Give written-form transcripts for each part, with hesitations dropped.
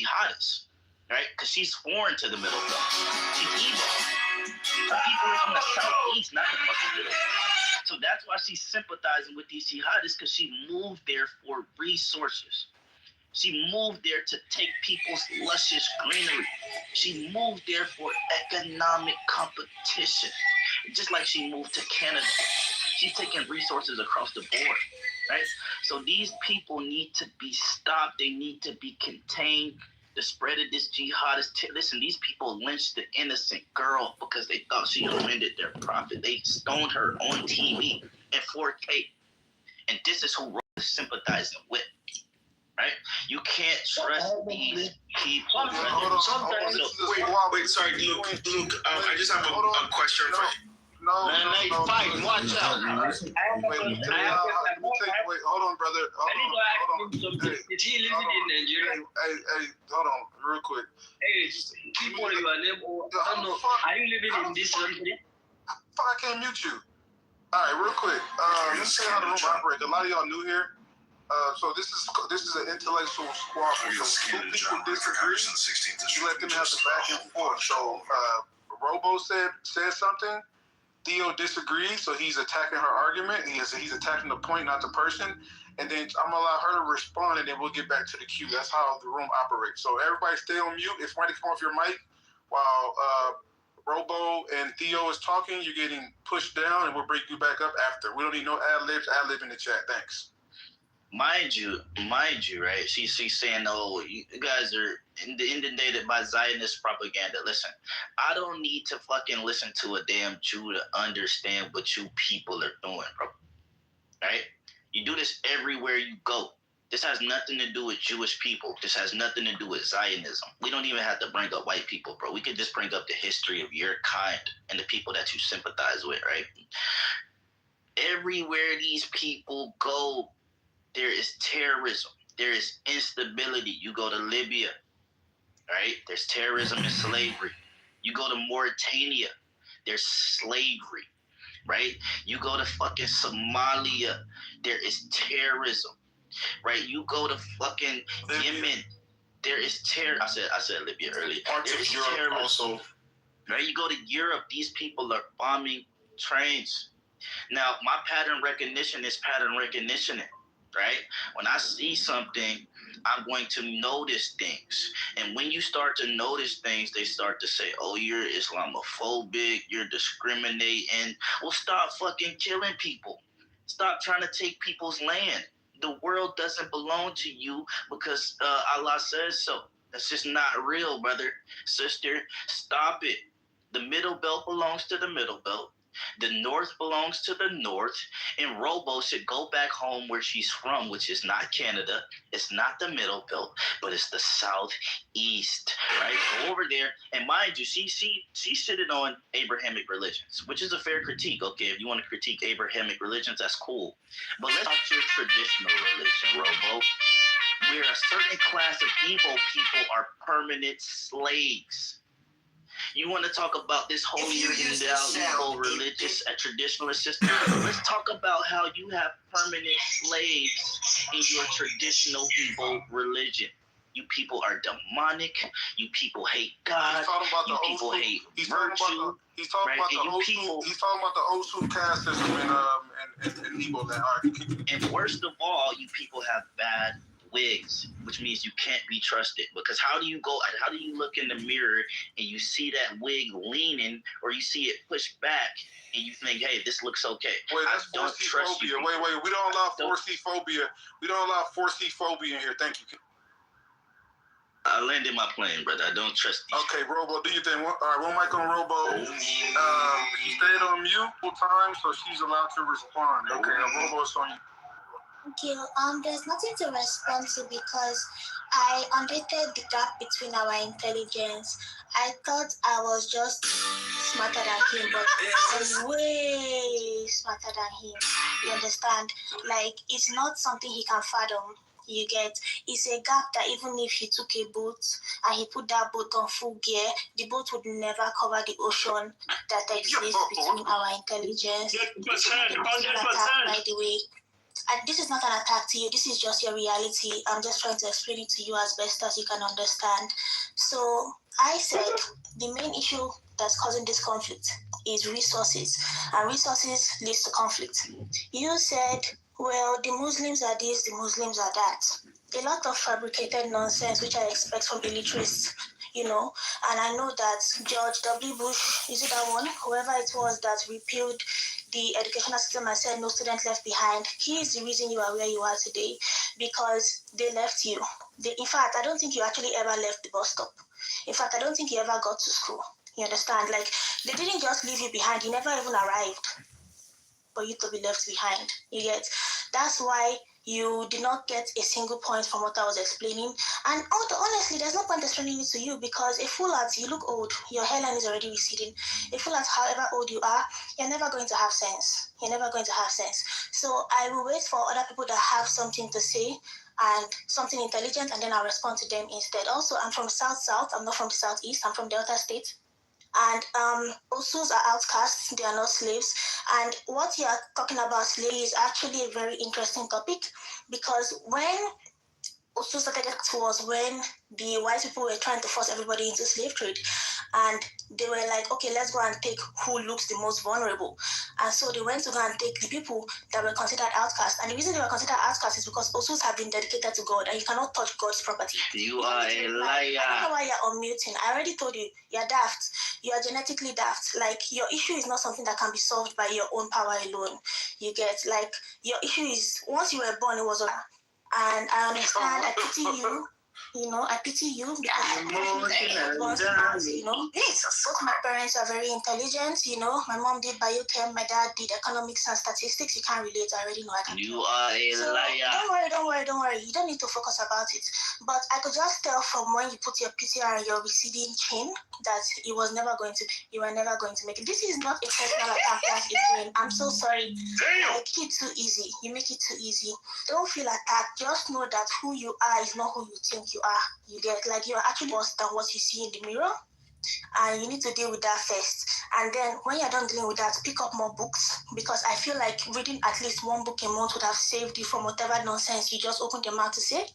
jihadist, right? Because she's foreign to the Middle Belt. She's evil. The people are from the Southeast, not the fucking Middle. So that's why she's sympathizing with these jihadists, because she moved there for resources. She moved there to take people's luscious greenery. She moved there for economic competition. Just like she moved to Canada. She's taking resources across the board, right? So these people need to be stopped. They need to be contained. The spread of this jihadist. Listen, these people lynched the innocent girl because they thought she offended their prophet. They stoned her on TV in 4K. And this is who Rose is sympathizing with, right? You can't trust these people. Wait, sorry, Luke. I just have a question for you. No. Fight. Watch out. Wait, hold on, brother. Hold on. Is he living in Nigeria? Hey, hold on, real quick. Hey, just keep on your name. Are you living in this country? I can't mute you. All right, real quick. Let's see how the room operates. A lot of y'all new here. So this is an intellectual squabble. So two people disagree. You let them have the back and forth. So Robo said something. Theo disagrees, so he's attacking her argument. He's attacking the point, not the person. And then I'm gonna allow her to respond, and then we'll get back to the queue. That's how the room operates. So everybody stay on mute. If somebody come off your mic while Robo and Theo is talking, you're getting pushed down, and we'll bring you back up after. We don't need no ad-libs. Ad-lib in the chat. Thanks. Mind you, right? She's saying, "Oh, you guys are inundated by Zionist propaganda." Listen, I don't need to fucking listen to a damn Jew to understand what you people are doing, bro. Right? You do this everywhere you go. This has nothing to do with Jewish people. This has nothing to do with Zionism. We don't even have to bring up white people, bro. We could just bring up the history of your kind and the people that you sympathize with, right? Everywhere these people go, there is terrorism. There is instability. You go to Libya, right? There's terrorism and slavery. You go to Mauritania, there's slavery, right? You go to fucking Somalia, there is terrorism, right? You go to fucking Yemen, there is terror. I said Libya earlier. There is terrorism also. Right? You go to Europe, these people are bombing trains. Now, my pattern recognition is pattern recognition. Right? When I see something, I'm going to notice things. And when you start to notice things, they start to say, "Oh, you're Islamophobic, you're discriminating." Well, stop fucking killing people. Stop trying to take people's land. The world doesn't belong to you because Allah says so. That's just not real, brother, sister. Stop it. The Middle Belt belongs to the Middle Belt. The North belongs to the North, and Robo should go back home where she's from, which is not Canada. It's not the Middle Belt, but it's the Southeast, right? Go over there, and mind you, she shitted on Abrahamic religions, which is a fair critique. Okay, if you want to critique Abrahamic religions, that's cool. But let's talk your traditional religion, Robo, where a certain class of evil people are permanent slaves. You want to talk about this holier than thou evil religious and traditionalist system? Let's talk about how you have permanent slaves in your traditional evil religion. You people are demonic. You people hate God. You people hate virtue. He's talking about the old school caste system in Igbo land. And worst of all, you people have bad wigs, which means you can't be trusted. Because how do you look in the mirror and you see that wig leaning, or you see it pushed back and you think, "Hey, this looks okay"? Wait, that's 4C phobia. Wait, we don't allow 4C phobia. We don't allow 4C phobia in here. Thank you. I landed my plane, brother. I don't trust these. Okay, Robo, do you think? All right, one mic on Robo. He stayed on mute full time, so she's allowed to respond. Okay, Robo, it's on you. Thank you. There's nothing to respond to because I understood the gap between our intelligence. I thought I was just smarter than him, but I'm way smarter than him. You understand? Like, it's not something he can fathom. You get? It's a gap that even if he took a boat and he put that boat on full gear, the boat would never cover the ocean that exists between our intelligence. 100%. By the way, this is not an attack to you. This is just your reality. I'm just trying to explain it to you as best as you can understand. So I said the main issue that's causing this conflict is resources, and resources leads to conflict. You said, well, the Muslims are this, the Muslims are that. A lot of fabricated nonsense, which I expect from illiterates, and I know that George W. Bush, is it that one? Whoever it was that repealed the educational system and said no student left behind, he is the reason you are where you are today, because they left you. In fact, I don't think you actually ever left the bus stop. In fact, I don't think you ever got to school. You understand? Like, they didn't just leave you behind. You never even arrived for you to be left behind. You get? That's why you did not get a single point from what I was explaining. And honestly, there's no point explaining it to you, because a fool at, you look old, your hairline is already receding. A fool at however old you are, you're never going to have sense. You're never going to have sense. So I will wait for other people that have something to say and something intelligent, and then I'll respond to them instead. Also, I'm from South. I'm not from the Southeast. I'm from Delta State. And Osus are outcasts, they are not slaves. And what you are talking about, slavery, is actually a very interesting topic, because when Osu started was when the white people were trying to force everybody into slave trade. And they were like, okay, let's go and take who looks the most vulnerable. And so they went to go and take the people that were considered outcasts. And the reason they were considered outcasts is because Osus have been dedicated to God, and you cannot touch God's property. You are a liar. I don't know why you're unmuting. I already told you, you're daft. You are genetically daft. Like, your issue is not something that can be solved by your own power alone. You get, like, your issue is, once you were born, it was over. And I understand, I pity you. I pity you because both my parents are very intelligent. My mom did biochem, my dad did economics and statistics. You can't relate. I already know I can. You are a liar. Don't worry. You don't need to focus about it. But I could just tell from when you put your PTR and your receding chin that you were never going to make it. This is not a personal attack that's again. I'm so sorry. Damn. I make it too easy. You make it too easy. Don't feel attacked. Just know that who you are is not who you think you are. You get, like, you're actually worse than what you see in the mirror, and you need to deal with that first. And then when you're done dealing with that, pick up more books, because I feel like reading at least one book a month would have saved you from whatever nonsense you just opened your mouth to say.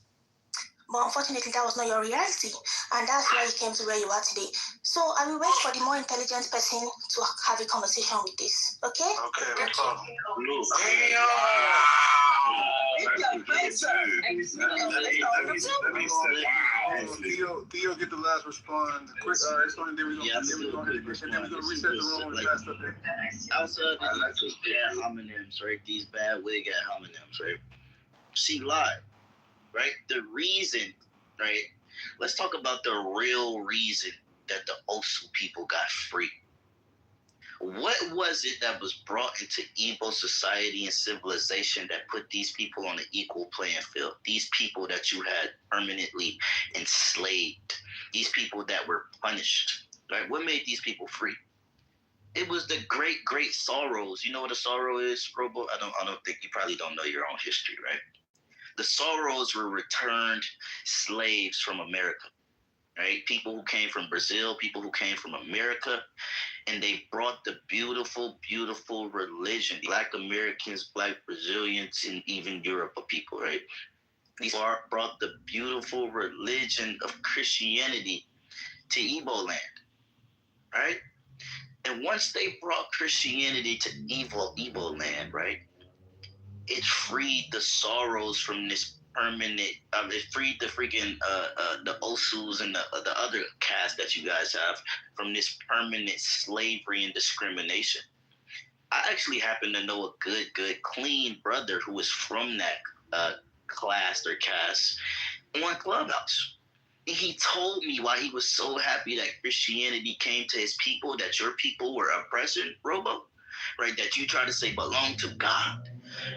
But unfortunately, that was not your reality, and that's why you came to where you are today. So I will wait for the more intelligent person to have a conversation with this. Okay? Okay, no problem. Theo, get the last respond. Quick, it's only then we're gonna reset the room and pass up there. Outside of these bad homonyms, right? These bad wig at homonyms, right? She lied, right? The reason, right? Let's talk about the real reason that the Osu people got free. What was it that was brought into Igbo society and civilization that put these people on an equal playing field? These people that you had permanently enslaved, these people that were punished, right? What made these people free? It was the great sorrows. You know what a sorrow is, Robo? I don't think you probably don't know your own history, right? The sorrows were returned slaves from America, right? People who came from Brazil, people who came from America, and they brought the beautiful, beautiful religion. Black Americans, Black Brazilians, and even Europe people, right? These brought the beautiful religion of Christianity to Igbo land, right? And once they brought Christianity to Igbo land, right, it freed the sorrows from this permanent. It freed the freaking the Osus and the other caste that you guys have from this permanent slavery and discrimination. I actually happen to know a good, clean brother who was from that class or caste on Clubhouse. And he told me why he was so happy that Christianity came to his people, that your people were oppressing, Robo, right? That you try to say belong to God.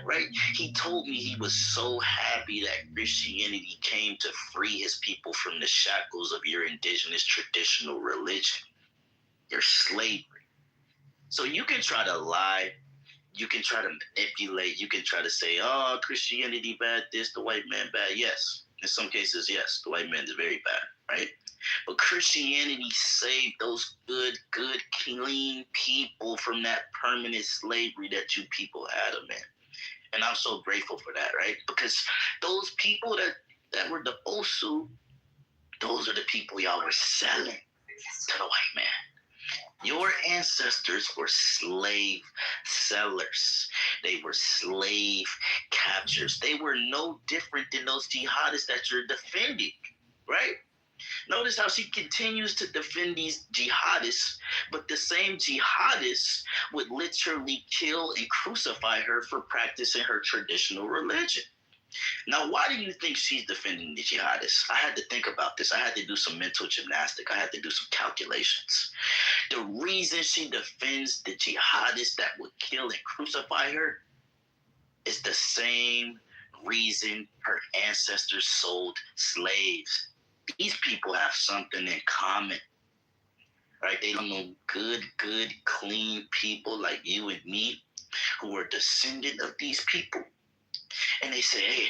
Right? He told me he was so happy that Christianity came to free his people from the shackles of your indigenous traditional religion, your slavery. So you can try to lie, you can try to manipulate, you can try to say, oh, Christianity bad, this, the white man bad. Yes, in some cases, yes, the white man is very bad, right? But Christianity saved those good, clean people from that permanent slavery that you people had, man. And I'm so grateful for that, right? Because those people that were the Osu, those are the people y'all were selling to the white man. Your ancestors were slave sellers. They were slave captures. They were no different than those jihadists that you're defending, right? Notice how she continues to defend these jihadists, but the same jihadists would literally kill and crucify her for practicing her traditional religion. Now, why do you think she's defending the jihadists? I had to think about this. I had to do some mental gymnastics. I had to do some calculations. The reason she defends the jihadists that would kill and crucify her is the same reason her ancestors sold slaves. These people have something in common, right? They don't know good, clean people like you and me who are descendant of these people. And they say, hey,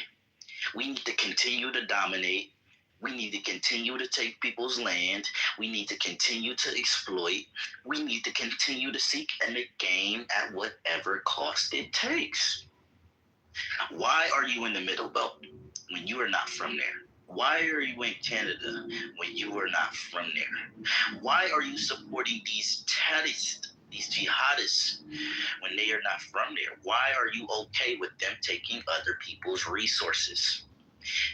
we need to continue to dominate. We need to continue to take people's land. We need to continue to exploit. We need to continue to seek and gain at whatever cost it takes. Why are you in the Middle Belt when you are not from there? Why are you in Canada when you are not from there? Why are you supporting these terrorists, these jihadists, when they are not from there? Why are you okay with them taking other people's resources?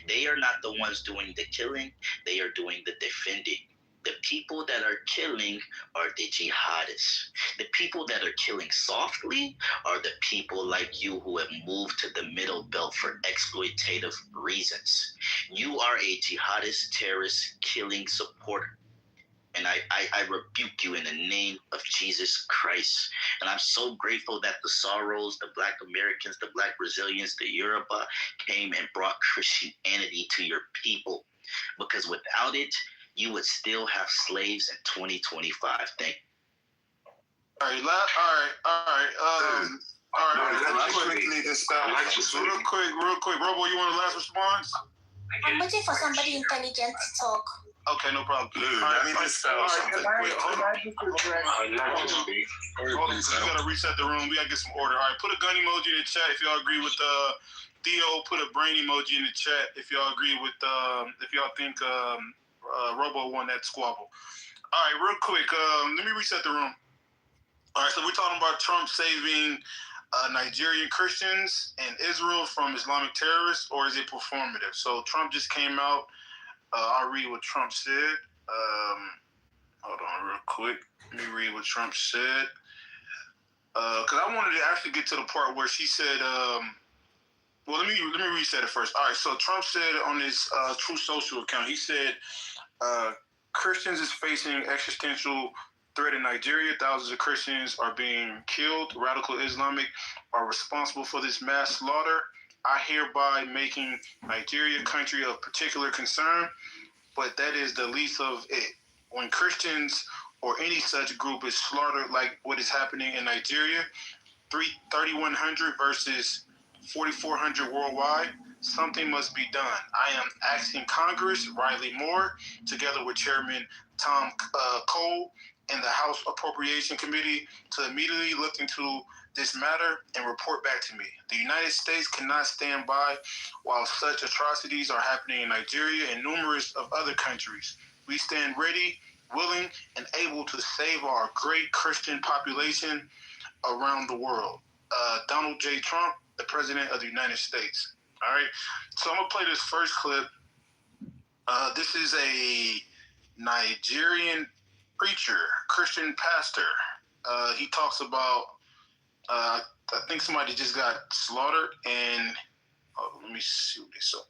They are not the ones doing the killing. They are doing the defending. The people that are killing are the jihadists. The people that are killing softly are the people like you who have moved to the Middle Belt for exploitative reasons. You are a jihadist, terrorist, killing supporter. And I rebuke you in the name of Jesus Christ. And I'm so grateful that the Sorrows, the Black Americans, the Black Brazilians, the Yoruba came and brought Christianity to your people. Because without it, you would still have slaves in 2025. Thank you. All right. Real quick. Robo, you want a last response? I'm waiting for somebody intelligent to talk. Okay, no problem. Let me dispel something. Wait, hold on. Hold on, we gotta reset the room. We gotta get some order. All right, put a gun emoji in the chat if y'all agree with Theo. Put a brain emoji in the chat if y'all agree with if y'all think Robo won that squabble. All right, real quick. Let me reset the room. All right, so we're talking about Trump saving Nigerian Christians and Israel from Islamic terrorists, or is it performative? So Trump just came out. I'll read what Trump said. Hold on real quick. Let me read what Trump said. Because I wanted to actually get to the part where she said, well, let me reset it first. All right, so Trump said on his Truth Social account, he said, Christians is facing existential threat in Nigeria. Thousands of Christians are being killed. Radical Islamic are responsible for this mass slaughter. I hereby making Nigeria a country of particular concern, but that is the least of it. When Christians or any such group is slaughtered like what is happening in Nigeria, 3,100 versus 4,400 worldwide, something must be done. I am asking Congress, Riley Moore, together with Chairman Tom Cole and the House Appropriation Committee, to immediately look into this matter and report back to me. The United States cannot stand by while such atrocities are happening in Nigeria and numerous of other countries. We stand ready, willing, and able to save our great Christian population around the world. Donald J. Trump, the President of the United States. All right, so I'm gonna play this first clip. This is a Nigerian preacher, Christian pastor. He talks about, I think somebody just got slaughtered, and let me see what this up.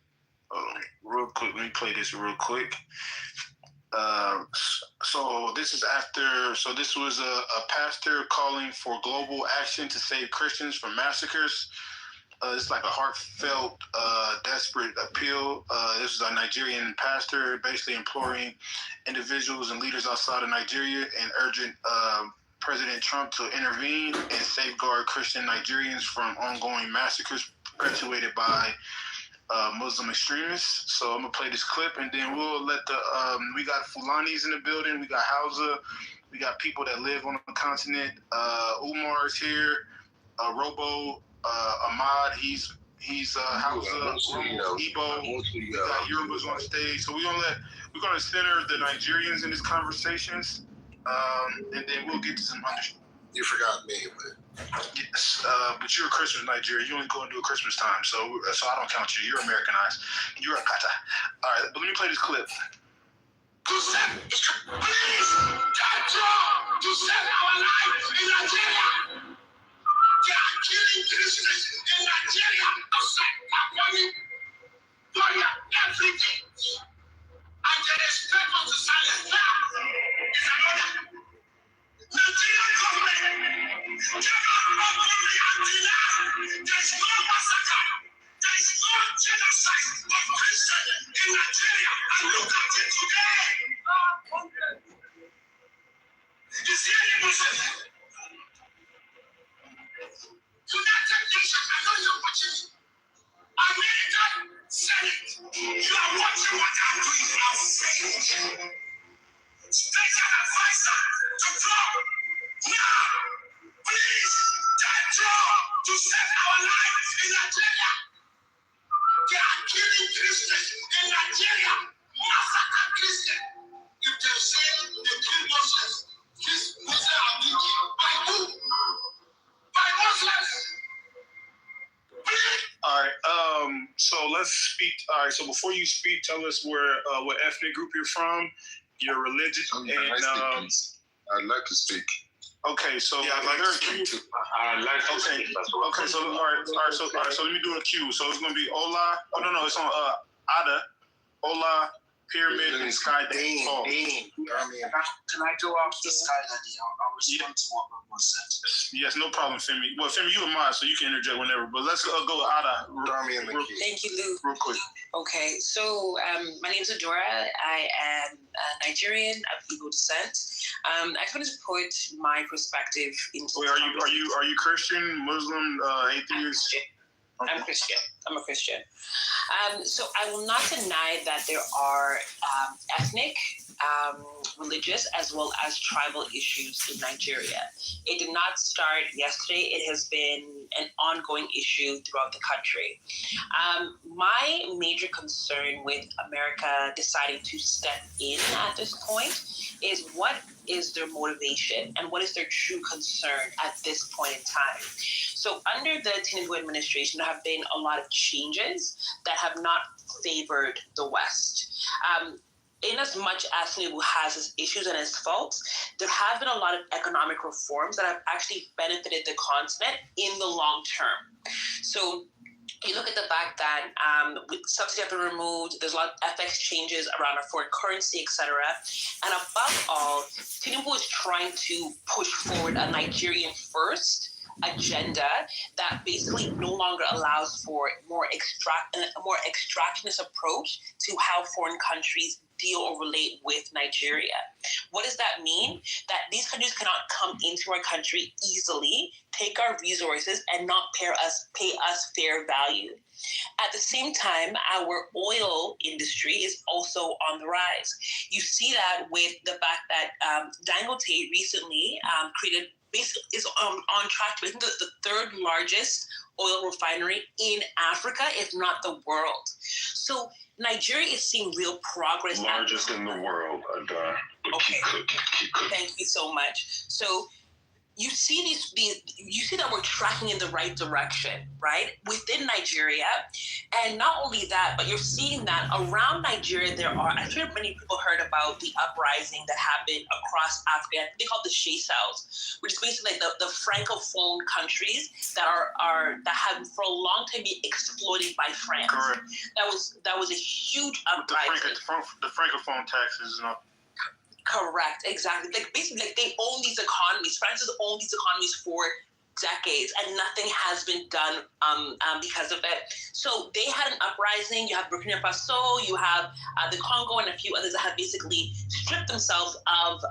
Real quick, let me play this real quick. So this is after. So this was a pastor calling for global action to save Christians from massacres. It's like a heartfelt, desperate appeal. This is a Nigerian pastor basically imploring individuals and leaders outside of Nigeria and urging President Trump to intervene and safeguard Christian Nigerians from ongoing massacres perpetuated by Muslim extremists. So I'm gonna play this clip, and then we'll let we got Fulanis in the building, we got Hausa, we got people that live on the continent. Umar is here, Robo, Ahmad, he's Hausa, Igbo. We got Yorubas on stage, so we're gonna center the Nigerians in these conversations, and then we'll get to some understanding. You forgot me, but yes, but you're a Christmas Nigerian. You only go into a Christmas time, so I don't count you. You're Americanized. You're a kata. All right, but let me play this clip. to save our lives in Nigeria. They are killing Christians in Nigeria outside Kaponi, Korea, everything. And they expect us to silence that. It's another. Nigerian government, they are not only anti-that. There's no massacre. There's no genocide of Christians in Nigeria. And look at it today. You see any Muslims? United Nations, I know you're watching. American Senate, you are watching what I'm doing. I'm saying. Special advisor to Trump. Now, please, tell Trump to save our lives in Nigeria. They are killing Christians in Nigeria. Massacre Christians. If they say they kill Muslims, these Muslims are being killed by who? By Muslims. All right. So let's speak. All right. So before you speak, tell us what ethnic group you're from, your religion, and I'd like to speak. Okay. So Yeah, I'd like to speak too. I'd like to okay. speak. Okay. So all right. So let me do a cue. So it's gonna be Ola. Oh no, it's on Ada, Ola, Pyramid, and Sky Dean. Can I go after Sky Daddy? I'll respond to what Roman said. Yes, no problem, Femi. Well, Femi, you and mine, so you can interject whenever. But let's go Ada. Thank you, Lou. Real quick. Okay, so my name is Adora. I am Nigerian of Igbo descent. I just wanted to put my perspective into. Wait, are you Christian, Muslim, atheist? I'm Christian. I'm a Christian. So I will not deny that there are ethnic, religious, as well as tribal issues in Nigeria. It did not start yesterday. It has been an ongoing issue throughout the country. My major concern with America deciding to step in at this point is what is their motivation and what is their true concern at this point in time. So under the Tinubu administration, there have been a lot of changes that have not favored the West. In as much as Tinubu has his issues and his faults, there have been a lot of economic reforms that have actually benefited the continent in the long term. So you look at the fact that subsidies have been removed, there's a lot of FX changes around our foreign currency, etc. And above all, Tinubu is trying to push forward a Nigerian first agenda that basically no longer allows for a more extractionist approach to how foreign countries deal or relate with Nigeria. What does that mean? That these countries cannot come into our country easily, take our resources, and not pay us fair value. At the same time, our oil industry is also on the rise. You see that with the fact that Dangote recently is on track to become the third largest oil refinery in Africa, if not the world. So Nigeria is seeing real progress. Largest in the world. Okay. Keep cooking. Thank you so much. So you see you see that we're tracking in the right direction, right? Within Nigeria. And not only that, but you're seeing that around Nigeria, I'm sure many people heard about the uprising that happened across Africa. They call it the Seychelles, which is basically like the Francophone countries that have for a long time been exploited by France. Correct. That was a huge uprising. The Francophone taxes, Correct, exactly. Like basically, like they own these economies. France has owned these economies for decades, and nothing has been done because of it. So they had an uprising. You have Burkina Faso, you have the Congo, and a few others that have basically stripped themselves of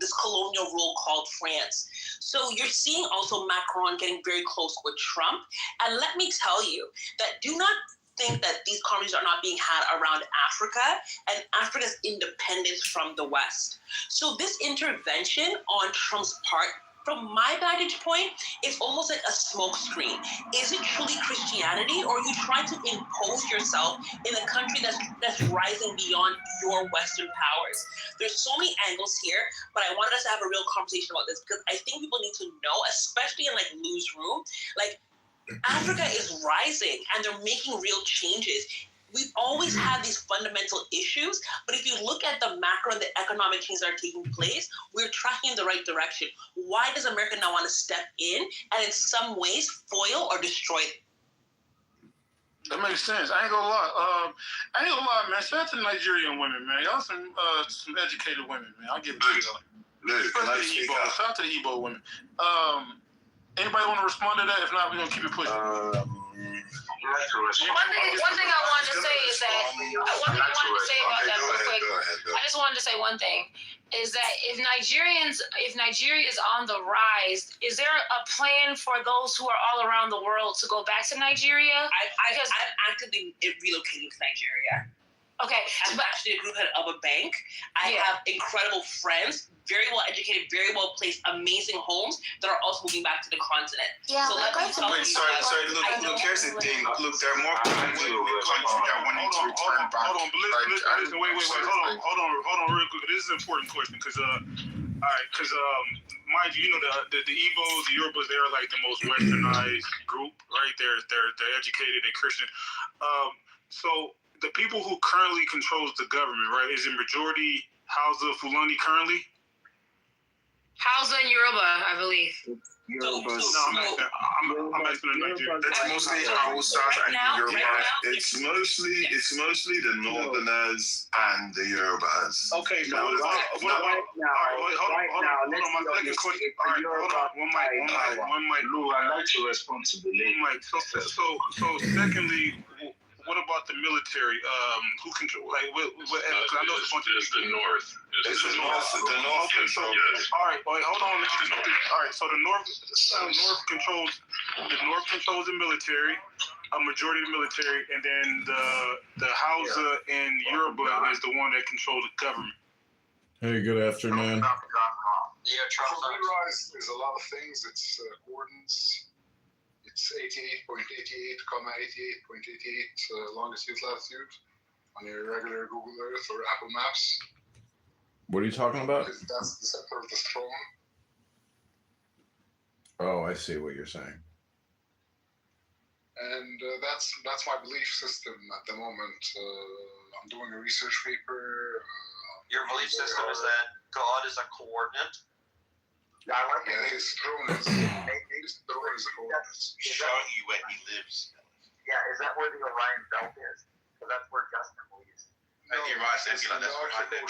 this colonial rule called France. So you're seeing also Macron getting very close with Trump. And let me tell you that do not think that these conversations are not being had around Africa and Africa's independence from the West. So this intervention on Trump's part from my vantage point, it's almost like a smoke screen. Is it truly Christianity, or are you trying to impose yourself in a country that's rising beyond your Western powers? There's so many angles here, but I wanted us to have a real conversation about this because I think people need to know, especially in like Lou's room, like Africa is rising and they're making real changes. We've always had these fundamental issues, but if you look at the macro and the economic changes that are taking place, we're tracking in the right direction. Why does America now want to step in and in some ways foil or destroy it? That makes sense. I ain't gonna lie. Man. Shout out to the Nigerian women, man. Y'all some educated women, man. I'll give it to y'all. Shout out to the Igbo women. Anybody want to respond to that? If not, we're gonna keep it pushing. One thing I wanted to say is that I just wanted to say one thing is that if Nigeria is on the rise, is there a plan for those who are all around the world to go back to Nigeria? I'm actively relocating to Nigeria. Okay, I'm actually a group head of a bank. I have incredible friends, very well educated, very well placed, amazing homes that are also moving back to the continent. Yeah, so let me tell you. Sorry, look, here's the thing. Look, there are more countries that want to return back. Hold on, real quick. This is an important question because, mind you, the Igbos, the Yorubas, they are like the most westernized group, right? They're educated and Christian. So the people who currently controls the government, right, is it majority Hausa Fulani currently? Hausa and Yoruba, I believe. I'm asking Nigeria. That's mostly Hausa and Yoruba. It's mostly the Northerners and the Yorubas. Okay, so hold on. My second question. All right, hold on. One mic. Lou, I'd like to respond to the lady. So secondly, what about the military? Who control? Like, because I know it's the North. It's the North. The North controls. Yes. All right, hold on. All right, so the North controls the military, a majority of the military, and then the Hausa and Yoruba is the one that controls the government. Hey, good afternoon. Yeah, Rise is a lot of things. It's coordinates. It's 88.88, longitude latitude on your regular Google Earth or Apple Maps. What are you talking about? That's the center of the throne. Oh, I see what you're saying. And that's my belief system at the moment. I'm doing a research paper. Your belief system is that God is a coordinate? Yeah, I like it. His throne is a coordinate. Showing you where he lives. Yeah, is that where the Orion Belt is? So that's where Justin believes. No, you're right, Nebula. That's what I think.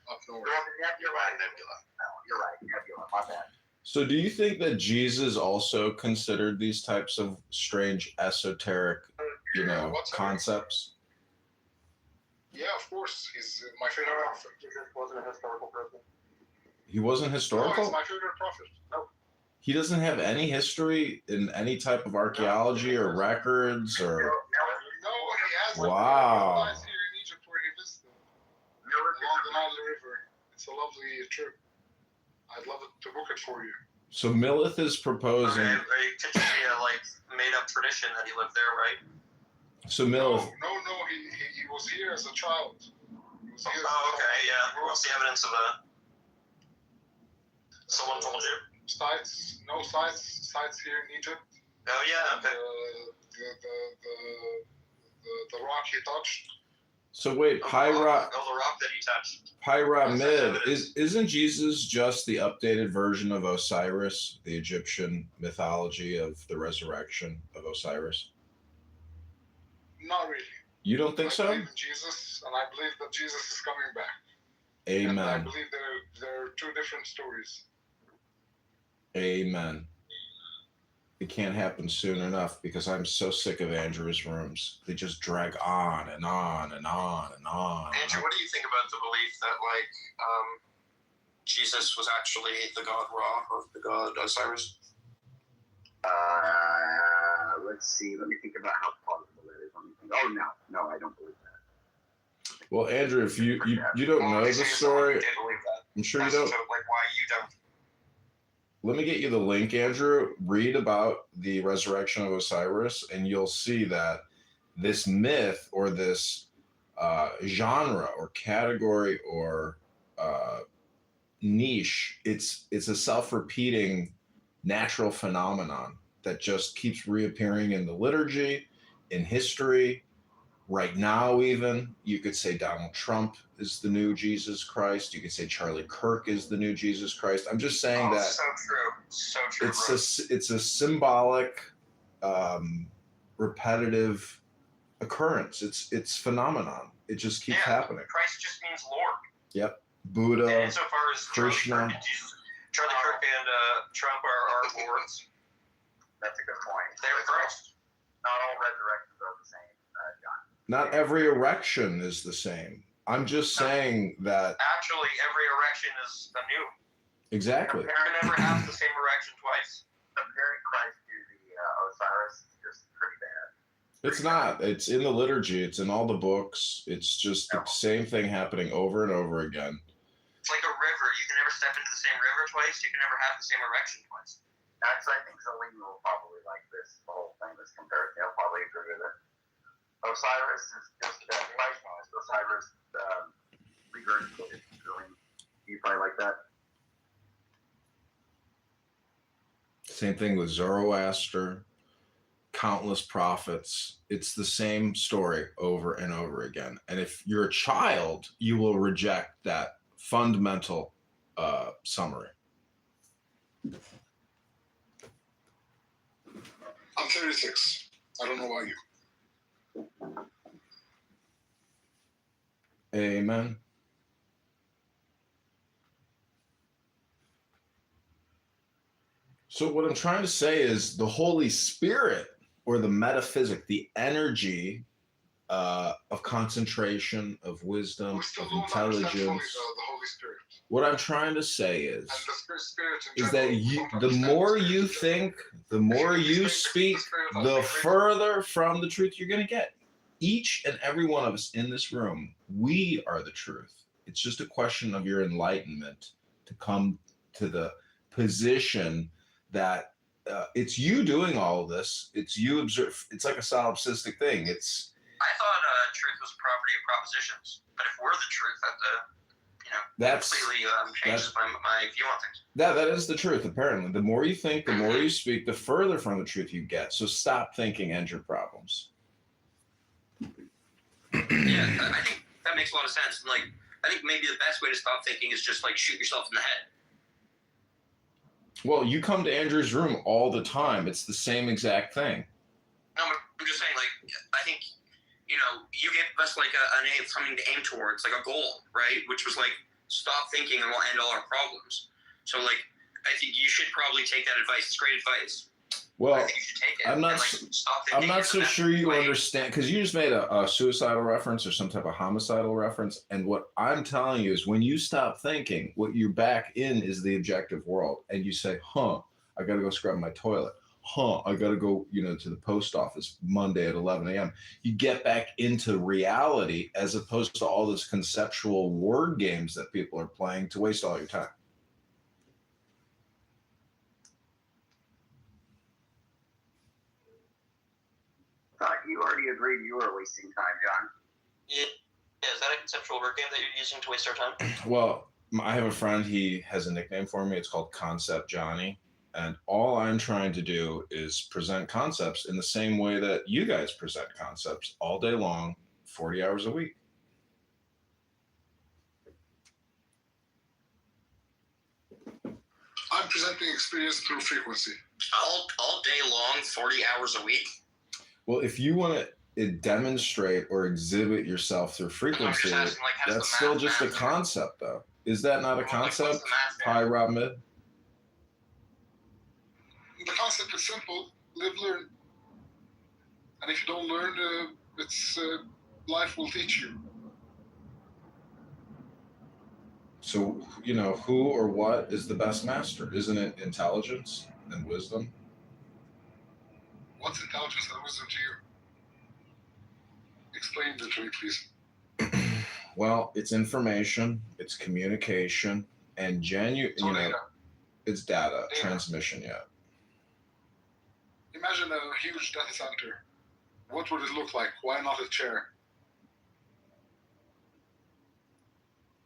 Up north. Nebula. No, you're right, Nebula. My bad. So do you think that Jesus also considered these types of strange esoteric, concepts? Yeah, of course. He's my favorite prophet. Jesus wasn't a historical person. He wasn't historical? No, he's my favorite prophet. No. He doesn't have any history in any type of archaeology or records or... No, he has. Wow. Here in Egypt where he visited. Along the Nile River. It's a lovely trip. I'd love to book it for you. So Milith is proposing... Okay, it could just be a made-up tradition that he lived there, right? So Milith... No, he was here as a child. Okay, yeah. What's the evidence of that? Someone told you? Sites here in Egypt. Oh yeah, okay. The rock he touched. So wait, the rock that he touched. Pyramid, isn't Jesus just the updated version of Osiris, the Egyptian mythology of the resurrection of Osiris? Not really. You don't think so? I believe in Jesus, and I believe that Jesus is coming back. Amen. And I believe there are two different stories. Amen. It can't happen soon enough because I'm so sick of Andrew's rooms. They just drag on and on and on and on. Andrew, what do you think about the belief that Jesus was actually the god Ra or the god Osiris? Let's see. Let me think about how plausible that is. Oh no, I don't believe that. Well, Andrew, if you don't know the story, I'm sure you don't. Why you don't? Let me get you the link, Andrew. Read about the resurrection of Osiris, and you'll see that this myth or this genre or category or niche, it's a self-repeating natural phenomenon that just keeps reappearing in the liturgy, in history. Right now, even you could say Donald Trump is the new Jesus Christ. You could say Charlie Kirk is the new Jesus Christ. I'm just saying that So true. it's a symbolic, repetitive occurrence. It's phenomenon. It just keeps happening. Christ just means Lord. Yep. Buddha, And insofar as Krishna. Charlie Kirk and Trump are lords. That's a good point. They're Christ. Not all resurrections are the same, John. Not every erection is the same. I'm just saying that. Actually, every erection is anew. Exactly. You can never have the same erection twice. Comparing Christ to the Osiris is just pretty bad. It's not. It's in the liturgy. It's in all the books. It's just the same thing happening over and over again. It's like a river. You can never step into the same river twice. You can never have the same erection twice. Actually, I think Celine will probably like this whole thing, this comparison. He'll probably agree with it. Osiris is just likewise. Osiris regurgitated. Celine, you probably like that. Same thing with Zoroaster, countless prophets. It's the same story over and over again. And if you're a child, you will reject that fundamental summary. I'm 36. I don't know about you. Amen. So what I'm trying to say is the Holy Spirit, or the metaphysic, the energy of concentration, of wisdom, of intelligence. The Holy Spirit. What I'm trying to say is in that the more you think, the more you speak, the further from the truth you're going to get. Each and every one of us in this room, we are the truth. It's just a question of your enlightenment to come to the position that it's you doing all of this. It's you observe. It's like a solipsistic thing. I thought truth was property of propositions, but if we're the truth, that completely changes my view on things. That is the truth. Apparently, the more you think, the more you speak, the further from the truth you get. So stop thinking, end your problems. Yeah, I think that makes a lot of sense. Like, I think maybe the best way to stop thinking is just like shoot yourself in the head. Well, you come to Andrew's room all the time. It's the same exact thing. No, I'm just saying, like, I think, you gave us like something to aim towards, like a goal, right? Which was like, stop thinking and we'll end all our problems. So, like, I think you should probably take that advice. It's great advice. Well, I think you should take it. I'm not so sure you understand, because you just made a suicidal reference or some type of homicidal reference. And what I'm telling you is when you stop thinking, what you're back in is the objective world. And you say, I got to go scrub my toilet. I got to go, to the post office Monday at 11 a.m. You get back into reality as opposed to all this conceptual word games that people are playing to waste all your time. Thought you already agreed you were wasting time, John. Yeah, is that a conceptual word game that you're using to waste our time? Well, I have a friend, he has a nickname for me. It's called Concept Johnny. And all I'm trying to do is present concepts in the same way that you guys present concepts all day long, 40 hours a week. I'm presenting experience through frequency. All day long, 40 hours a week? Well, if you want to demonstrate or exhibit yourself through frequency, that's still just a concept, though. Is that not a concept, Pi Rob Mid? The concept is simple: live, learn. And if you don't learn, life will teach you. So, who or what is the best master? Isn't it intelligence and wisdom? What's intelligence and wisdom to you? Explain that to me, please. Well, it's information, it's communication, and It's data transmission, yeah. Imagine a huge data center. What would it look like? Why not a chair?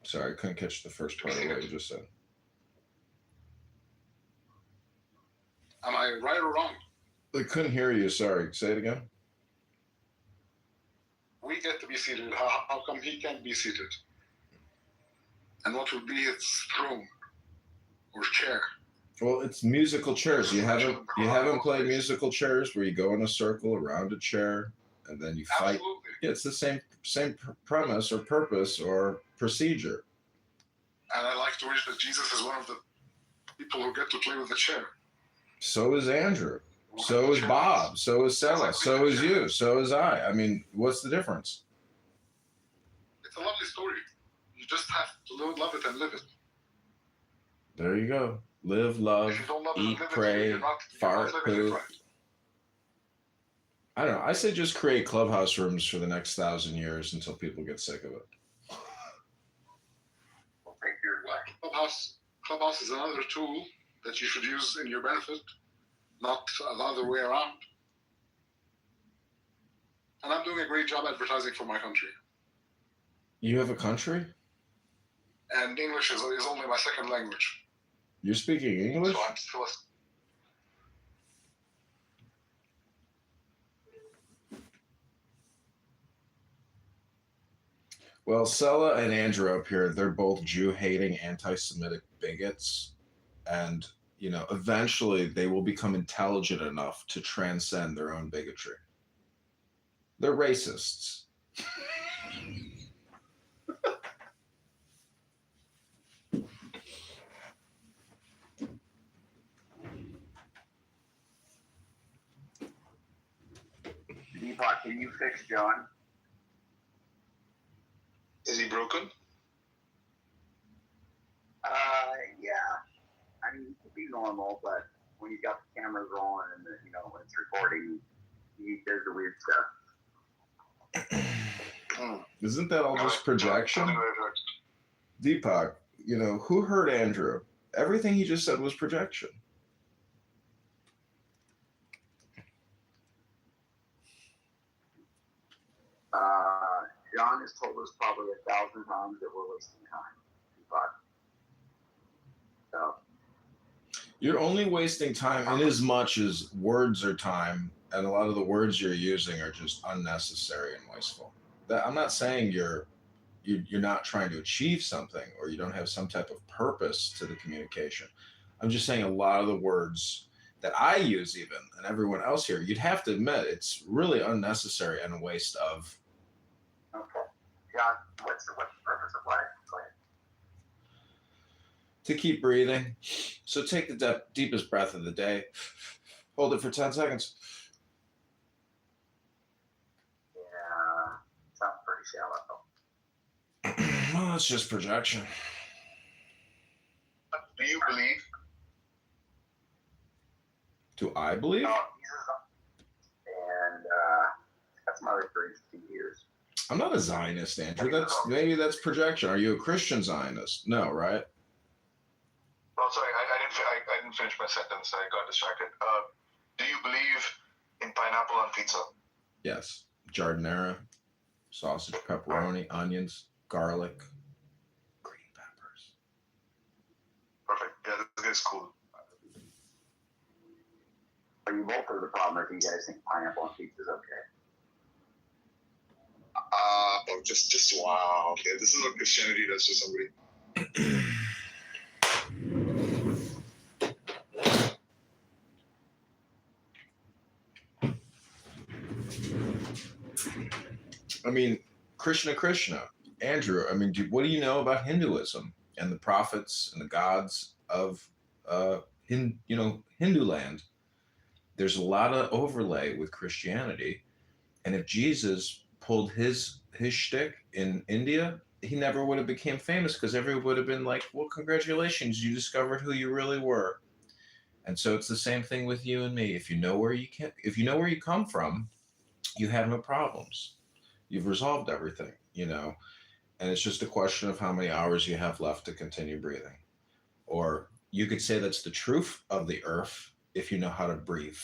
Sorry, I couldn't catch the first part of what you just said. Am I right or wrong? I couldn't hear you. Sorry. Say it again. We get to be seated. How come he can't be seated? And what would be his throne or chair? Well, it's musical chairs. You haven't played musical chairs where you go in a circle around a chair and then you fight. Absolutely. Yeah, it's the same premise or purpose or procedure. And I like to wish that Jesus is one of the people who get to play with the chair. So is Andrew. So is Bob. So is Sella. So is you. So is I. I mean, what's the difference? It's a lovely story. You just have to love it and live it. There you go. Live, love, eat, pray, fart, poo. Right. I don't know. I say just create clubhouse rooms for the next 1,000 years until people get sick of it. Clubhouse is another tool that you should use in your benefit, not the other way around. And I'm doing a great job advertising for my country. You have a country? And English is only my second language. You're speaking English? So I'm still Well, Sella and Andrew up here, they're both Jew-hating, anti-Semitic bigots. And, you know, eventually they will become intelligent enough to transcend their own bigotry. They're racists. Deepak, can you fix John? Is he broken? Yeah. I mean, he could be normal, but when you got the cameras on and when it's recording, he does the weird stuff. Isn't that all just projection? Deepak, who hurt Andrew? Everything he just said was projection. John has told us probably 1,000 times that we're wasting time. But so you're only wasting time in as much as words are time, and a lot of the words you're using are just unnecessary and wasteful. I'm not saying you're not trying to achieve something or you don't have some type of purpose to the communication. I'm just saying a lot of the words that I use even, and everyone else here, you'd have to admit it's really unnecessary and a waste of. Okay. John, what's the purpose of life? Go ahead. To keep breathing. So take the deepest breath of the day. Hold it for 10 seconds. Yeah, sounds pretty shallow. Well, it's just projection. Do you believe? Do I believe? And that's my reference to years. I'm not a Zionist, Andrew. Maybe that's projection. Are you a Christian Zionist? No, right? Oh, sorry, I didn't finish my sentence. I got distracted. Do you believe in pineapple on pizza? Yes. Giardiniera, sausage, pepperoni, onions, garlic, green peppers. Perfect. Yeah, this guy's cool. Are you both of the problem if you guys think pineapple on pizza is okay? Just wow. Okay, this is what Christianity does to somebody. I mean, Krishna. Andrew, I mean, what do you know about Hinduism and the prophets and the gods of, Hindu land? There's a lot of overlay with Christianity. And if Jesus pulled his shtick in India, he never would have became famous because everyone would have been like, well, congratulations, you discovered who you really were. And so it's the same thing with you and me. If you know where you come from, you have no problems. You've resolved everything, and it's just a question of how many hours you have left to continue breathing. Or you could say that's the truth of the earth if you know how to breathe.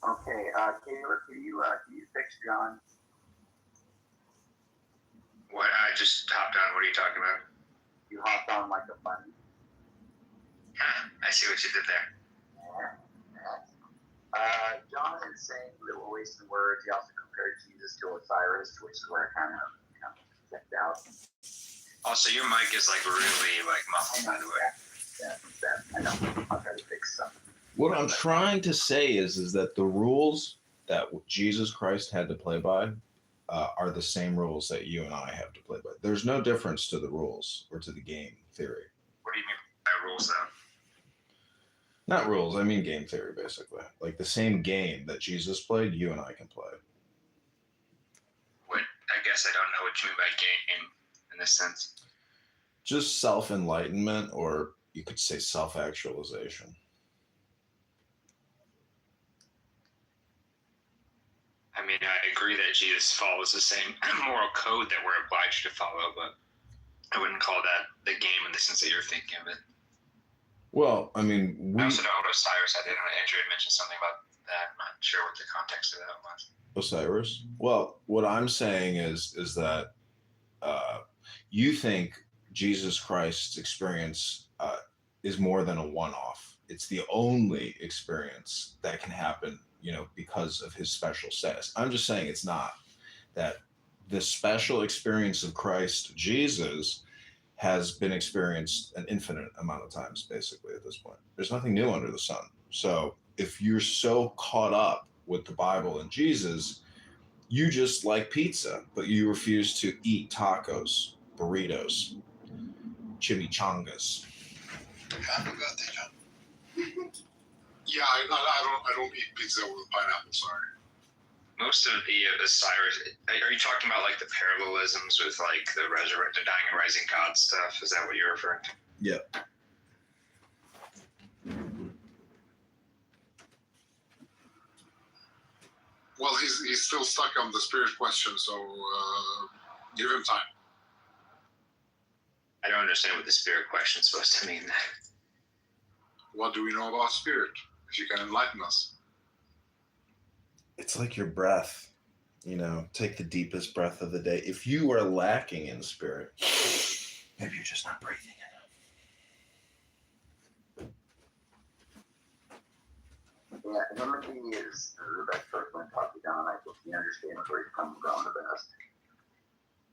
Okay, Kayla, can you fix John? What? I just hopped on. What are you talking about? You hopped on like a bunny. I see what you did there. John is saying that we're wasting words. He also compared Jesus to Osiris, which is where I kind of checked out. Also, your mic is like really like muffled, by the way. Yeah, I know. I'll try to fix something. What I'm trying to say is that the rules that Jesus Christ had to play by are the same rules that you and I have to play by. There's no difference to the rules or to the game theory. What do you mean by rules, though? Not rules, I mean game theory, basically. Like the same game that Jesus played, you and I can play. What? I guess I don't know what you mean by game in this sense. Just self-enlightenment, or you could say self-actualization. I mean, I agree that Jesus follows the same moral code that we're obliged to follow, but I wouldn't call that the game in the sense that you're thinking of it. Well, I mean, I also know what Osiris. I did know Andrew had mentioned something about that. I'm not sure what the context of that was. Osiris? Well, what I'm saying is that you think Jesus Christ's experience is more than a one-off. It's the only experience that can happen, because of his special status. I'm just saying it's not. That the special experience of Christ Jesus has been experienced an infinite amount of times, basically, at this point. There's nothing new under the sun. So if you're so caught up with the Bible and Jesus, you just like pizza, but you refuse to eat tacos, burritos, chimichangas. Happy birthday, John. Yeah, I don't eat pizza with pineapple, sorry. Most of the Osiris, are you talking about like the parallelisms with like the dying and rising God stuff? Is that what you're referring to? Yeah. Well, he's still stuck on the spirit question, so give him time. I don't understand what the spirit question is supposed to mean. What do we know about spirit? If you can enlighten us. It's like your breath, take the deepest breath of the day. If you are lacking in spirit, maybe you're just not breathing enough. Yeah, Timothy is the best person to talk to John. I think he understands where he's coming from the best.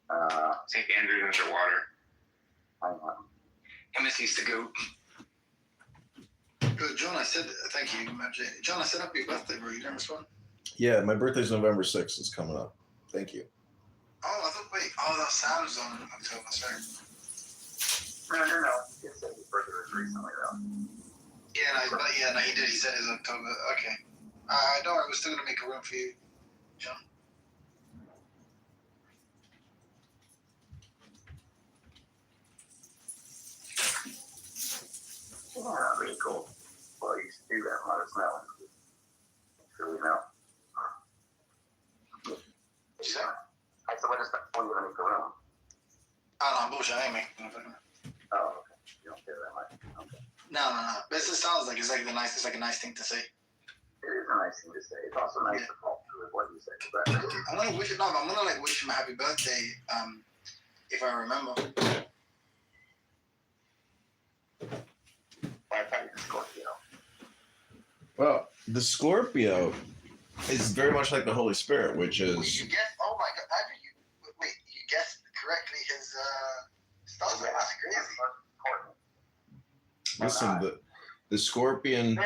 I think Andrew's underwater. I know. Timothy's the goat. John, I said, thank you, John, I said happy birthday, bro. You didn't respond? Yeah, my birthday's November 6th. It's coming up. Thank you. Oh, I thought, that Sam's on October, sorry. No. He said his birthday was recently, though. Yeah, no, he did. He said it's October. Okay. Don't worry, we're still going to make a room for you, John. Yeah, really cool. Well, you should do that. Let us know. Sure we know. I said, let us know when you're going to make the room. Oh, no, bullshit. I ain't making nothing. Oh, okay. You don't care that much. Okay. No. But it sounds like it's like a nice thing to say. It is a nice thing to say. It's also nice to talk through what you say. I'm gonna wish him a happy birthday. If I remember. Well, the Scorpio is very much like the Holy Spirit, which is. You guessed. Oh my God, Andrew! You guessed correctly his stuff. That's crazy. Listen, the scorpion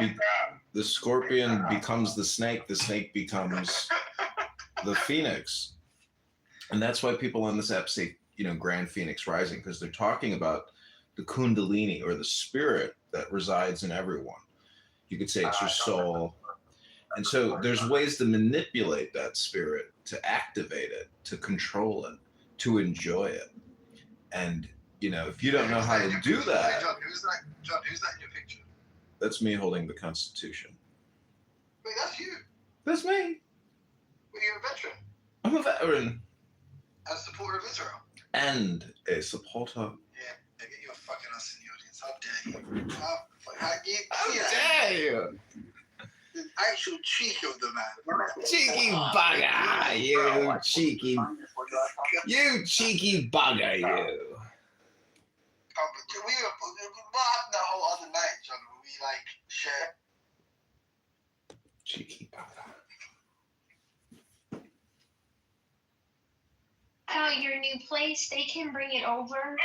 becomes the snake becomes the phoenix, and that's why people on this app say Grand Phoenix Rising, because they're talking about the Kundalini, or the spirit that resides in everyone. You could say it's your soul. And so there's ways to manipulate that spirit, to activate it, to control it, to enjoy it. And, if you don't know how to do that, John, who's that in your picture? that's me holding the Constitution. Wait, that's you. That's me. Well, you're a veteran. I'm a veteran. A supporter of Israel. And a supporter. Yeah, get your fucking ass in the audience. How dare you? How dare you? The actual cheek of the man. Cheeky bugger, you cheeky. You cheeky bugger, you. We had that whole other night, John, where we share. Cheeky bugger. Your new place, they can bring it over.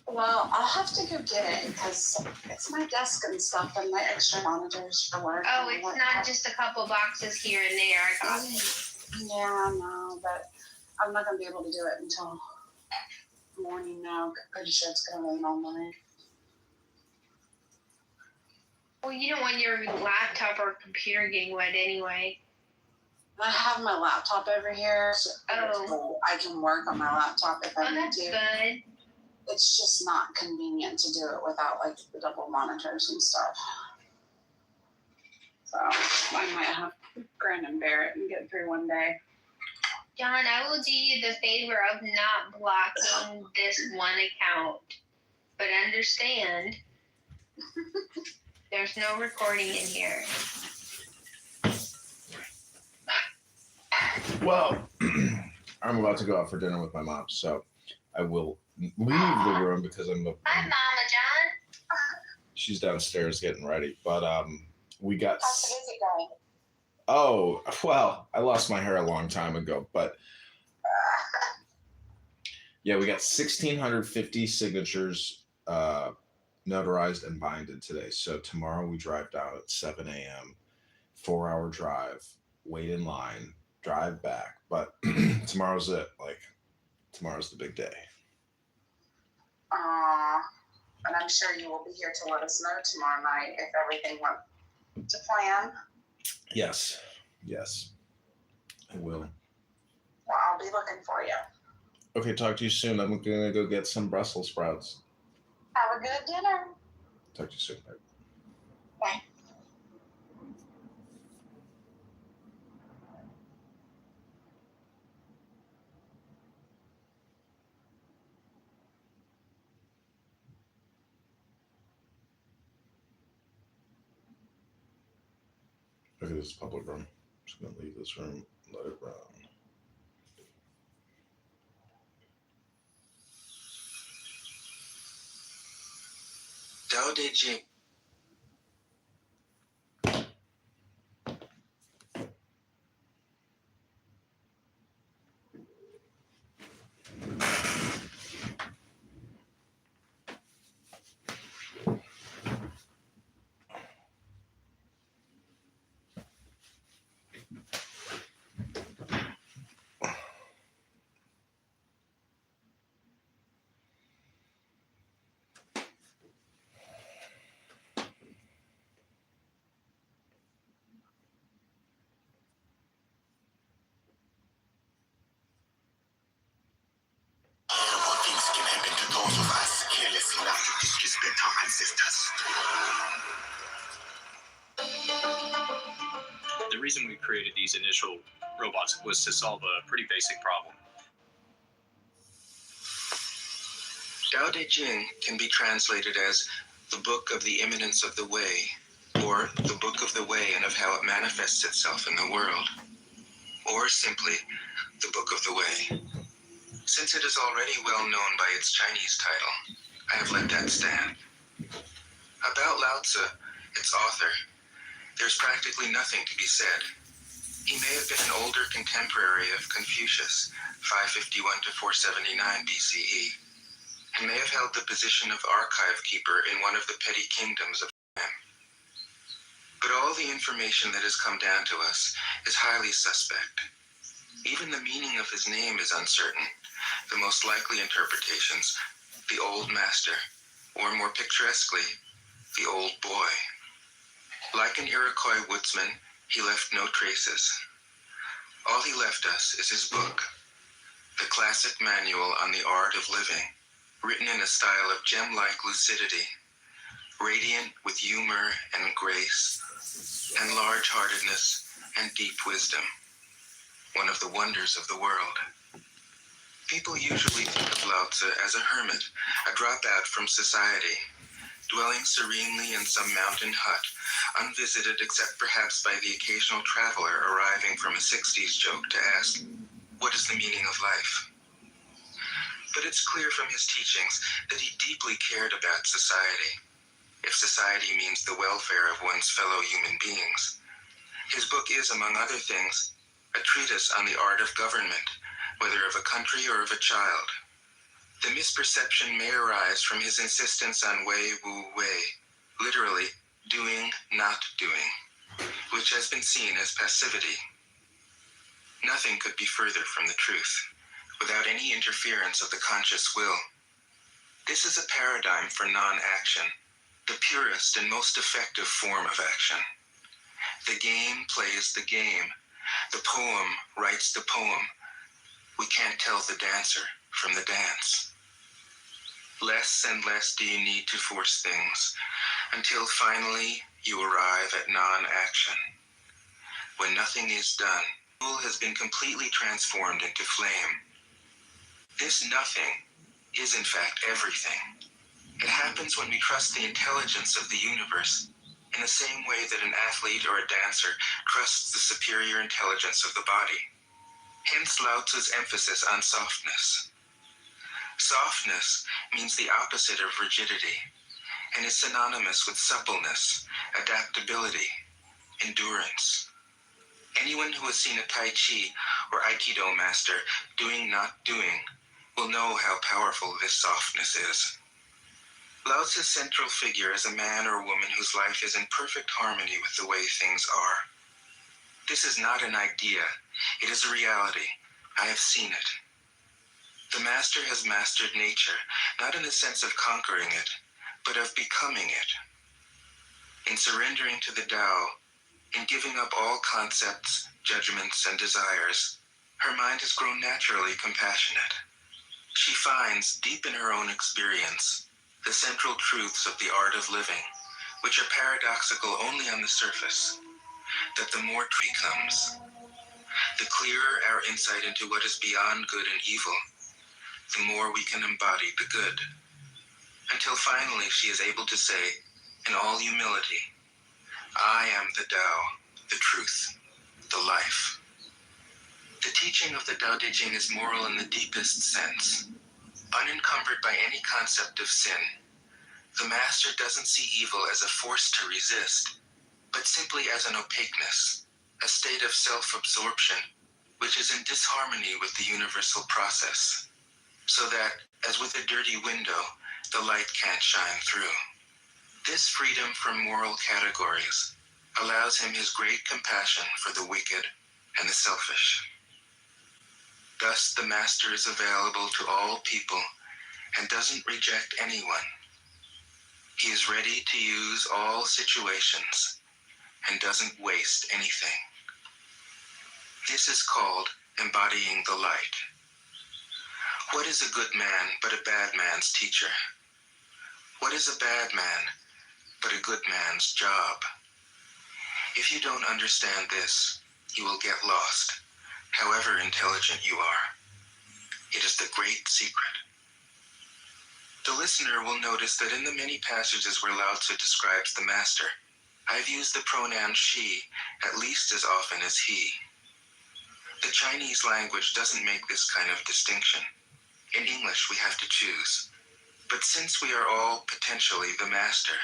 Well, I'll have to go get it because it's my desk and stuff and my extra monitors for work. Oh, it's not just a couple boxes here and there. I got it. Yeah, no, but I'm not going to be able to do it until morning now. Pretty sure it's going to rain all night. Well, you don't want your laptop or computer getting wet anyway. I have my laptop over here, so I can work on my laptop if I need to. Good. It's just not convenient to do it without the double monitors and stuff. So I might have to grin and bear it and get through one day. John, I will do you the favor of not blocking this one account. But understand, there's no recording in here. Well, I'm about to go out for dinner with my mom, so I will leave the room because Hi, Mama John. She's downstairs getting ready. But we got. How's the visit going? Oh, well, I lost my hair a long time ago, but yeah, we got 1,650 signatures notarized and binded today. So tomorrow we drive down at 7 a.m., 4-hour drive, wait in line, drive back. But tomorrow's it. Tomorrow's the big day. And I'm sure you will be here to let us know tomorrow night if everything went to plan. Yes, I will. Well, I'll be looking for you. Okay, talk to you soon. I'm gonna go get some Brussels sprouts. Have a good dinner. Talk to you soon. Bye. Look at this public room. I'm just gonna leave this room, let it run. Dao De Jing. The reason we created these initial robots was to solve a pretty basic problem. Dao De Jing can be translated as the book of the imminence of the way, or the book of the way and of how it manifests itself in the world, or simply the book of the way. Since it is already well known by its Chinese title, I have let that stand. About Lao Tzu, its author, there's practically nothing to be said. He may have been an older contemporary of Confucius, 551 to 479 BCE, and may have held the position of archive keeper in one of the petty kingdoms of time. But all the information that has come down to us is highly suspect. Even the meaning of his name is uncertain. The most likely interpretations, the old master, or more picturesquely, the old boy. Like an Iroquois woodsman, he left no traces. All he left us is his book. the classic manual on the art of living, written in a style of gem-like lucidity, radiant with humor and grace, and large-heartedness and deep wisdom, one of the wonders of the world. People usually think of Lao Tzu as a hermit, a dropout from society, dwelling serenely in some mountain hut, unvisited except perhaps by the occasional traveler arriving from a 60s joke to ask, what is the meaning of life? But it's clear from his teachings that he deeply cared about society, if society means the welfare of one's fellow human beings. His book is, among other things, a treatise on the art of government, whether of a country or of a child. The misperception may arise from his insistence on wei wu wei, literally doing, not doing, which has been seen as passivity. Nothing could be further from the truth, without any interference of the conscious will. This is a paradigm for non-action, the purest and most effective form of action. The game plays the game. The poem writes the poem. We can't tell the dancer from the dance. Less and less do you need to force things, until finally you arrive at non-action. When nothing is done, fuel has been completely transformed into flame. This nothing is in fact everything. It happens when we trust the intelligence of the universe in the same way that an athlete or a dancer trusts the superior intelligence of the body. Hence Lao Tzu's emphasis on softness. Softness means the opposite of rigidity and is synonymous with suppleness, adaptability, endurance. Anyone who has seen a Tai Chi or Aikido master doing, not doing, will know how powerful this softness is. Lao Tzu's central figure is a man or woman whose life is in perfect harmony with the way things are. This is not an idea, it is a reality. I have seen it. The master has mastered nature, not in the sense of conquering it, but of becoming it. In surrendering to the Tao, in giving up all concepts, judgments, and desires, her mind has grown naturally compassionate. She finds, deep in her own experience, the central truths of the art of living, which are paradoxical only on the surface, that the more becomes, the clearer our insight into what is beyond good and evil, the more we can embody the good, until finally she is able to say, in all humility, I am the Tao, the truth, the life. The teaching of the Tao Te Ching is moral in the deepest sense, unencumbered by any concept of sin. The master doesn't see evil as a force to resist, but simply as an opaqueness, a state of self-absorption, which is in disharmony with the universal process, so that, as with a dirty window, the light can't shine through. This freedom from moral categories allows him his great compassion for the wicked and the selfish. Thus, the master is available to all people and doesn't reject anyone. He is ready to use all situations and doesn't waste anything. This is called embodying the light. What is a good man but a bad man's teacher? What is a bad man but a good man's job? If you don't understand this, you will get lost, however intelligent you are. It is the great secret. The listener will notice that in the many passages where Lao Tzu describes the master, I've used the pronoun she at least as often as he. The Chinese language doesn't make this kind of distinction. In English, we have to choose. But since we are all potentially the master,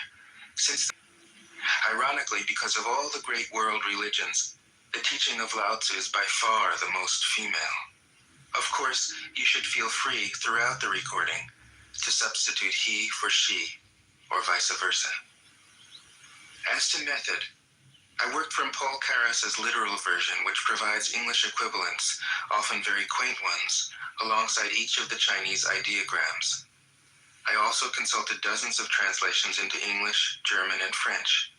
ironically, because of all the great world religions, the teaching of Lao Tzu is by far the most female. Of course, you should feel free throughout the recording to substitute he for she, or vice versa. As to method, I worked from Paul Karas's literal version, which provides English equivalents, often very quaint ones, alongside each of the Chinese ideograms. I also consulted dozens of translations into English, German, and French.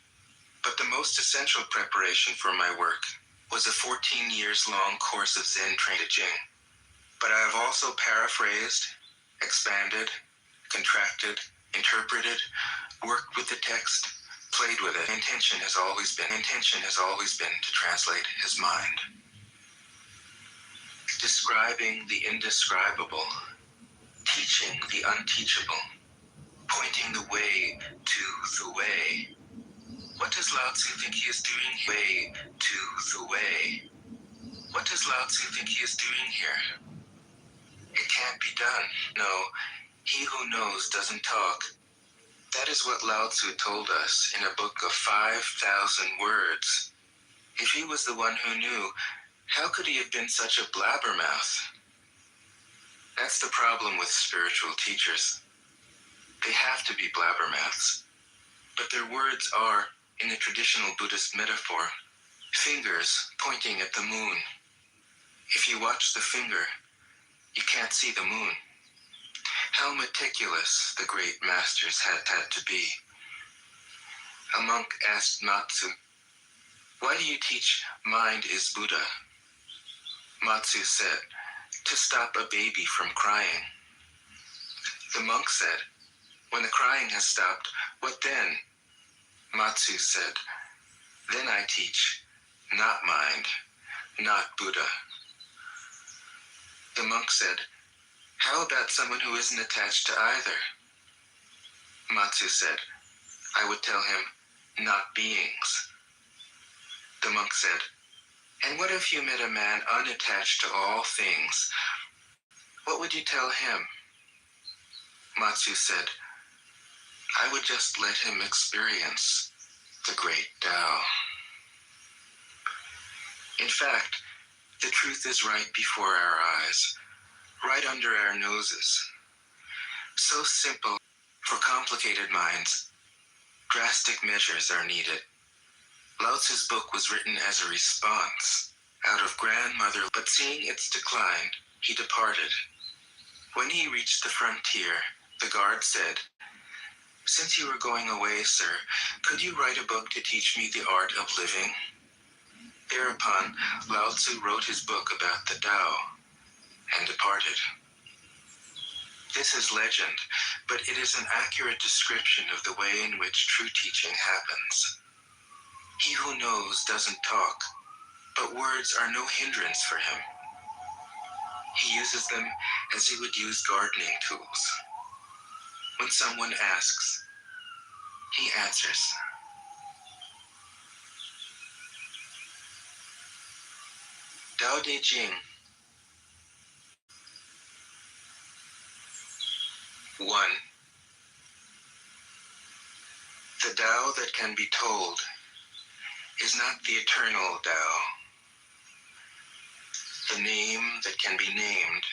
But the most essential preparation for my work was a 14 years long course of Zen training. But I have also paraphrased, expanded, contracted, interpreted, worked with the text, played with it. Intention has always been to translate his mind. Describing the indescribable, teaching the unteachable, pointing the way to the way. What does Lao Tzu think he is doing? Way to the way. What does Lao Tzu think he is doing here? It can't be done. No, he who knows doesn't talk. That is what Lao Tzu told us in a book of 5,000 words. If he was the one who knew, how could he have been such a blabbermouth? That's the problem with spiritual teachers. They have to be blabbermouths. But their words are, in the traditional Buddhist metaphor, fingers pointing at the moon. If you watch the finger, you can't see the moon. How meticulous the great masters had to be. A monk asked Matsu, "Why do you teach mind is Buddha?" Matsu said, "To stop a baby from crying." The monk said, "When the crying has stopped, what then?" Matsu said, "Then I teach, not mind, not Buddha." The monk said, "How about someone who isn't attached to either?" Matsu said, "I would tell him, not beings." The monk said, "And what if you met a man unattached to all things? What would you tell him?" Matsu said, "I would just let him experience the great Tao." In fact, the truth is right before our eyes, right under our noses. So simple. For complicated minds, drastic measures are needed. Lao Tzu's book was written as a response out of grandmother, but seeing its decline, he departed. When he reached the frontier, the guard said, "Since you are going away, sir, could you write a book to teach me the art of living?" Thereupon, Lao Tzu wrote his book about the Tao and departed. This is legend, but it is an accurate description of the way in which true teaching happens. He who knows doesn't talk, but words are no hindrance for him. He uses them as he would use gardening tools. When someone asks, he answers. Tao Te Ching. 1. The Tao that can be told is not the eternal Tao. The name that can be named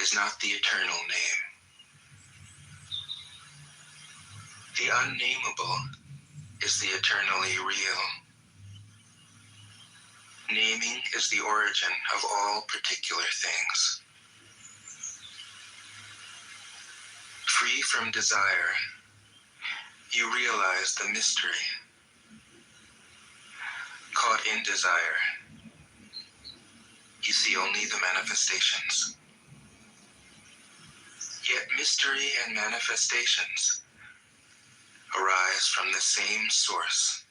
is not the eternal name. The unnameable is the eternally real. Naming is the origin of all particular things. Free from desire, you realize the mystery. Caught in desire, you see only the manifestations. Yet mystery and manifestations arise from the same source.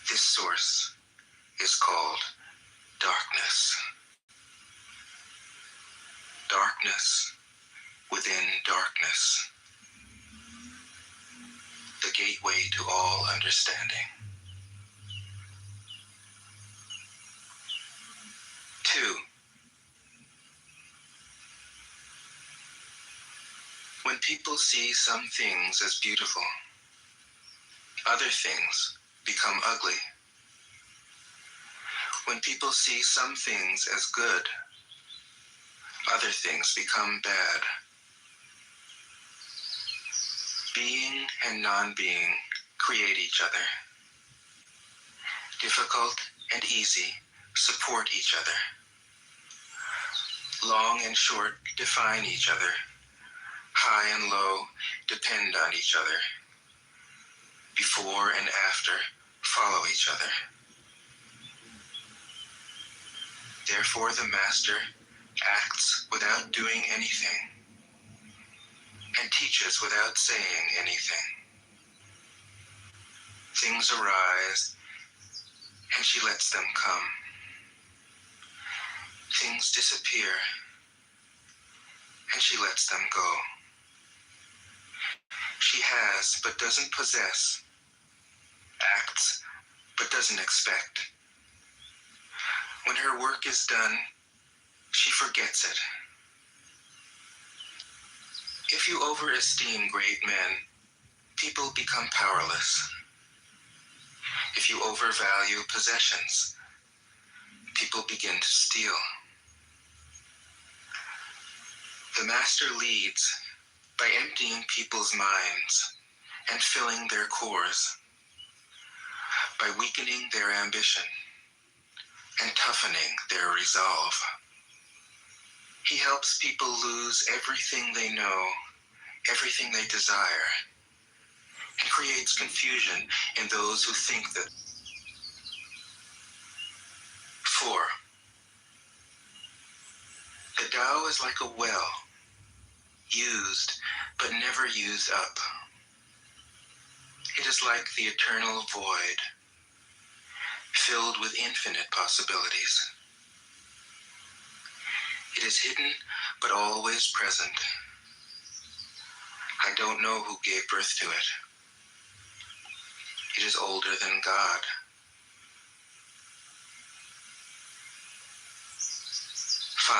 This source is called darkness. Darkness within darkness. The gateway to all understanding. 2. When people see some things as beautiful, other things become ugly. When people see some things as good, other things become bad. Being and non-being create each other. Difficult and easy support each other. Long and short define each other. High and low depend on each other. Before and after follow each other. Therefore, the master acts without doing anything and teaches without saying anything. Things arise, and she lets them come. Things disappear, and she lets them go. She has, but doesn't possess, acts, but doesn't expect. When her work is done, she forgets it. If you overesteem great men, people become powerless. If you overvalue possessions, people begin to steal. The master leads by emptying people's minds and filling their cores, by weakening their ambition and toughening their resolve. He helps people lose everything they know, everything they desire, and creates confusion in those who think that. 4. The Tao is like a well, used but never used up. It is like the eternal void, filled with infinite possibilities. It is hidden but always present. I don't know who gave birth to it. It is older than God. 5.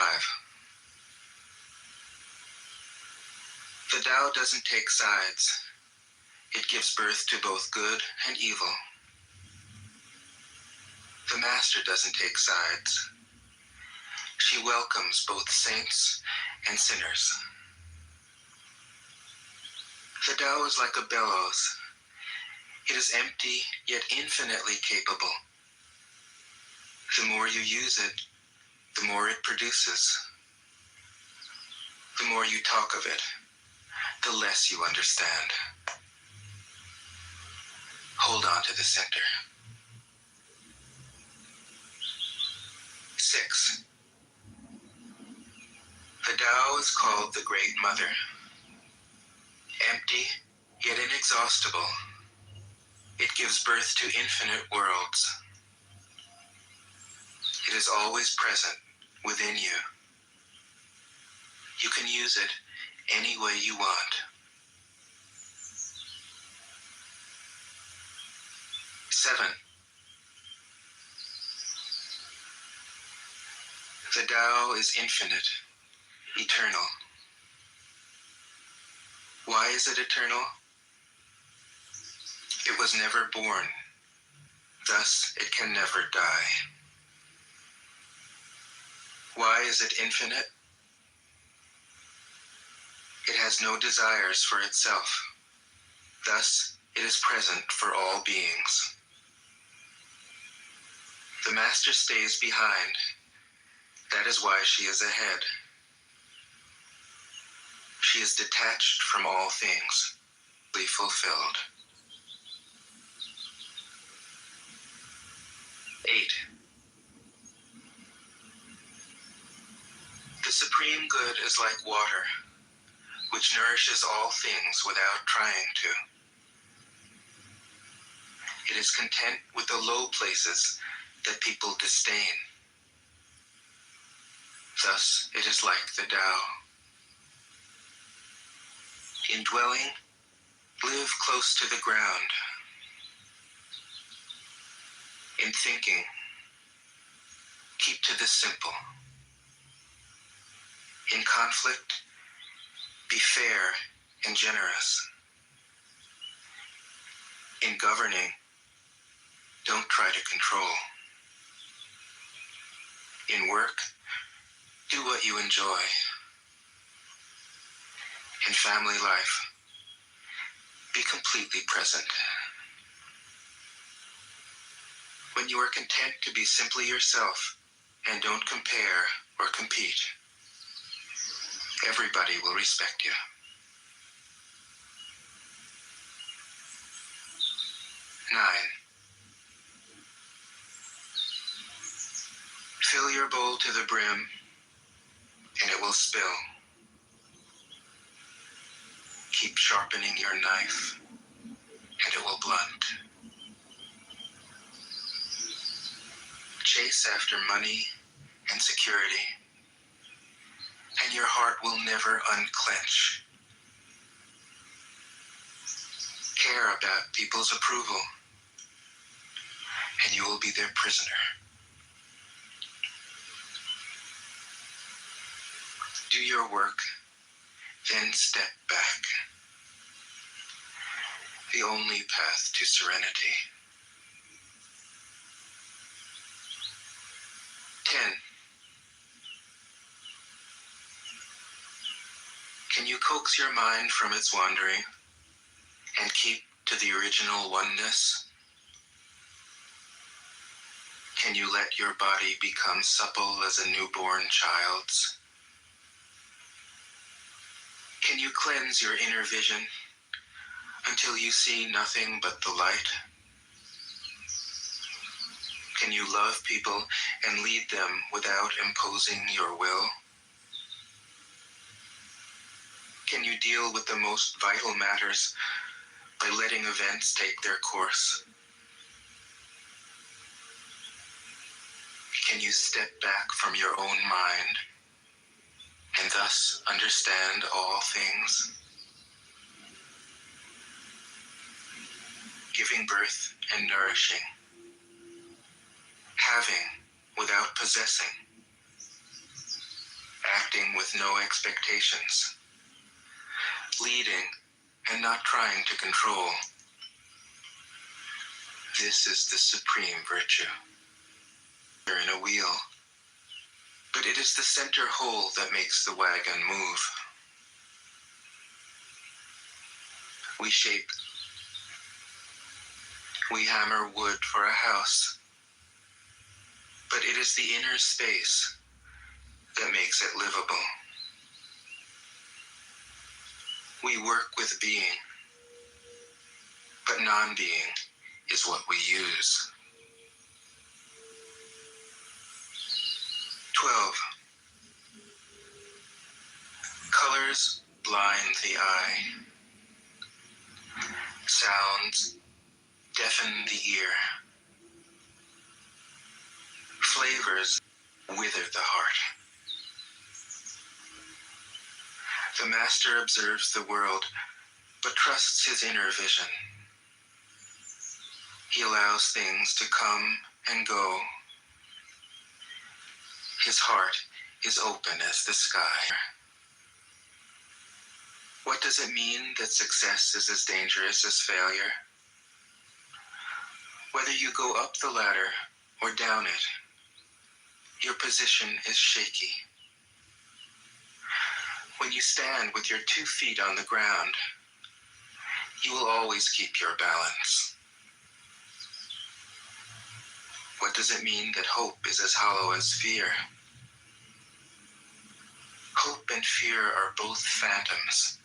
The Tao doesn't take sides. It gives birth to both good and evil. The Master doesn't take sides. She welcomes both saints and sinners. The Tao is like a bellows. It is empty, yet infinitely capable. The more you use it, the more it produces. The more you talk of it, the less you understand. Hold on to the center. 6. The Tao is called the Great Mother. Empty, yet inexhaustible, it gives birth to infinite worlds. It is always present within you. You can use it any way you want. 7. The Tao is infinite, eternal. Why is it eternal? It was never born, thus it can never die. Why is it infinite? It has no desires for itself, thus it is present for all beings. The Master stays behind. That is why she is ahead. She is detached from all things, fully fulfilled. 8. The supreme good is like water, which nourishes all things without trying to. It is content with the low places that people disdain. Thus, it is like the Tao. In dwelling, live close to the ground. In thinking, keep to the simple. In conflict, be fair and generous. In governing, don't try to control. In work, do what you enjoy. In family life, be completely present. When you are content to be simply yourself and don't compare or compete, everybody will respect you. 9. Fill your bowl to the brim, and it will spill. Keep sharpening your knife, and it will blunt. Chase after money and security, and your heart will never unclench. Care about people's approval, and you will be their prisoner. Do your work, then step back. The only path to serenity. 10. Can you coax your mind from its wandering and keep to the original oneness? Can you let your body become supple as a newborn child's? Can you cleanse your inner vision until you see nothing but the light? Can you love people and lead them without imposing your will? Can you deal with the most vital matters by letting events take their course? Can you step back from your own mind and thus understand all things? Giving birth and nourishing, having without possessing, acting with no expectations, leading and not trying to control. This is the supreme virtue. You're in a wheel, but it is the center hole that makes the wagon move. We shape, we hammer wood for a house, but it is the inner space that makes it livable. We work with being, but non-being is what we use. 12. Colors blind the eye. Sounds deafen the ear. Flavors wither the heart. The master observes the world, but trusts his inner vision. He allows things to come and go. His heart is open as the sky. What does it mean that success is as dangerous as failure? Whether you go up the ladder or down it, your position is shaky. When you stand with your 2 feet on the ground, you will always keep your balance. What does it mean that hope is as hollow as fear? Hope and fear are both phantoms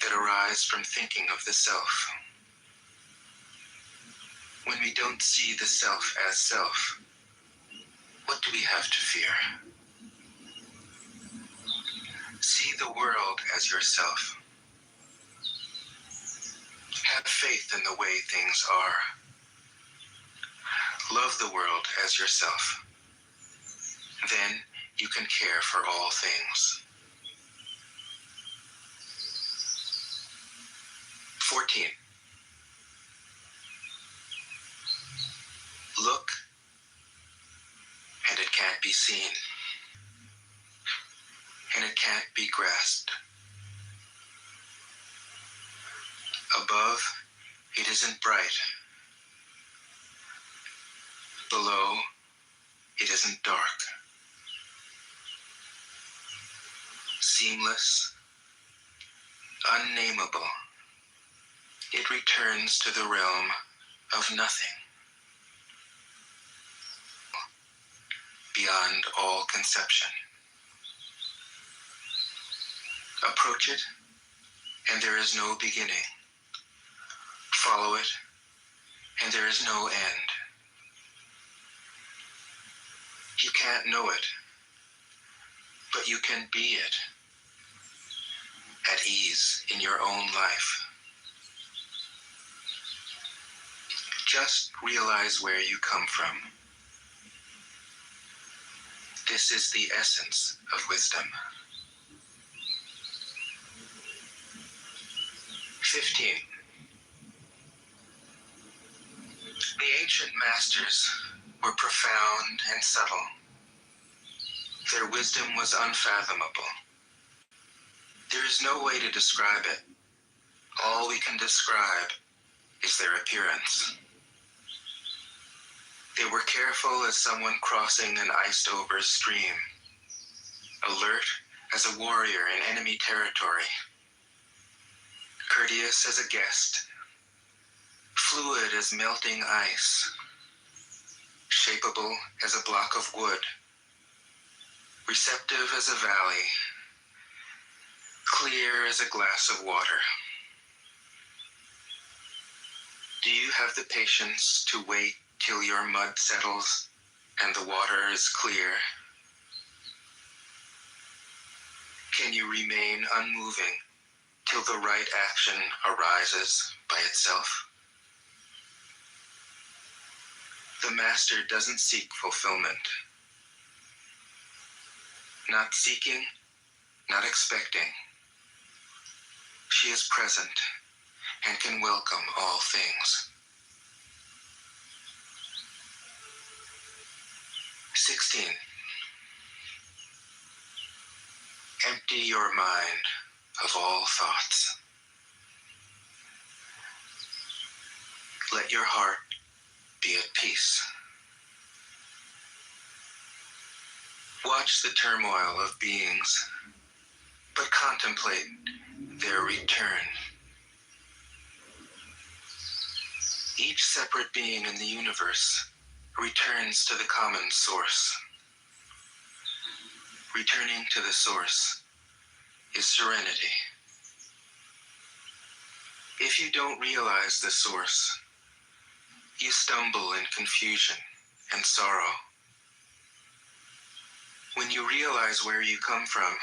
that arise from thinking of the self. When we don't see the self as self, what do we have to fear? See the world as yourself. Have faith in the way things are. Love the world as yourself. Then you can care for all things. 14. Look, and it can't be seen. And it can't be grasped. Above, it isn't bright. Below, it isn't dark. Seamless, unnameable, it returns to the realm of nothing. Beyond all conception. Approach it, and there is no beginning. Follow it, and there is no end. You can't know it, but you can be it, at ease in your own life. Just realize where you come from. This is the essence of wisdom. 15. The ancient masters were profound and subtle. Their wisdom was unfathomable. There is no way to describe it. All we can describe is their appearance. They were careful as someone crossing an iced-over stream, alert as a warrior in enemy territory, courteous as a guest, fluid as melting ice, shapeable as a block of wood, receptive as a valley, clear as a glass of water. Do you have the patience to wait till your mud settles and the water is clear? Can you remain unmoving till the right action arises by itself? The master doesn't seek fulfillment. Not seeking, not expecting. She is present and can welcome all things. 16. Empty your mind of all thoughts. Let your heart be at peace. Watch the turmoil of beings, but contemplate their return. Each separate being in the universe returns to the common source. Returning to the source is serenity. If you don't realize the source, you stumble in confusion and sorrow. When you realize where you come from,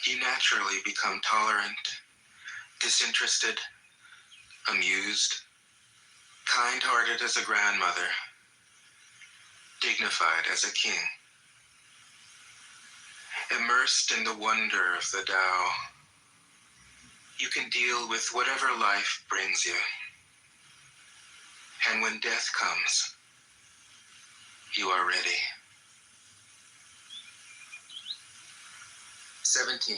you naturally become tolerant, disinterested, amused, kind-hearted as a grandmother, dignified as a king. Immersed in the wonder of the Tao, you can deal with whatever life brings you. And when death comes, you are ready. 17.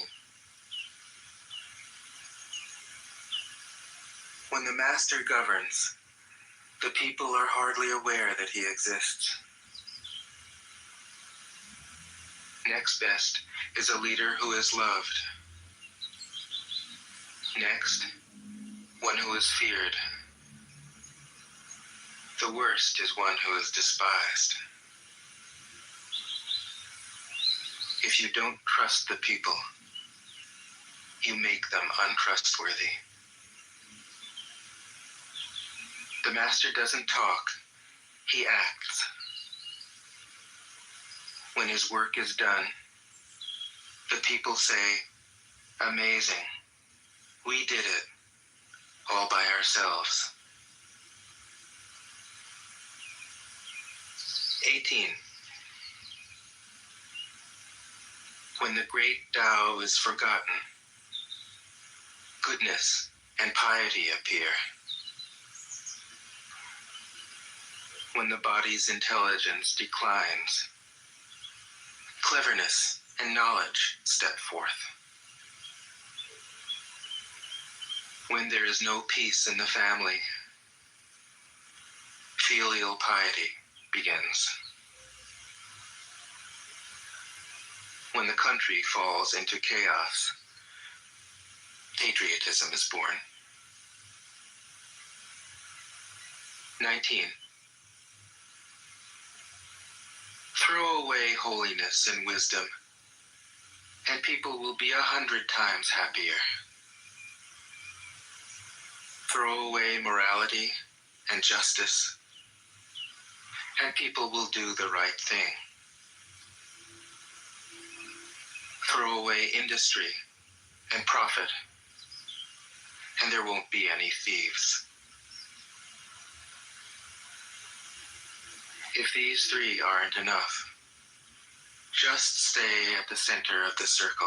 When the master governs, the people are hardly aware that he exists. Next best is a leader who is loved. Next, one who is feared. The worst is one who is despised. If you don't trust the people, you make them untrustworthy. The master doesn't talk, he acts. When his work is done, the people say, "Amazing, we did it, all by ourselves." 18. When the great Tao is forgotten, goodness and piety appear. When the body's intelligence declines, cleverness and knowledge step forth. When there is no peace in the family, filial piety begins. When the country falls into chaos, patriotism is born. 19. Throw away holiness and wisdom, and people will be 100 times happier. Throw away morality and justice, and people will do the right thing. Throw away industry and profit, and there won't be any thieves. If these three aren't enough, just stay at the center of the circle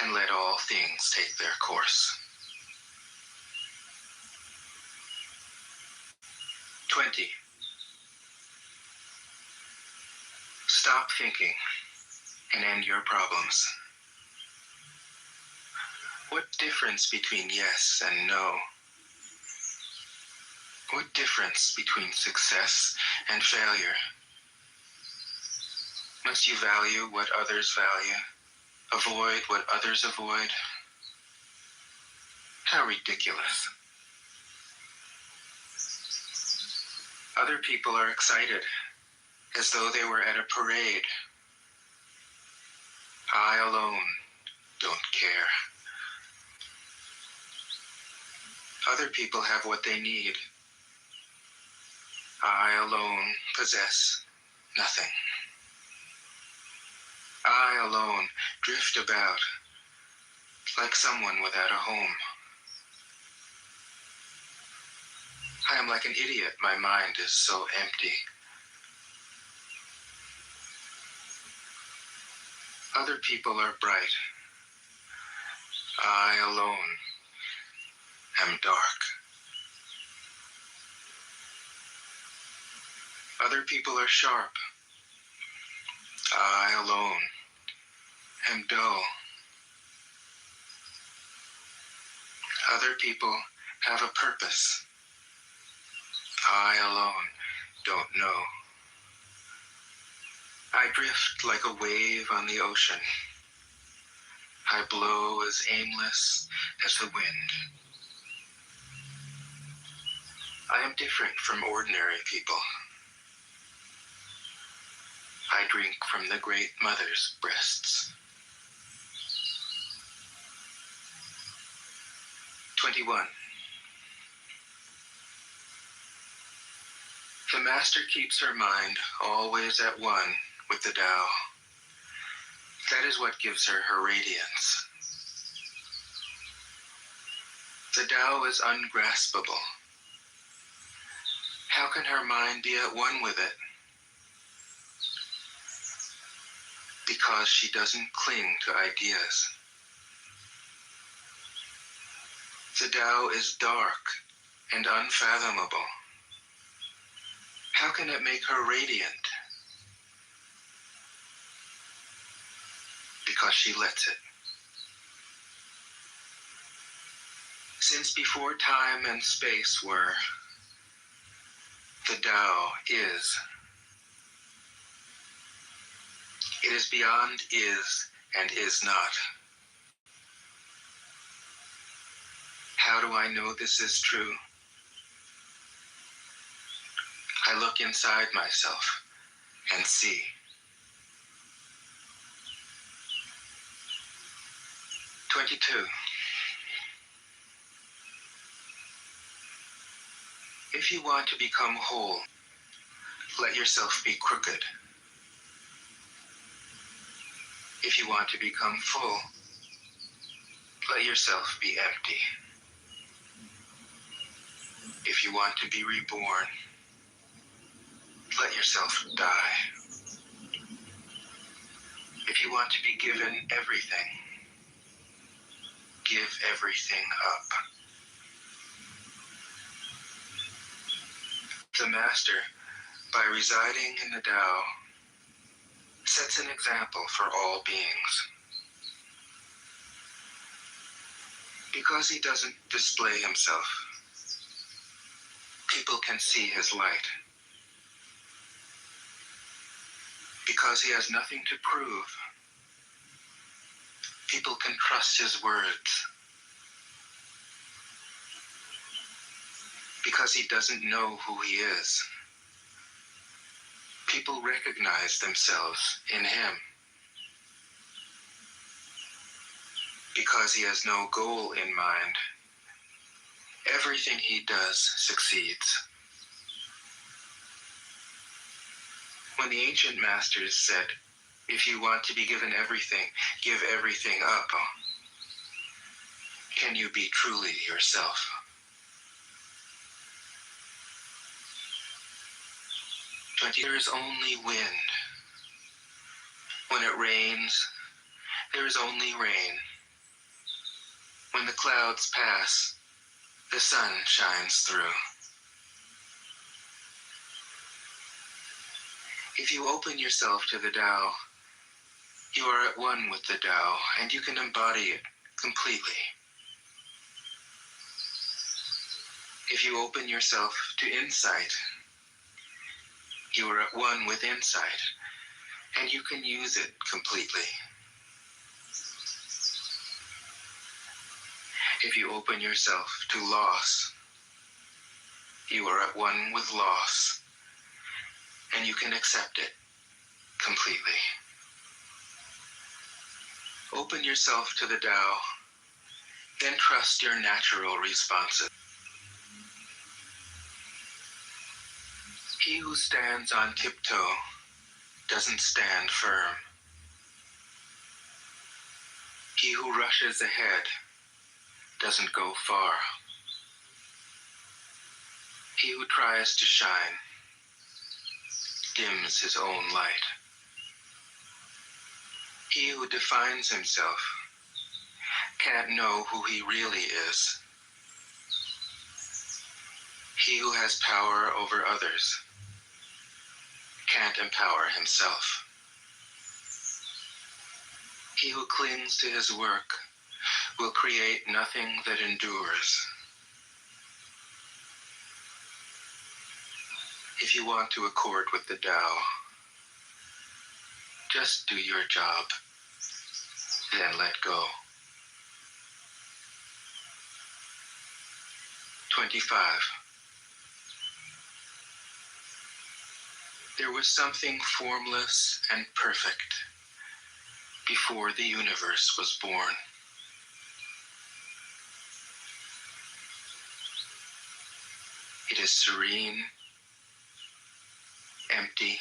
and let all things take their course. 20. Stop thinking and end your problems. What difference between yes and no? What difference between success and failure? Must you value what others value? Avoid what others avoid? How ridiculous. Other people are excited, as though they were at a parade. I alone don't care. Other people have what they need. I alone possess nothing. I alone drift about like someone without a home. I am like an idiot. My mind is so empty. Other people are bright. I alone am dark. Other people are sharp. I alone am dull. Other people have a purpose. I alone don't know. I drift like a wave on the ocean. I blow as aimless as the wind. I am different from ordinary people. I drink from the great mother's breasts. 21. The master keeps her mind always at one with the Tao. That is what gives her her radiance. The Tao is ungraspable. How can her mind be at one with it? Because she doesn't cling to ideas. The Tao is dark and unfathomable. How can it make her radiant? Because she lets it. Since before time and space were, the Tao is. It is beyond is and is not. How do I know this is true? I look inside myself and see. 22. If you want to become whole, let yourself be crooked. If you want to become full, let yourself be empty. If you want to be reborn, let yourself die. If you want to be given everything, give everything up. The Master, by residing in the Tao, sets an example for all beings. Because he doesn't display himself, people can see his light. Because he has nothing to prove, people can trust his words. Because he doesn't know who he is, people recognize themselves in him. Because he has no goal in mind, everything he does succeeds. When the ancient masters said, if you want to be given everything, give everything up, can you be truly yourself? There is only wind. When it rains, there is only rain. When the clouds pass, the sun shines through. If you open yourself to the Tao, you are at one with the Tao, and you can embody it completely. If you open yourself to insight, you are at one with insight, and you can use it completely. If you open yourself to loss, you are at one with loss, and you can accept it completely. Open yourself to the Tao, then trust your natural responses. He who stands on tiptoe doesn't stand firm. He who rushes ahead doesn't go far. He who tries to shine dims his own light. He who defines himself can't know who he really is. He who has power over others can't empower himself. He who clings to his work will create nothing that endures. If you want to accord with the Tao, just do your job, then let go. 25. There was something formless and perfect before the universe was born. It is serene, empty,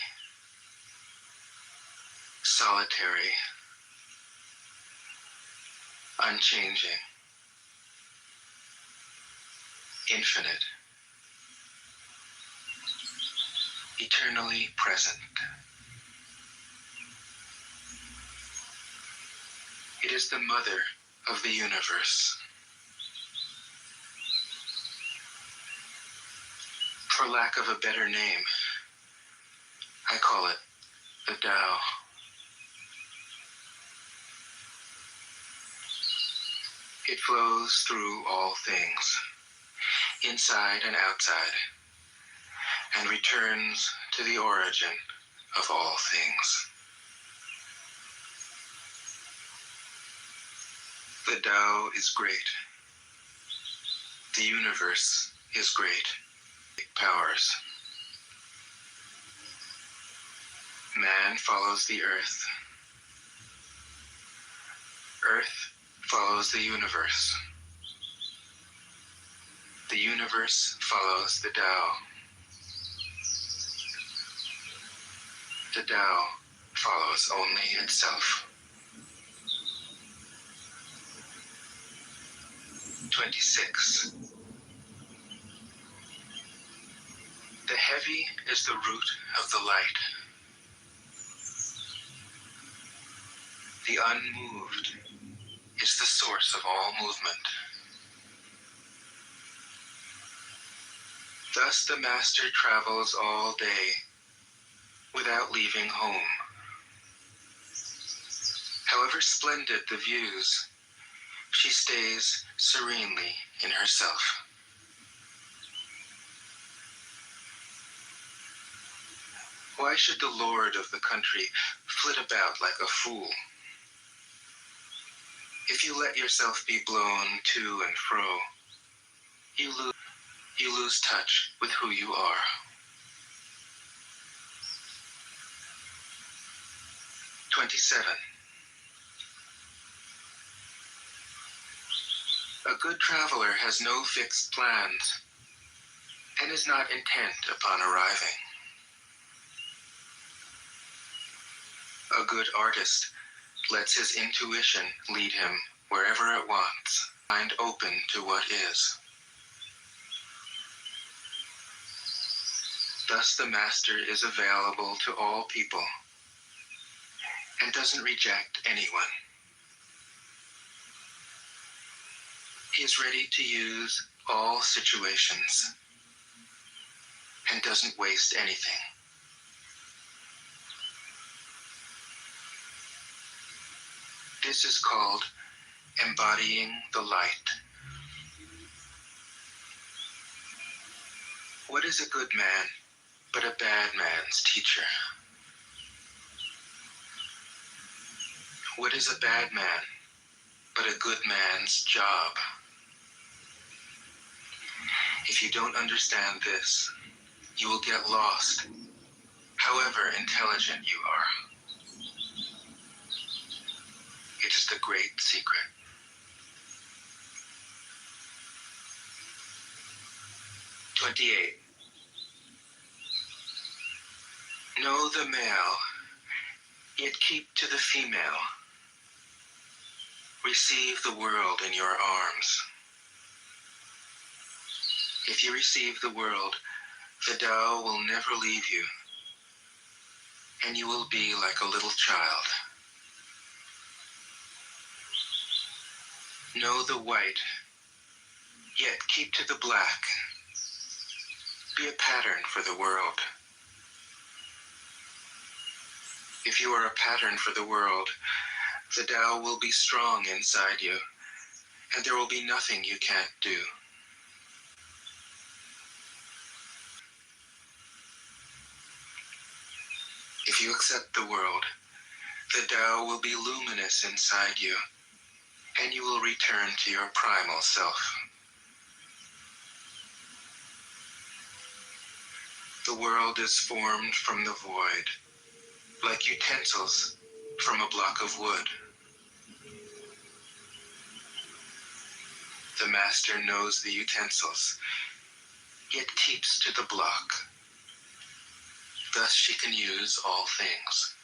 solitary, unchanging, infinite, eternally present. It is the mother of the universe. For lack of a better name, I call it the Tao. It flows through all things, inside and outside, and returns to the origin of all things. The Tao is great. The universe is great. Powers. Man follows the earth. Earth follows the universe. The universe follows the Tao. The Tao follows only itself. 26. The heavy is the root of the light. The unmoved is the source of all movement. Thus the master travels all day without leaving home. However splendid the views, she stays serenely in herself. Why should the lord of the country flit about like a fool? If you let yourself be blown to and fro, you lose touch with who you are. 27. A good traveler has no fixed plans and is not intent upon arriving. A good artist lets his intuition lead him wherever it wants, mind open to what is. Thus the master is available to all people and doesn't reject anyone. He is ready to use all situations and doesn't waste anything. This is called embodying the light. What is a good man but a bad man's teacher? What is a bad man but a good man's job? If you don't understand this, you will get lost, however intelligent you are. It is the great secret. '28. Know the male, yet keep to the female. Receive the world in your arms. If you receive the world, the Tao will never leave you, and you will be like a little child. Know the white, yet keep to the black. Be a pattern for the world. If you are a pattern for the world, the Tao will be strong inside you, and there will be nothing you can't do. If you accept the world, the Tao will be luminous inside you, and you will return to your primal self. The world is formed from the void, like utensils from a block of wood. The master knows the utensils, yet keeps to the block. Thus she can use all things.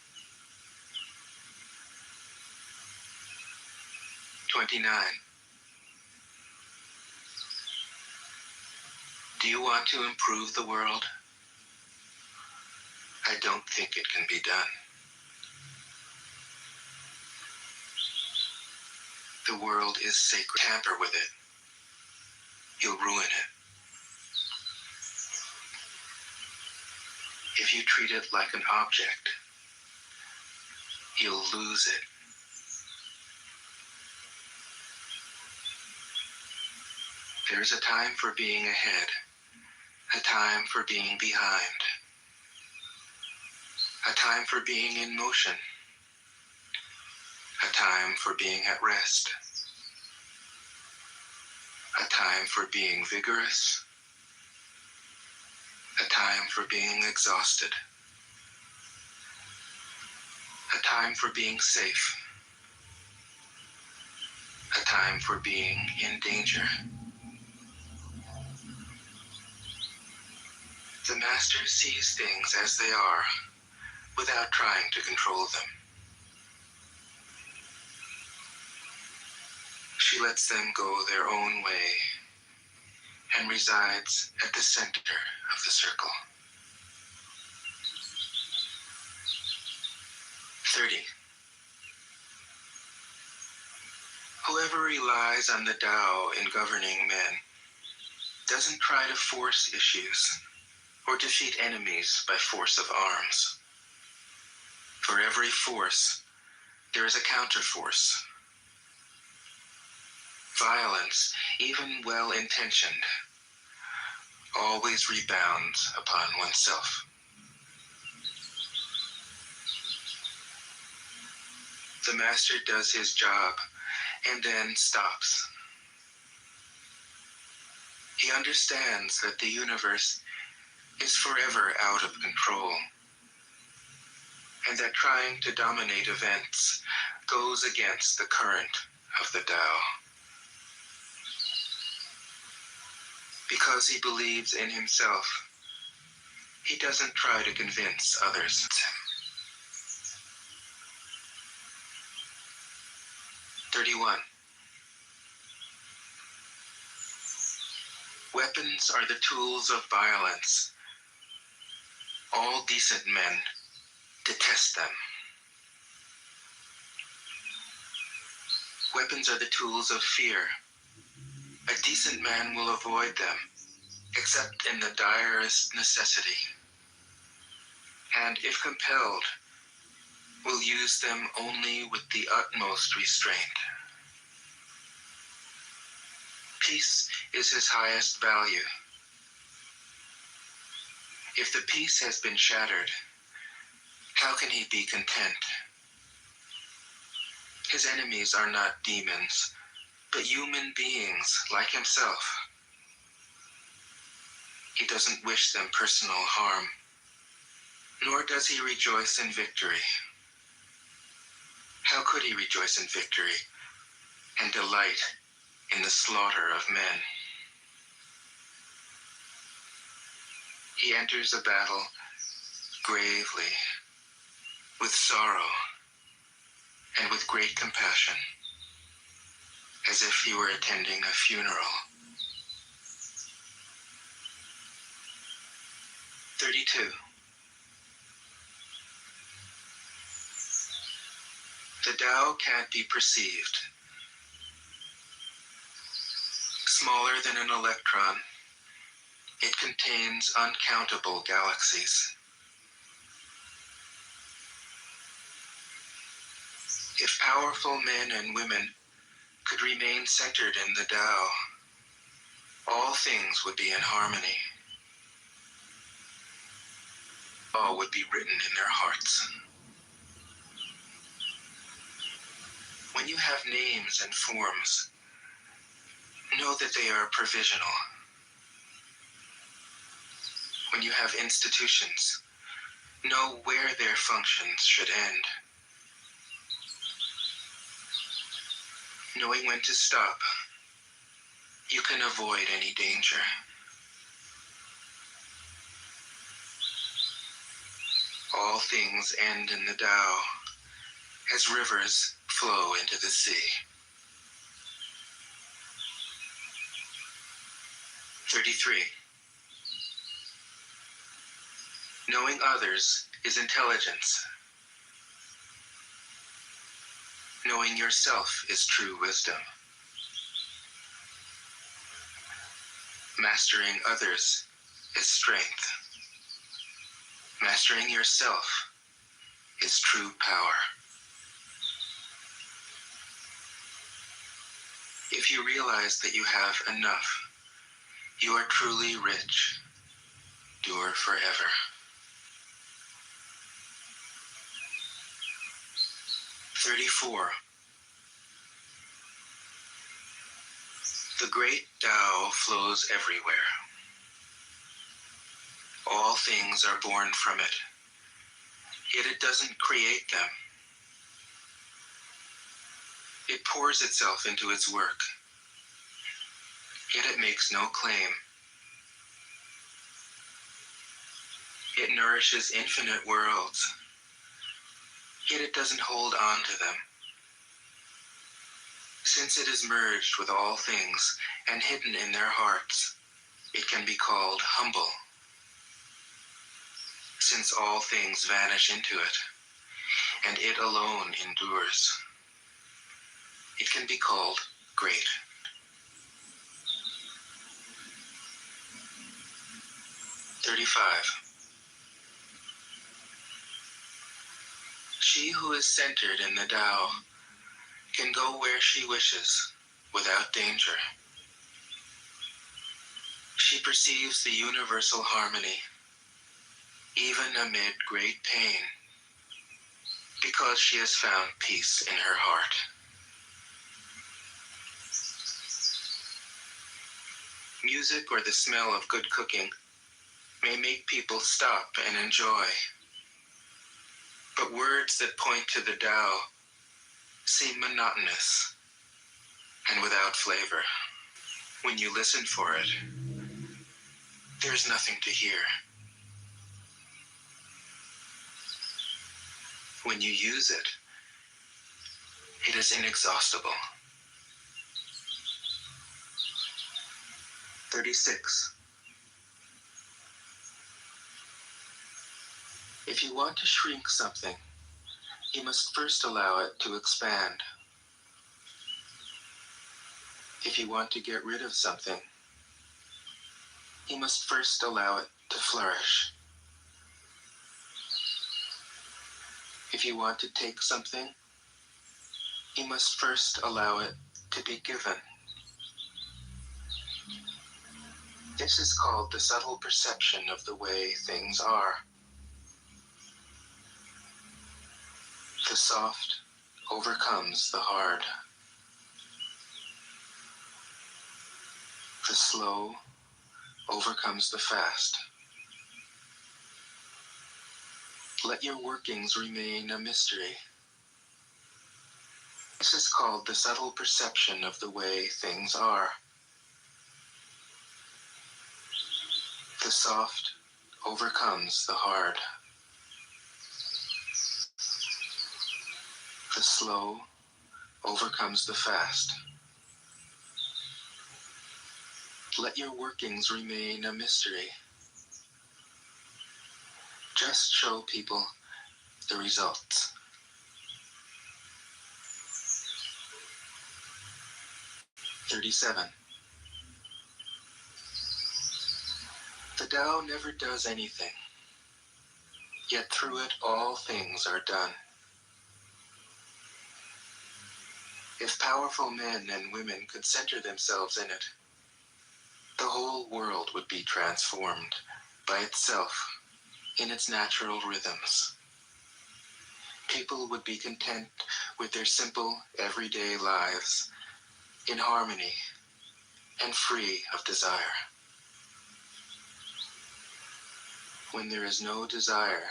29. Do you want to improve the world? I don't think it can be done. The world is sacred. Tamper with it. You'll ruin it. If you treat it like an object, you'll lose it. There's a time for being ahead, a time for being behind, a time for being in motion, a time for being at rest, a time for being vigorous, a time for being exhausted, a time for being safe, a time for being in danger. The master sees things as they are without trying to control them. She lets them go their own way and resides at the center of the circle. 30. Whoever relies on the Tao in governing men doesn't try to force issues or defeat enemies by force of arms. For every force, there is a counterforce. Violence, even well-intentioned, always rebounds upon oneself. The master does his job and then stops. He understands that the universe is forever out of control, and that trying to dominate events goes against the current of the Tao. Because he believes in himself, he doesn't try to convince others. 31. Weapons are the tools of violence. All decent men detest them. Weapons are the tools of fear. A decent man will avoid them, except in the direst necessity, and if compelled, will use them only with the utmost restraint. Peace is his highest value. If the peace has been shattered, how can he be content? His enemies are not demons, but human beings like himself. He doesn't wish them personal harm, nor does he rejoice in victory. How could he rejoice in victory and delight in the slaughter of men? He enters a battle gravely, with sorrow, and with great compassion, as if he were attending a funeral. 32. The Tao can't be perceived. Smaller than an electron, it contains uncountable galaxies. If powerful men and women could remain centered in the Tao, all things would be in harmony. All would be written in their hearts. When you have names and forms, know that they are provisional. When you have institutions, know where their functions should end. Knowing when to stop, you can avoid any danger. All things end in the Tao, as rivers flow into the sea. 33. Knowing others is intelligence. Knowing yourself is true wisdom. Mastering others is strength. Mastering yourself is true power. If you realize that you have enough, you are truly rich. Endure forever. 34. The great Tao flows everywhere. All things are born from it, yet it doesn't create them. It pours itself into its work, yet it makes no claim. It nourishes infinite worlds, yet it doesn't hold on to them. Since it is merged with all things and hidden in their hearts, it can be called humble. Since all things vanish into it, and it alone endures, it can be called great. 35. She who is centered in the Tao can go where she wishes without danger. She perceives the universal harmony, even amid great pain, because she has found peace in her heart. Music or the smell of good cooking may make people stop and enjoy, but words that point to the Tao seem monotonous and without flavor. When you listen for it, there's nothing to hear. When you use it, It is inexhaustible. 36. If you want to shrink something, you must first allow it to expand. If you want to get rid of something, you must first allow it to flourish. If you want to take something, you must first allow it to be given. This is called the subtle perception of the way things are. The soft overcomes the hard. The slow overcomes the fast. Let your workings remain a mystery. This is called the subtle perception of the way things are. The soft overcomes the hard. The slow overcomes the fast. Let your workings remain a mystery. Just show people the results. 37. The Tao never does anything, yet through it all things are done. If powerful men and women could center themselves in it, the whole world would be transformed by itself in its natural rhythms. People would be content with their simple, everyday lives, in harmony and free of desire. When there is no desire,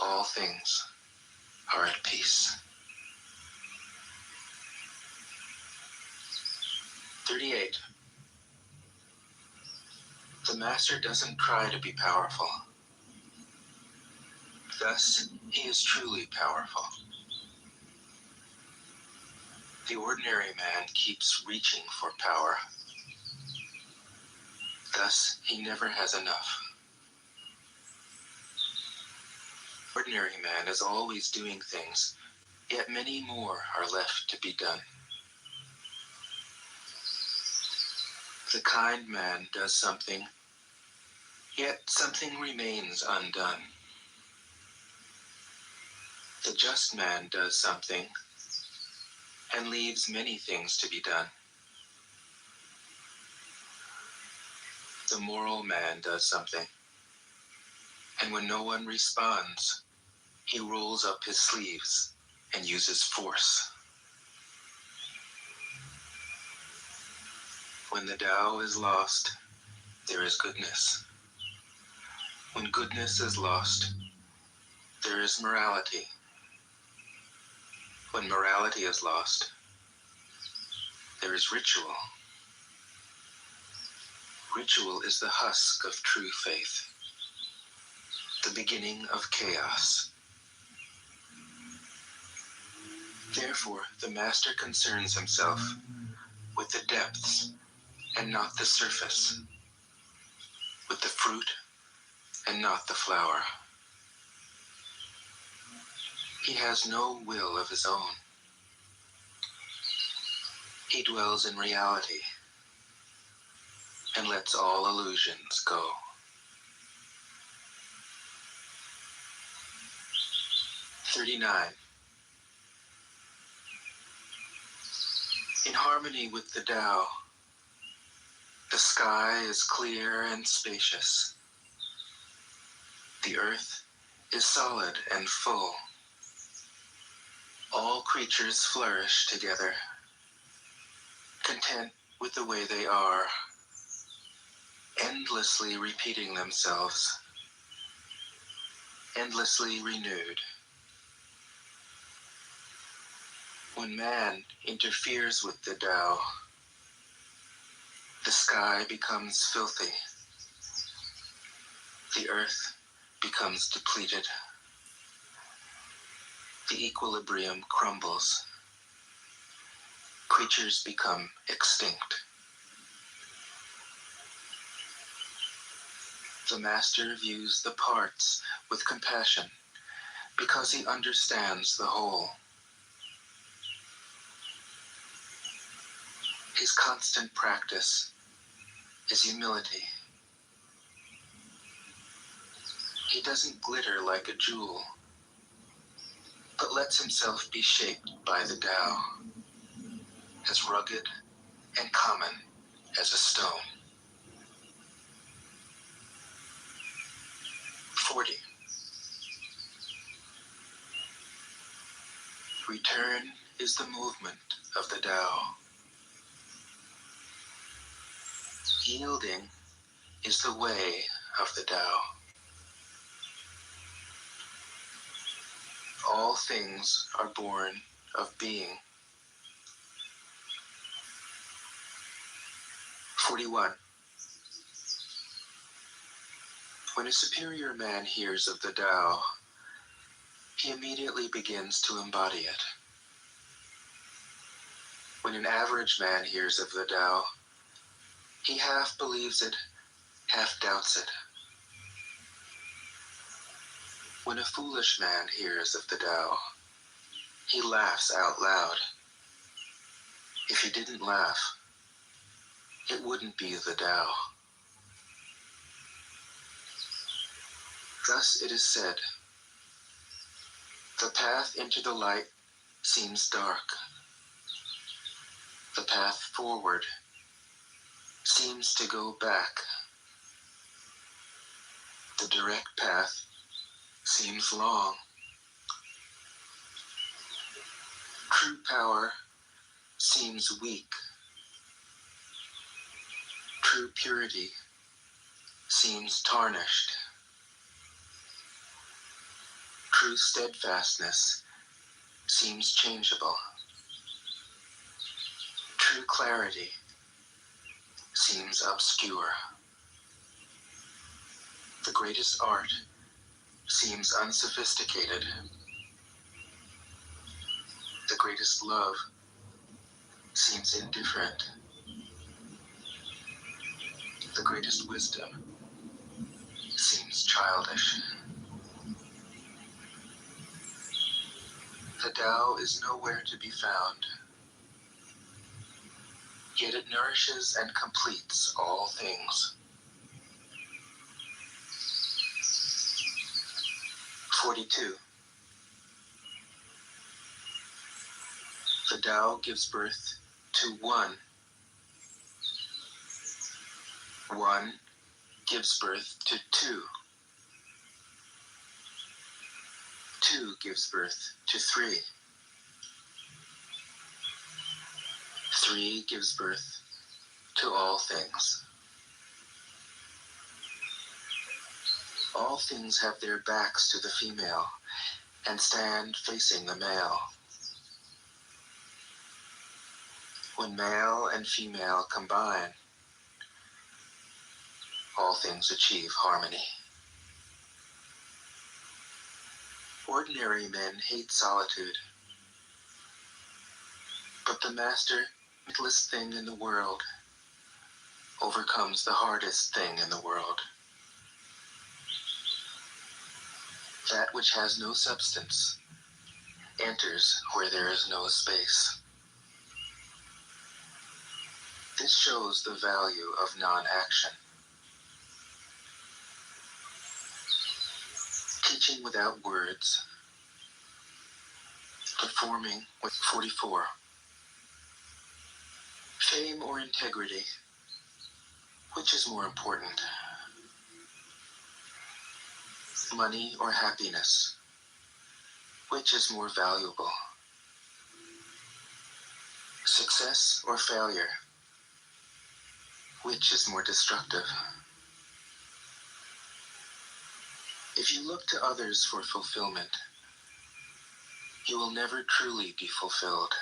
all things are at peace. 38. The master doesn't try to be powerful. Thus, he is truly powerful. The ordinary man keeps reaching for power. Thus, he never has enough. Ordinary man is always doing things, yet many more are left to be done. The kind man does something, yet something remains undone. The just man does something and leaves many things to be done. The moral man does something, and when no one responds, he rolls up his sleeves and uses force. When the Tao is lost, there is goodness. When goodness is lost, there is morality. When morality is lost, there is ritual. Ritual is the husk of true faith, the beginning of chaos. Therefore, the master concerns himself with the depths and not the surface, with the fruit and not the flower. He has no will of his own. He dwells in reality and lets all illusions go. 39. In harmony with the Tao, the sky is clear and spacious. The earth is solid and full. All creatures flourish together, content with the way they are, endlessly repeating themselves, endlessly renewed. When man interferes with the Tao, the sky becomes filthy. The earth becomes depleted. the equilibrium crumbles. Creatures become extinct. The master views the parts with compassion because he understands the whole. His constant practice is humility. He doesn't glitter like a jewel, but lets himself be shaped by the Tao, as rugged and common as a stone. 40. Return is the movement of the Tao. Yielding is the way of the Tao. All things are born of being. 41. When a superior man hears of the Tao, he immediately begins to embody it. When an average man hears of the Tao, he half believes it, half doubts it. When a foolish man hears of the Tao, he laughs out loud. If he didn't laugh, it wouldn't be the Tao. Thus it is said, the path into the light seems dark. The path forward seems to go back. The direct path seems long. True power seems weak. True purity seems tarnished. True steadfastness seems changeable. True clarity seems obscure. The greatest art seems unsophisticated. The greatest love seems indifferent. The greatest wisdom seems childish. The Tao is nowhere to be found, yet it nourishes and completes all things. 42. The Tao gives birth to one. One gives birth to two. Two gives birth to three. Three gives birth to all things. All things have their backs to the female and stand facing the male. When male and female combine, all things achieve harmony. Ordinary men hate solitude, but the littlest thing in the world overcomes the hardest thing in the world. That which has no substance enters where there is no space. This shows the value of non-action. Teaching without words, performing with 44. Fame or integrity, which is more important? Money or happiness, which is more valuable? Success or failure, which is more destructive? If you look to others for fulfillment, you will never truly be fulfilled.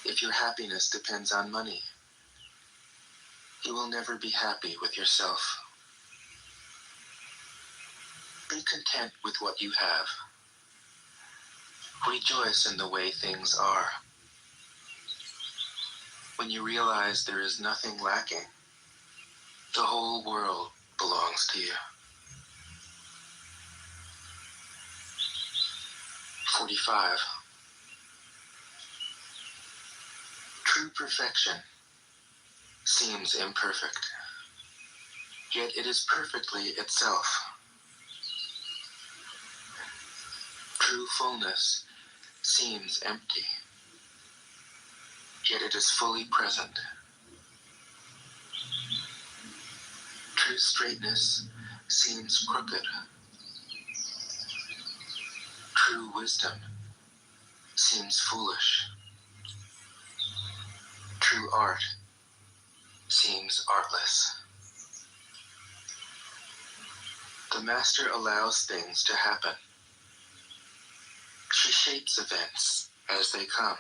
If your happiness depends on money, you will never be happy with yourself. Be content with what you have. Rejoice in the way things are. When you realize there is nothing lacking, the whole world belongs to you. 45. True perfection seems imperfect, yet it is perfectly itself. True fullness seems empty, yet it is fully present. True straightness seems crooked. True wisdom seems foolish. True art seems artless. The Master allows things to happen. She shapes events as they come.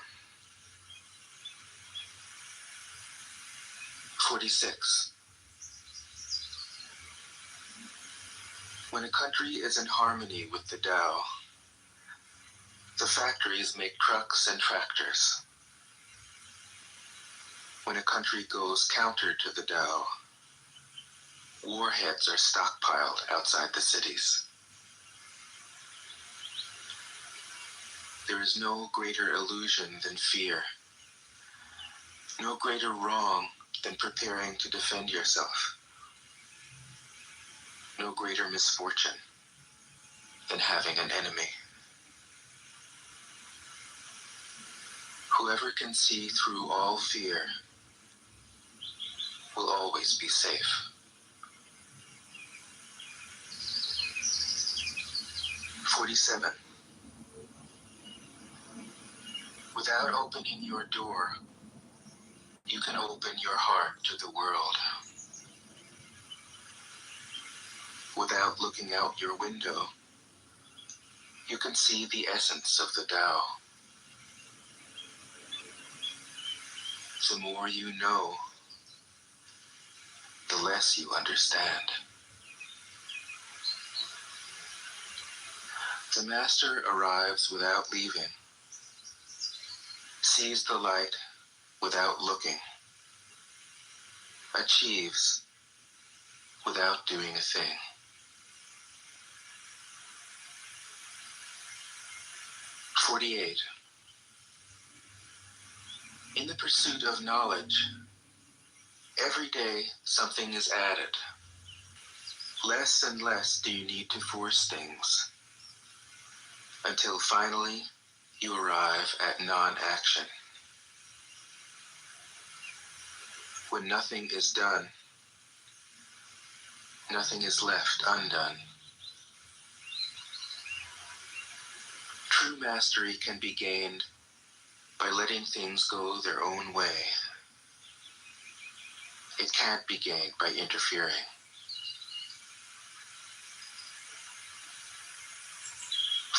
46. When a country is in harmony with the Tao, the factories make trucks and tractors. When a country goes counter to the Tao, warheads are stockpiled outside the cities. There is no greater illusion than fear, no greater wrong than preparing to defend yourself, no greater misfortune than having an enemy. Whoever can see through all fear will always be safe. 47. Without opening your door, you can open your heart to the world. Without looking out your window, you can see the essence of the Tao. The more you know, the less you understand. The Master arrives without leaving, sees the light without looking, achieves without doing a thing. 48. In the pursuit of knowledge, every day something is added. Less and less do you need to force things, until finally you arrive at non-action. When nothing is done, nothing is left undone. True mastery can be gained by letting things go their own way. It can't be gained by interfering.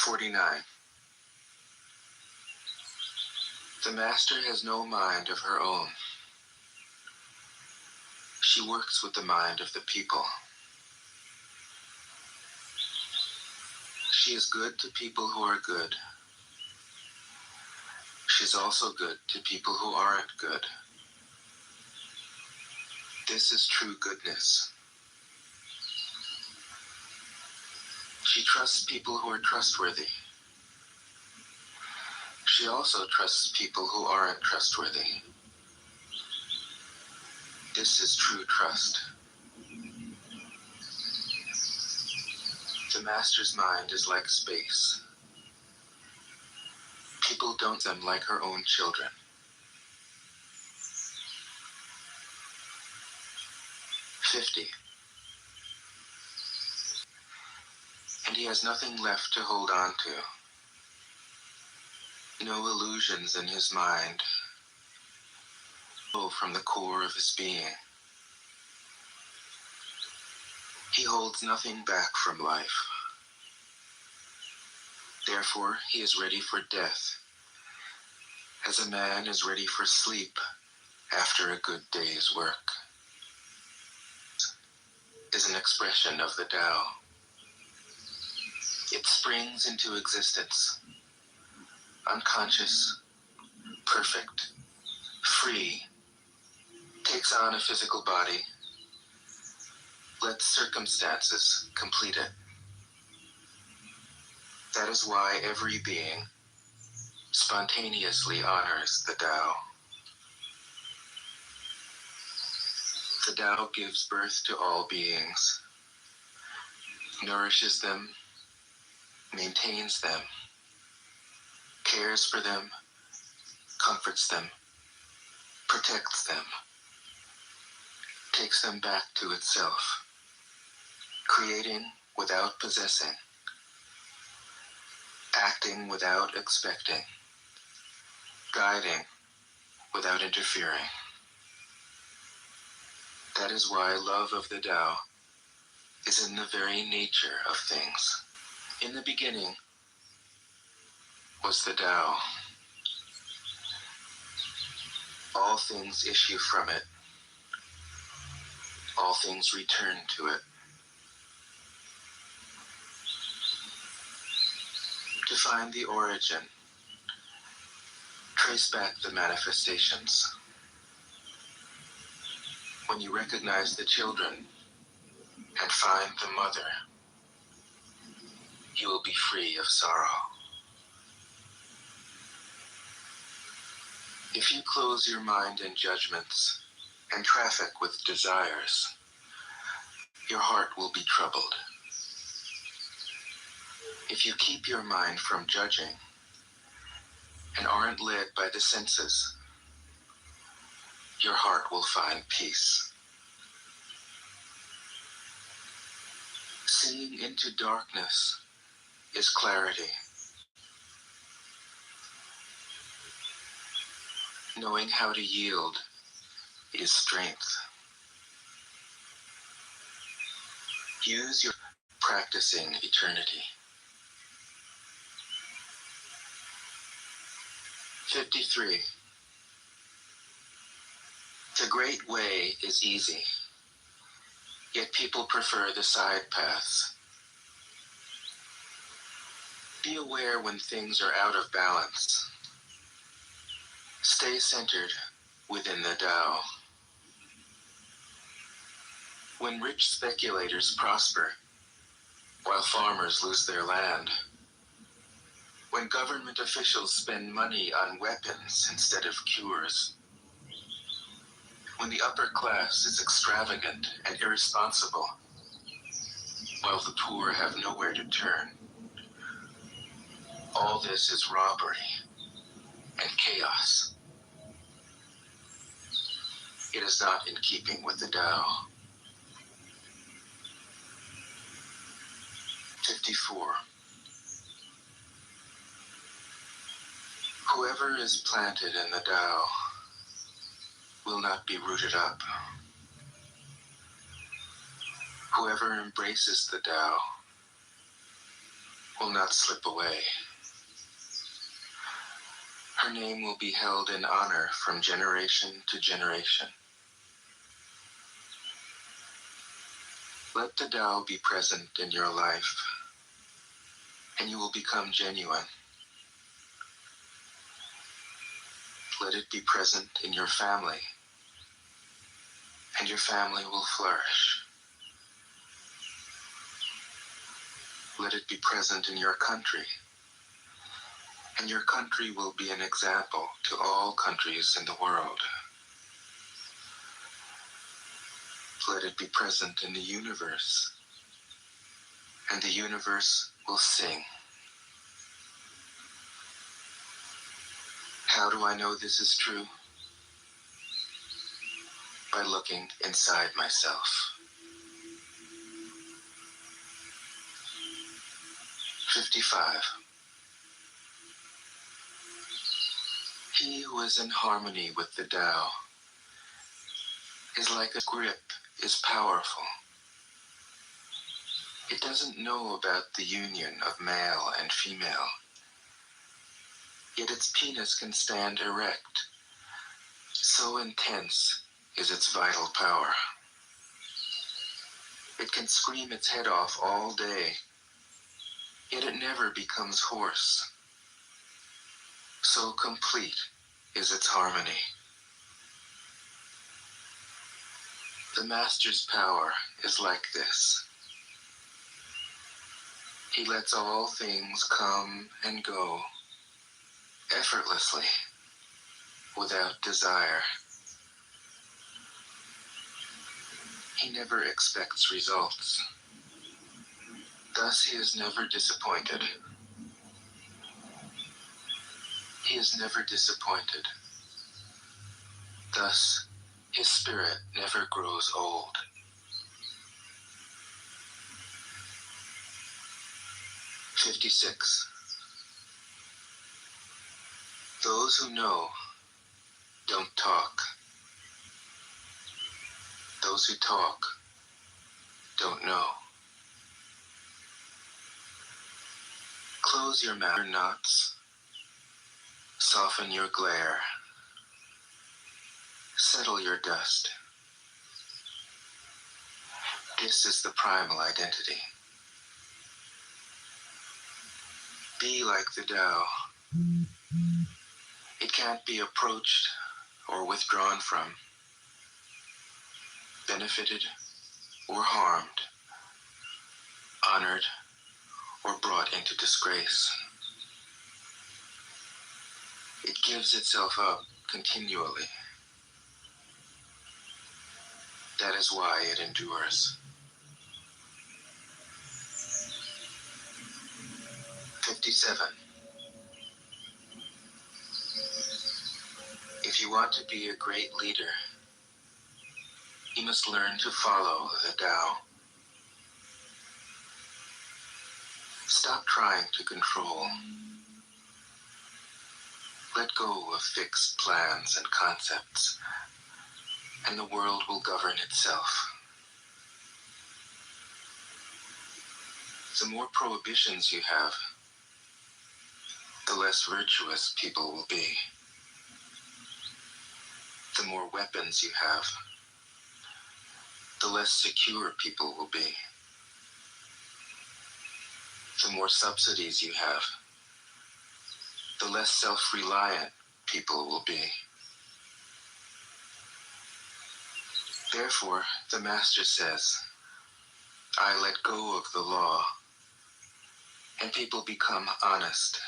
49. The Master has no mind of her own. She works with the mind of the people. She is good to people who are good. She's also good to people who aren't good. This is true goodness. She trusts people who are trustworthy. She also trusts people who aren't trustworthy. This is true trust. The Master's mind is like space. People don't them like her own children. 50. And he has nothing left to hold on to. No illusions in his mind. Flow from the core of his being. He holds nothing back from life. Therefore, he is ready for death, as a man is ready for sleep after a good day's work. Is an expression of the Tao. It springs into existence, unconscious, perfect, free, takes on a physical body, lets circumstances complete it. That is why every being spontaneously honors the Tao. The Tao gives birth to all beings, nourishes them, maintains them, cares for them, comforts them, protects them, takes them back to itself, creating without possessing, acting without expecting, guiding without interfering. That is why love of the Tao is in the very nature of things. In the beginning was the Tao. All things issue from it. All things return to it. To find the origin, trace back the manifestations. When you recognize the children and find the mother, you will be free of sorrow. If you close your mind in judgments and traffic with desires, your heart will be troubled. If you keep your mind from judging and aren't led by the senses, your heart will find peace. Seeing into darkness is clarity. Knowing how to yield is strength. Use your practicing eternity. 53. The great way is easy, yet people prefer the side paths. Be aware when things are out of balance. Stay centered within the Tao. When rich speculators prosper, while farmers lose their land, when government officials spend money on weapons instead of cures, when the upper class is extravagant and irresponsible, while the poor have nowhere to turn, all this is robbery and chaos. It is not in keeping with the Tao. 54. Whoever is planted in the Tao will not be rooted up. Whoever embraces the Tao will not slip away. Her name will be held in honor from generation to generation. Let the Tao be present in your life, and you will become genuine. Let it be present in your family, and your family will flourish. Let it be present in your country, and your country will be an example to all countries in the world. Let it be present in the universe, and the universe will sing. How do I know this is true? By looking inside myself. 55. He who is in harmony with the Tao is like a grip, is powerful. It doesn't know about the union of male and female, yet its penis can stand erect. So intense is its vital power. It can scream its head off all day, yet it never becomes hoarse. So complete is its harmony. The Master's power is like this. He lets all things come and go effortlessly, without desire. He never expects results. Thus he is never disappointed. He is never disappointed. Thus his spirit never grows old. 56. Those who know don't talk. Those who talk don't know. Close your mouth knots. Soften your glare. Settle your dust. This is the primal identity. Be like the Tao. It can't be approached or withdrawn from, benefited or harmed, honored or brought into disgrace. It gives itself up continually. That is why it endures. 57. If you want to be a great leader, you must learn to follow the Tao. Stop trying to control. Let go of fixed plans and concepts, and the world will govern itself. The more prohibitions you have, the less virtuous people will be. The more weapons you have, the less secure people will be. The more subsidies you have, the less self-reliant people will be. Therefore, the Master says, I let go of the law, and people become honest.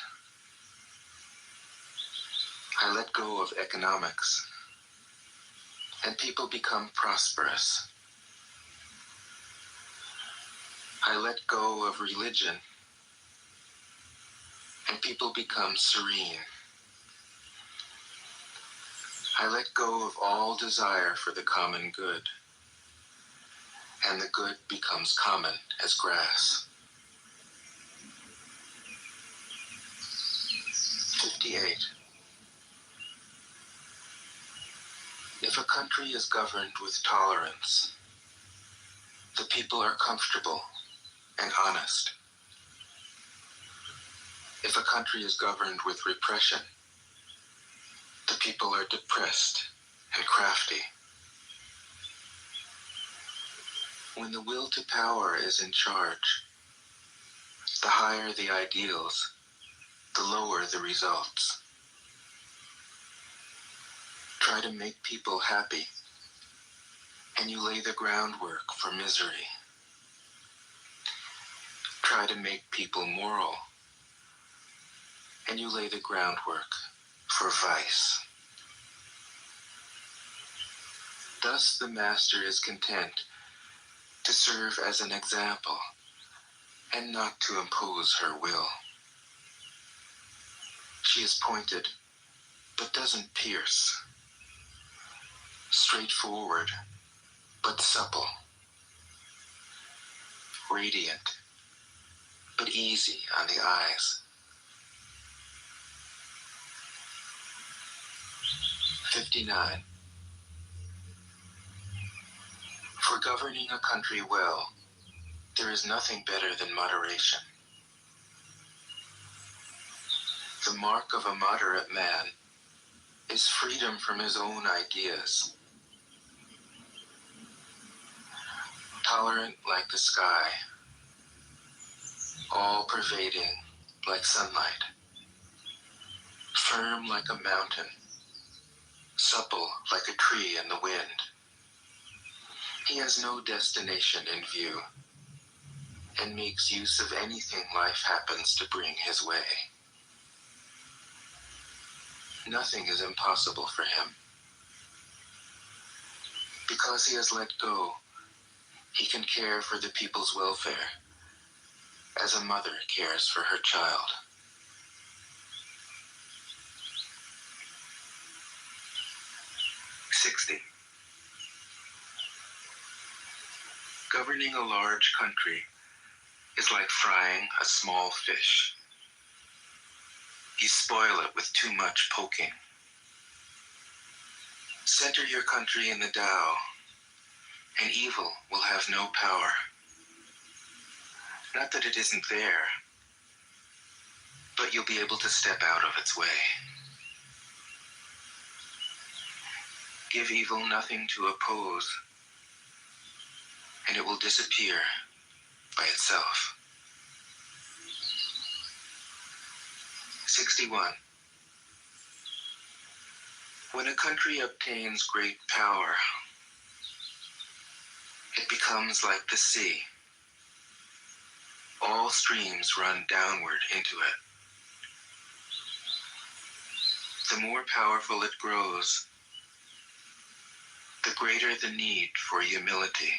I let go of economics, and people become prosperous. I let go of religion, and people become serene. I let go of all desire for the common good, and the good becomes common as grass. 58. If a country is governed with tolerance, the people are comfortable and honest. If a country is governed with repression, the people are depressed and crafty. When the will to power is in charge, the higher the ideals, the lower the results. Try to make people happy, and you lay the groundwork for misery. Try to make people moral, and you lay the groundwork for vice. Thus the Master is content to serve as an example and not to impose her will. She is pointed, but doesn't pierce. Straightforward, but supple. Radiant, but easy on the eyes. 59. For governing a country well, there is nothing better than moderation. The mark of a moderate man is freedom from his own ideas. Tolerant like the sky, all pervading like sunlight, firm like a mountain, supple like a tree in the wind. He has no destination in view and makes use of anything life happens to bring his way. Nothing is impossible for him. Because he has let go, he can care for the people's welfare as a mother cares for her child. "60. Governing a large country is like frying a small fish. You spoil it with too much poking. Center your country in the Tao, and evil will have no power. Not that it isn't there, but you'll be able to step out of its way. Give evil nothing to oppose, and it will disappear by itself." 61. When a country obtains great power, it becomes like the sea. All streams run downward into it. The more powerful it grows, the greater the need for humility.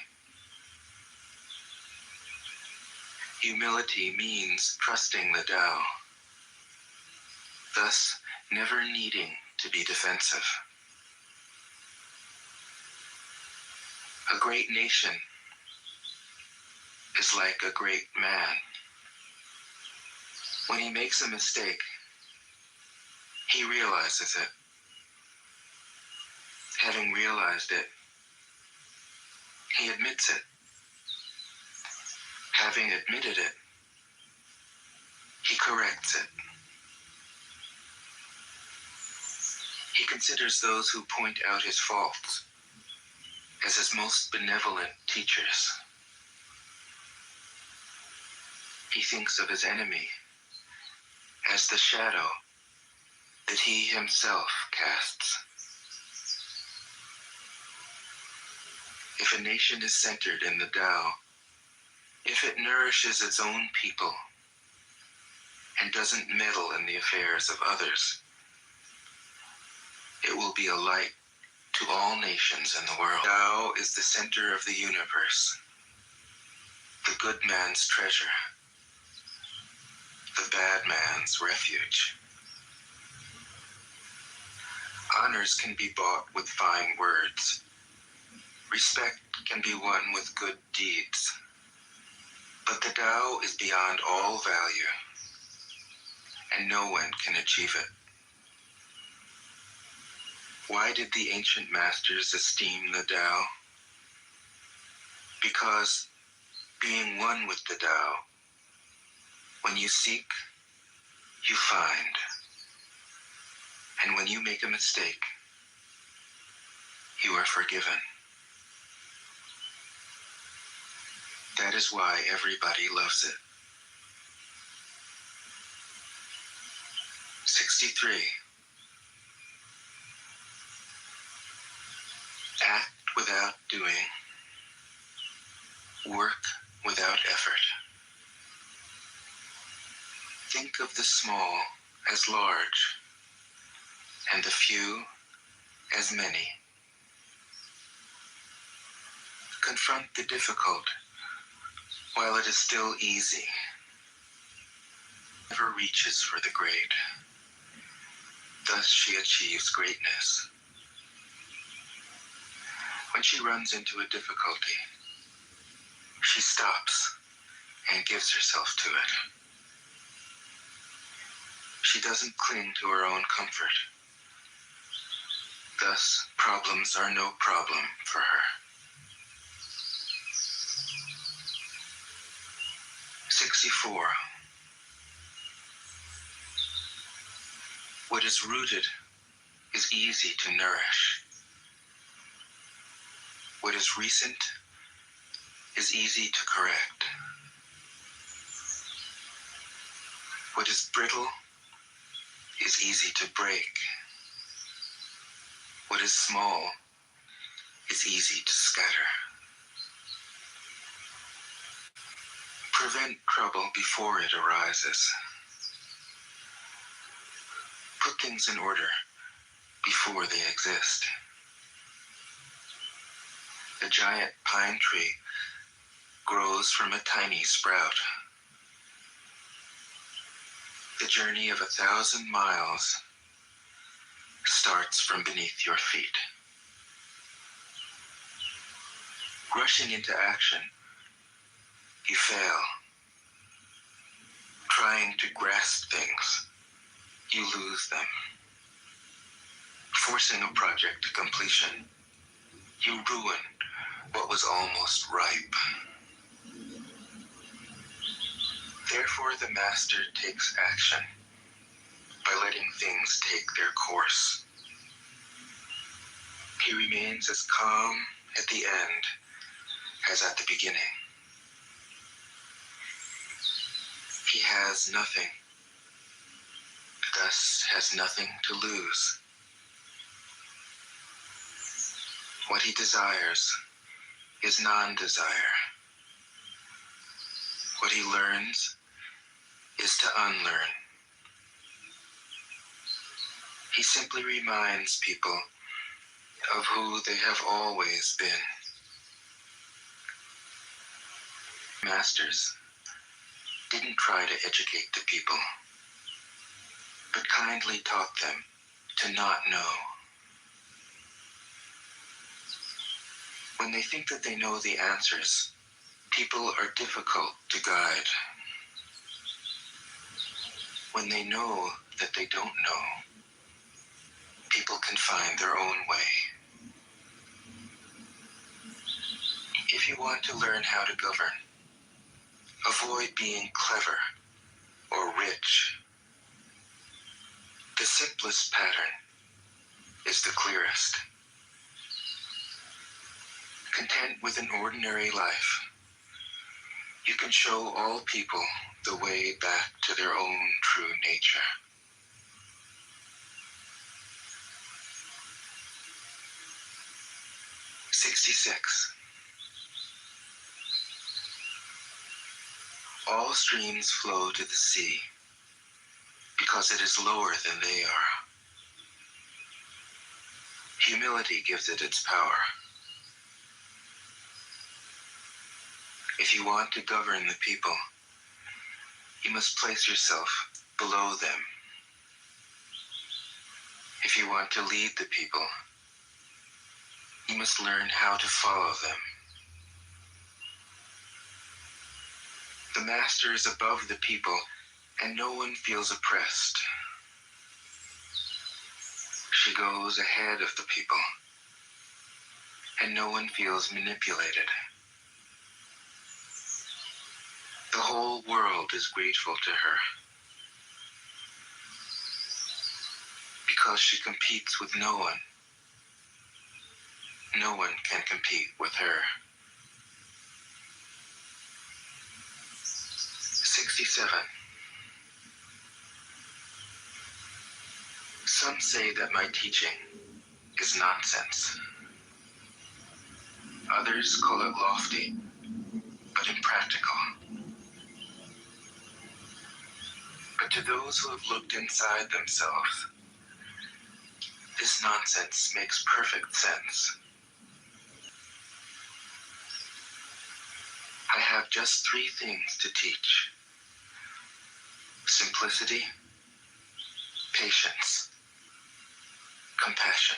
Humility means trusting the Tao, thus never needing to be defensive. A great nation is like a great man. When he makes a mistake, he realizes it. Having realized it, he admits it. Having admitted it, he corrects it. He considers those who point out his faults as his most benevolent teachers. He thinks of his enemy as the shadow that he himself casts. If a nation is centered in the Tao, if it nourishes its own people and doesn't meddle in the affairs of others, it will be a light to all nations in the world. Tao is the center of the universe, the good man's treasure, the bad man's refuge. Honors can be bought with fine words. Respect can be won with good deeds. But the Tao is beyond all value, and no one can achieve it. Why did the ancient masters esteem the Tao? Because being one with the Tao, when you seek, you find. And when you make a mistake, you are forgiven. That is why everybody loves it. 63. Act without doing. Work without effort. Think of the small as large, and the few as many. Confront the difficult while it is still easy. Never reaches for the great. Thus she achieves greatness. When she runs into a difficulty, she stops and gives herself to it. She doesn't cling to her own comfort. Thus, problems are no problem for her. 64. What is rooted is easy to nourish. What is recent is easy to correct. What is brittle is easy to break. What is small is easy to scatter. Prevent trouble before it arises. Put things in order before they exist. A giant pine tree grows from a tiny sprout. The journey of 1,000 miles starts from beneath your feet. Rushing into action, you fail. Trying to grasp things, you lose them. Forcing a project to completion, you ruin what was almost ripe. Therefore, the master takes action by letting things take their course. He remains as calm at the end as at the beginning. He has nothing, thus has nothing to lose. What he desires is non-desire. What he learns is to unlearn. He simply reminds people of who they have always been. Masters didn't try to educate the people, but kindly taught them to not know. When they think that they know the answers, people are difficult to guide. When they know that they don't know, people can find their own way. If you want to learn how to govern, avoid being clever or rich. The simplest pattern is the clearest. Content with an ordinary life, you can show all people the way back to their own true nature. '66. All streams flow to the sea because it is lower than they are. Humility gives it its power. If you want to govern the people, you must place yourself below them. If you want to lead the people, you must learn how to follow them. The master is above the people, and no one feels oppressed. She goes ahead of the people, and no one feels manipulated. The whole world is grateful to her because she competes with no one. No one can compete with her. 67. Some say that my teaching is nonsense. Others call it lofty, but impractical. But to those who have looked inside themselves, this nonsense makes perfect sense. I have just 3 things to teach: simplicity, patience, compassion.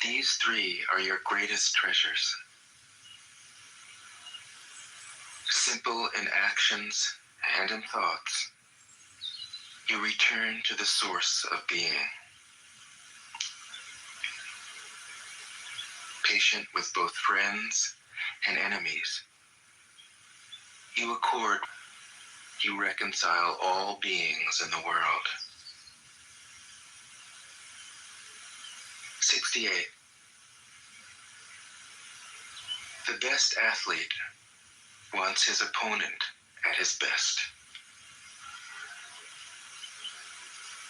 These 3 are your greatest treasures. Simple in actions and in thoughts, you return to the source of being. Patient with both friends and enemies, you accord, you reconcile all beings in the world. 68. The best athlete wants his opponent at his best.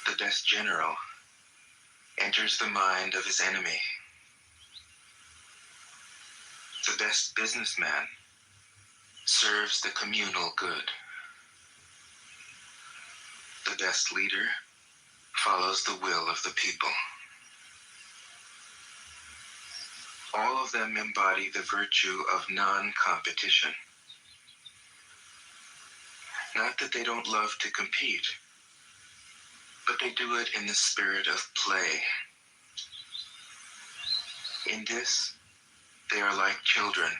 The best general enters the mind of his enemy. The best businessman serves the communal good. The best leader follows the will of the people. All of them embody the virtue of non-competition. Not that they don't love to compete, but they do it in the spirit of play. In this, they are like children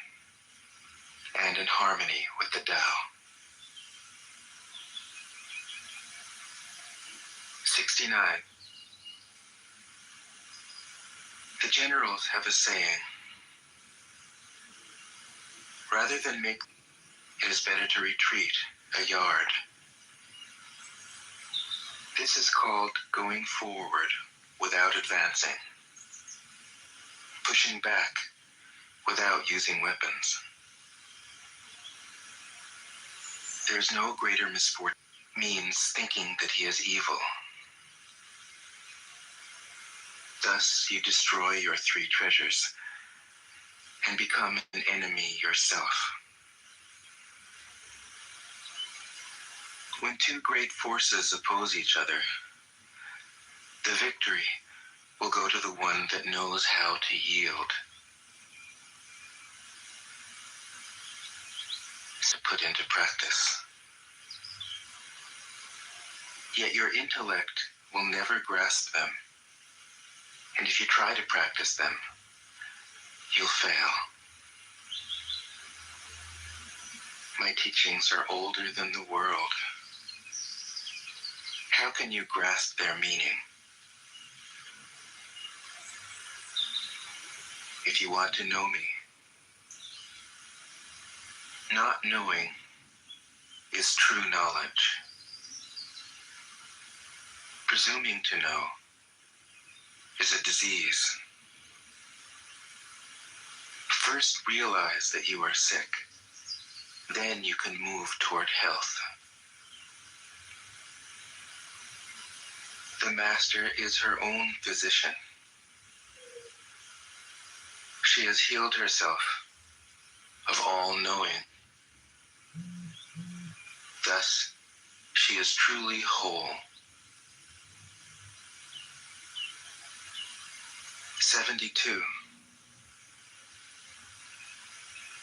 and in harmony with the Tao. 69. The generals have a saying, rather than make, it is better to retreat a yard. This is called going forward without advancing, pushing back without using weapons. There is no greater misfortune, means thinking that he is evil. Thus you destroy your three treasures and become an enemy yourself. When two great forces oppose each other, the victory will go to the one that knows how to yield. To put into practice. Yet your intellect will never grasp them. And if you try to practice them, you'll fail. My teachings are older than the world. How can you grasp their meaning? If you want to know me, not knowing is true knowledge. Presuming to know is a disease. First realize that you are sick. Then you can move toward health. The master is her own physician. She has healed herself of all knowing. Thus, she is truly whole. 72.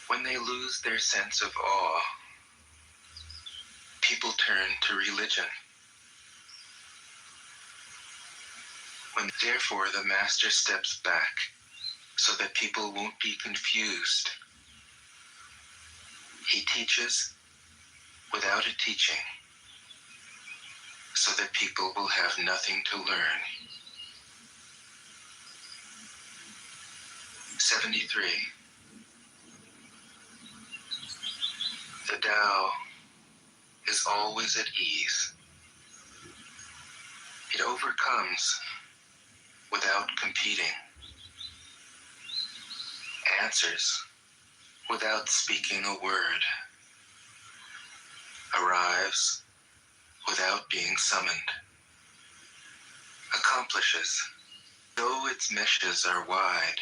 When they lose their sense of awe, people turn to religion. When therefore the master steps back so that people won't be confused, he teaches without a teaching so that people will have nothing to learn. 73. The Tao is always at ease. It overcomes without competing, answers without speaking a word, arrives without being summoned, accomplishes, though its meshes are wide,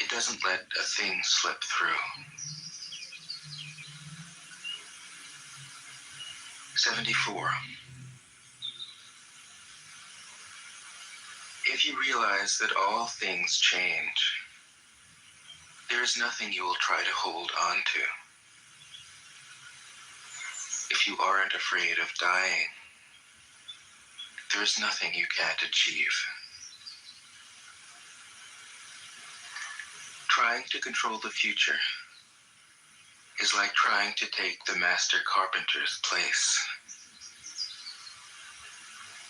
it doesn't let a thing slip through. 74. If you realize that all things change, there is nothing you will try to hold on to. If you aren't afraid of dying, there is nothing you can't achieve. Trying to control the future is like trying to take the master carpenter's place.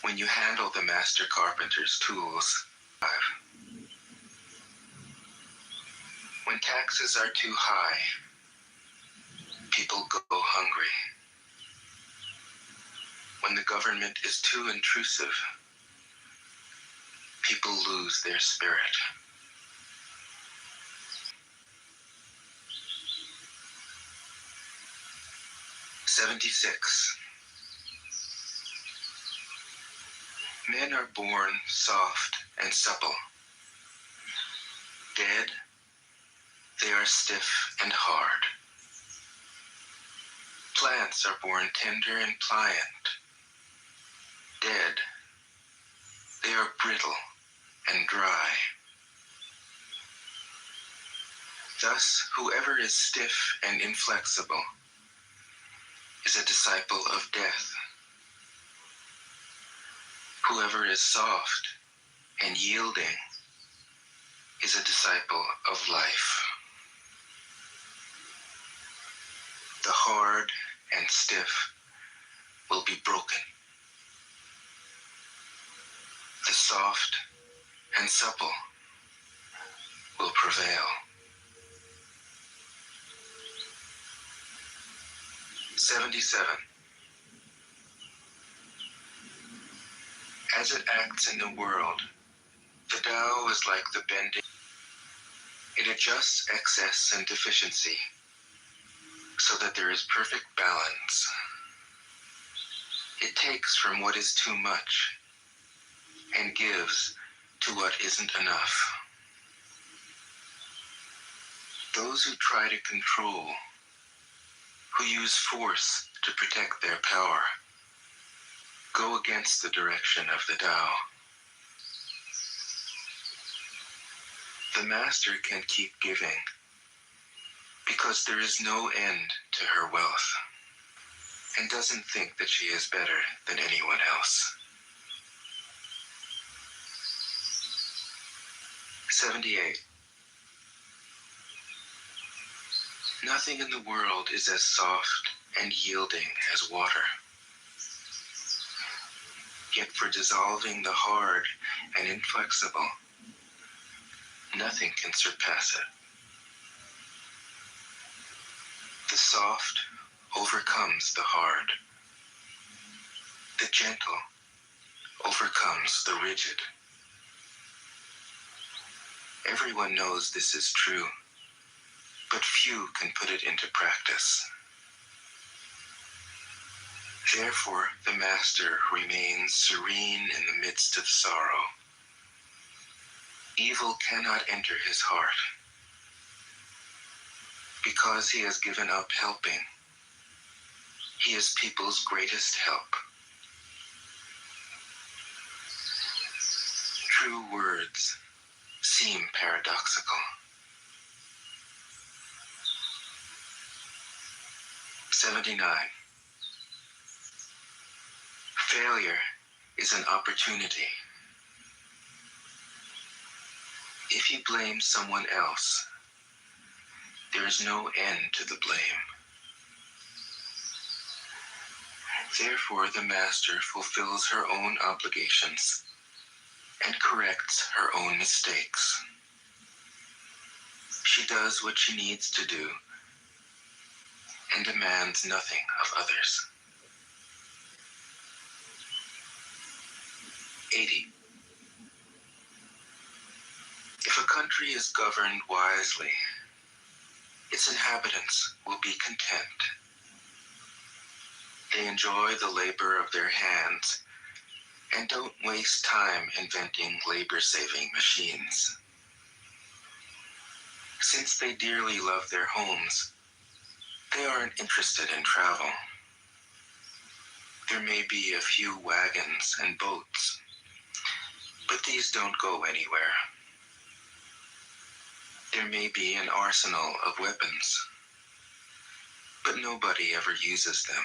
When you handle the master carpenter's tools, when taxes are too high, people go hungry. When the government is too intrusive, people lose their spirit. 76. Men are born soft and supple. Dead, they are stiff and hard. Plants are born tender and pliant. Dead, they are brittle and dry. Thus, whoever is stiff and inflexible is a disciple of death. Whoever is soft and yielding is a disciple of life. The hard and stiff will be broken. The soft and supple will prevail. 77. As it acts in the world, the Tao is like the bending. It adjusts excess and deficiency so that there is perfect balance. It takes from what is too much and gives to what isn't enough. Those who try to control, who use force to protect their power, go against the direction of the Tao. The master can keep giving because there is no end to her wealth and doesn't think that she is better than anyone else. 78. Nothing in the world is as soft and yielding as water. Yet for dissolving the hard and inflexible, nothing can surpass it. The soft overcomes the hard. The gentle overcomes the rigid. Everyone knows this is true, but few can put it into practice. Therefore, the master remains serene in the midst of sorrow. Evil cannot enter his heart because he has given up helping. He is people's greatest help. True words seem paradoxical. 79. Failure is an opportunity. If you blame someone else, there is no end to the blame. Therefore, the master fulfills her own obligations and corrects her own mistakes. She does what she needs to do and demands nothing of others. 80. If a country is governed wisely, its inhabitants will be content. They enjoy the labor of their hands and don't waste time inventing labor-saving machines. Since they dearly love their homes, they aren't interested in travel. There may be a few wagons and boats, but these don't go anywhere. There may be an arsenal of weapons, but nobody ever uses them.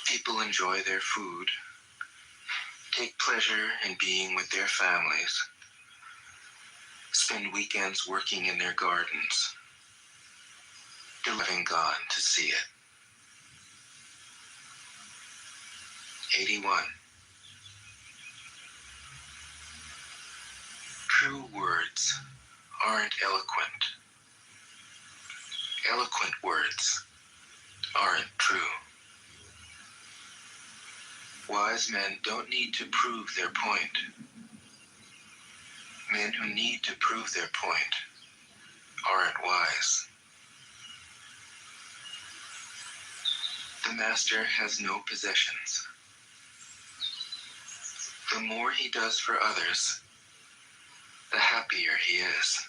People enjoy their food, take pleasure in being with their families, spend weekends working in their gardens. They're having gone to see it. 81. True words aren't eloquent. Eloquent words aren't true. Wise men don't need to prove their point. Men who need to prove their point aren't wise. The master has no possessions. The more he does for others, the happier he is.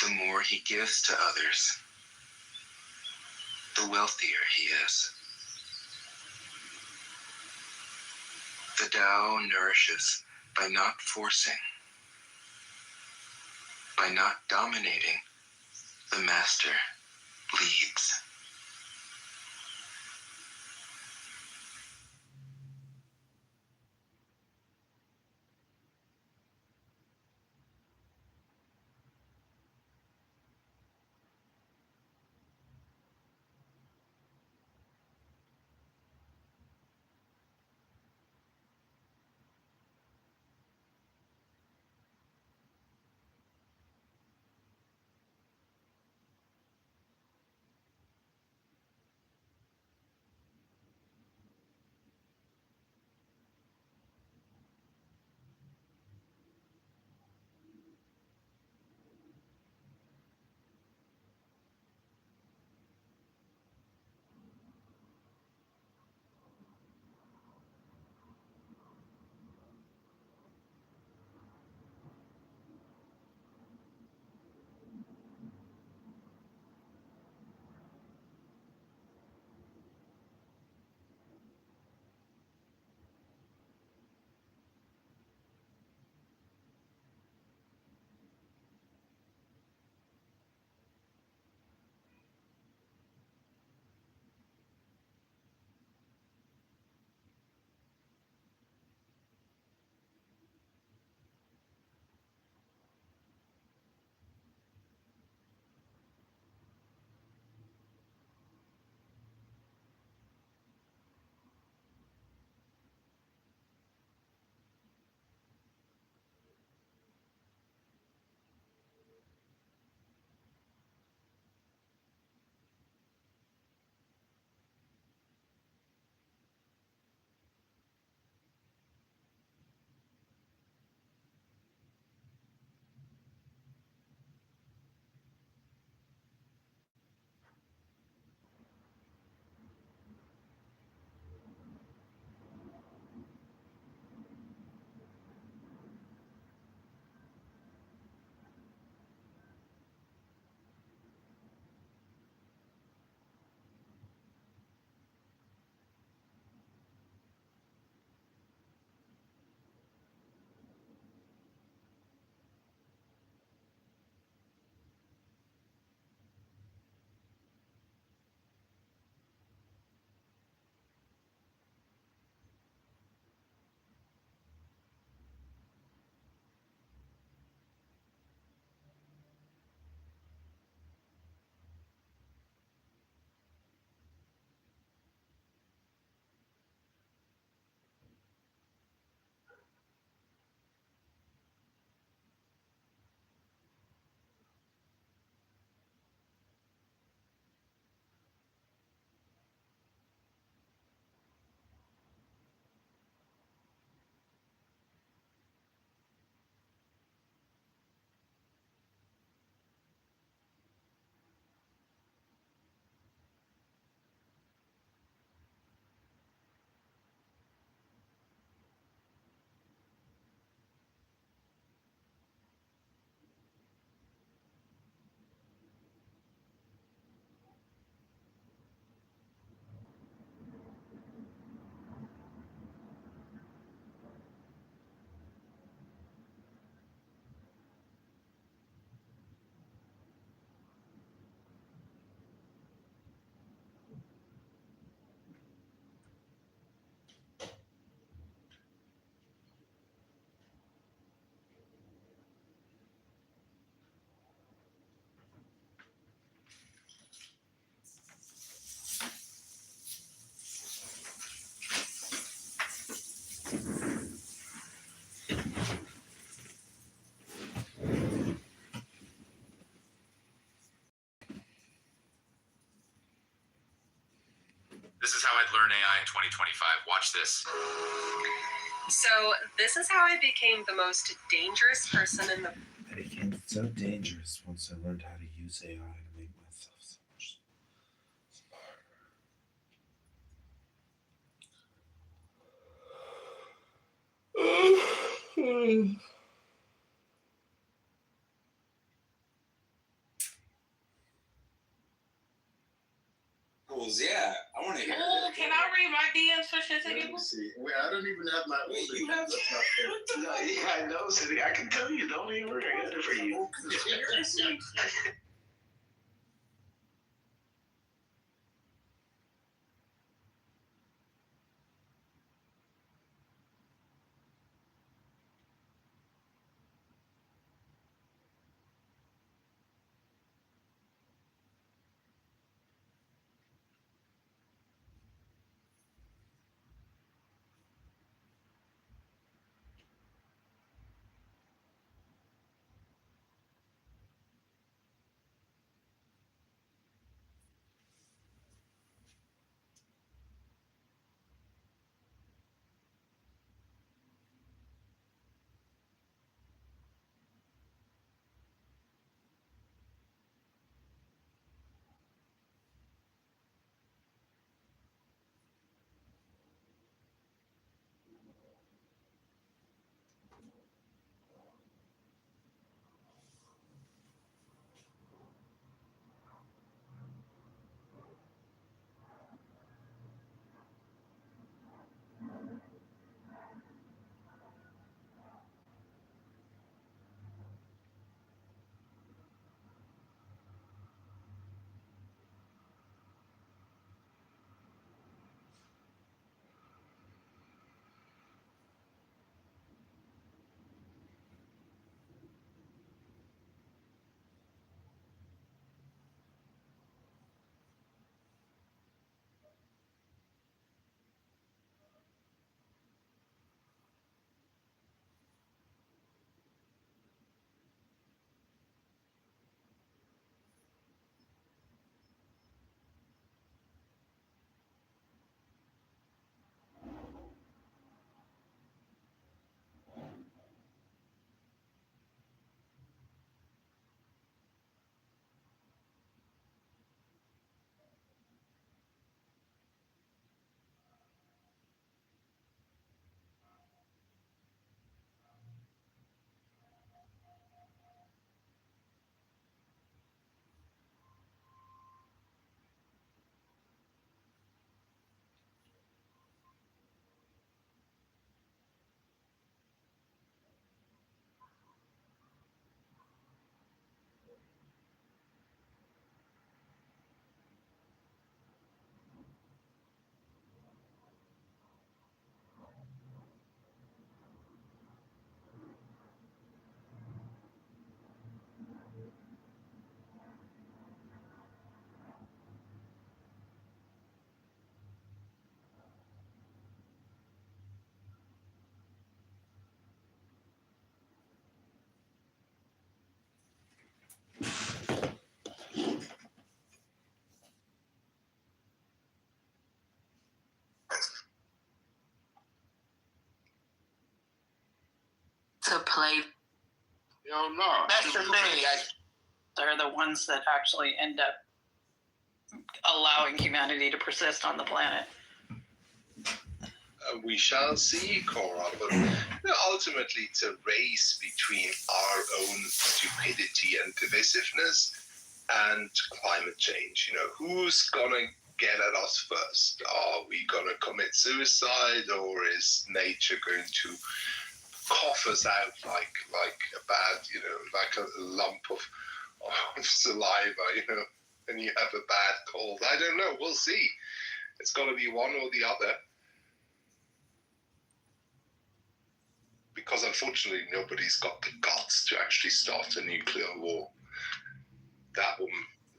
The more he gives to others, the wealthier he is. The Tao nourishes by not forcing, by not dominating. The master leads. This is how I'd learn AI in 2025. Watch this. So this is how I became the most dangerous person in the. I became so dangerous once I learned how to use AI to make myself so much. Yeah, I want to hear. Oh, can I read my DMs for shit Let me see. Wait, I don't even have my. Wait, you have. No, yeah, I know, City. I can tell you. Don't even worry. I got it for you. to play. Yo, no. That's the thing. They're the ones that actually end up allowing humanity to persist on the planet. We shall see, Cora, but ultimately it's a race between our own stupidity and divisiveness and climate change. Who's gonna get at us first? Are we gonna commit suicide, or is nature going to cough us out like a bad, like a lump of saliva, and you have a bad cold? I don't know. We'll see. It's got to be one or the other. Because unfortunately, nobody's got the guts to actually start a nuclear war. That will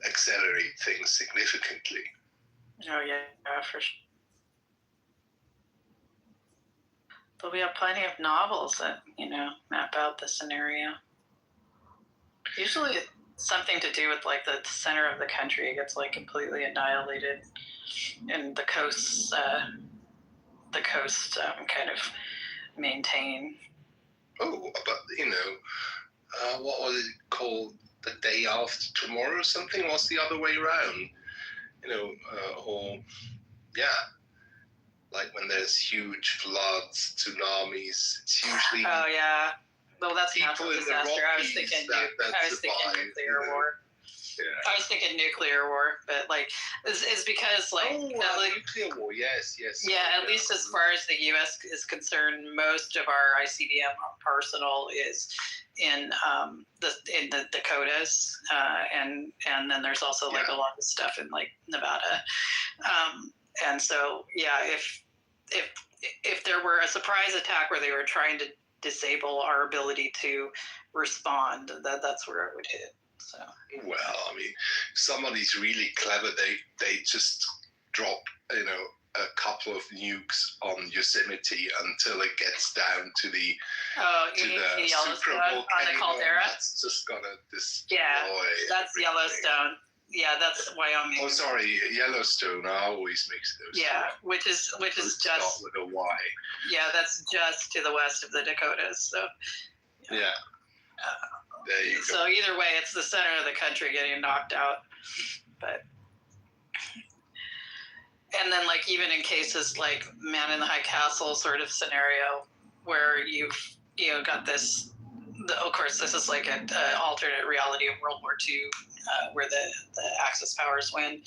accelerate things significantly. Oh, yeah, for sure. But we have plenty of novels that, map out the scenario. Usually it's something to do with, the center of the country gets, completely annihilated, and the coasts, kind of maintain. Oh, but, what was it called? The day after tomorrow or something? What's the other way around? Yeah. like when there's huge floods, tsunamis. It's usually Oh yeah. Well, that's people natural in the disaster. I was Rockies thinking. that I was thinking survive, nuclear war. Yeah. I was thinking nuclear war, but like, it's because like, nuclear war. Yes. yeah, at least as far as the U.S. is concerned, most of our ICBM arsenal is in the Dakotas, and then there's also like a lot of stuff in like Nevada, and so yeah, if there were a surprise attack where they were trying to disable our ability to respond, that's where it would hit. So. Well, I mean, somebody's really clever. They just drop, a couple of nukes on Yosemite until it gets down to the Yellowstone on the caldera. That's just gonna destroy. Yeah, that's everything. Yellowstone. Yeah, that's Wyoming. Oh, sorry, Yellowstone. I always mix those. Yeah, which is just start with a Y. Yeah, that's just to the west of the Dakotas. So. Yeah. There you go. So either way, it's the center of the country getting knocked out. But and then like even in cases like Man in the High Castle sort of scenario where you've got this. Of course, this is like an alternate reality of World War II, where the Axis powers win.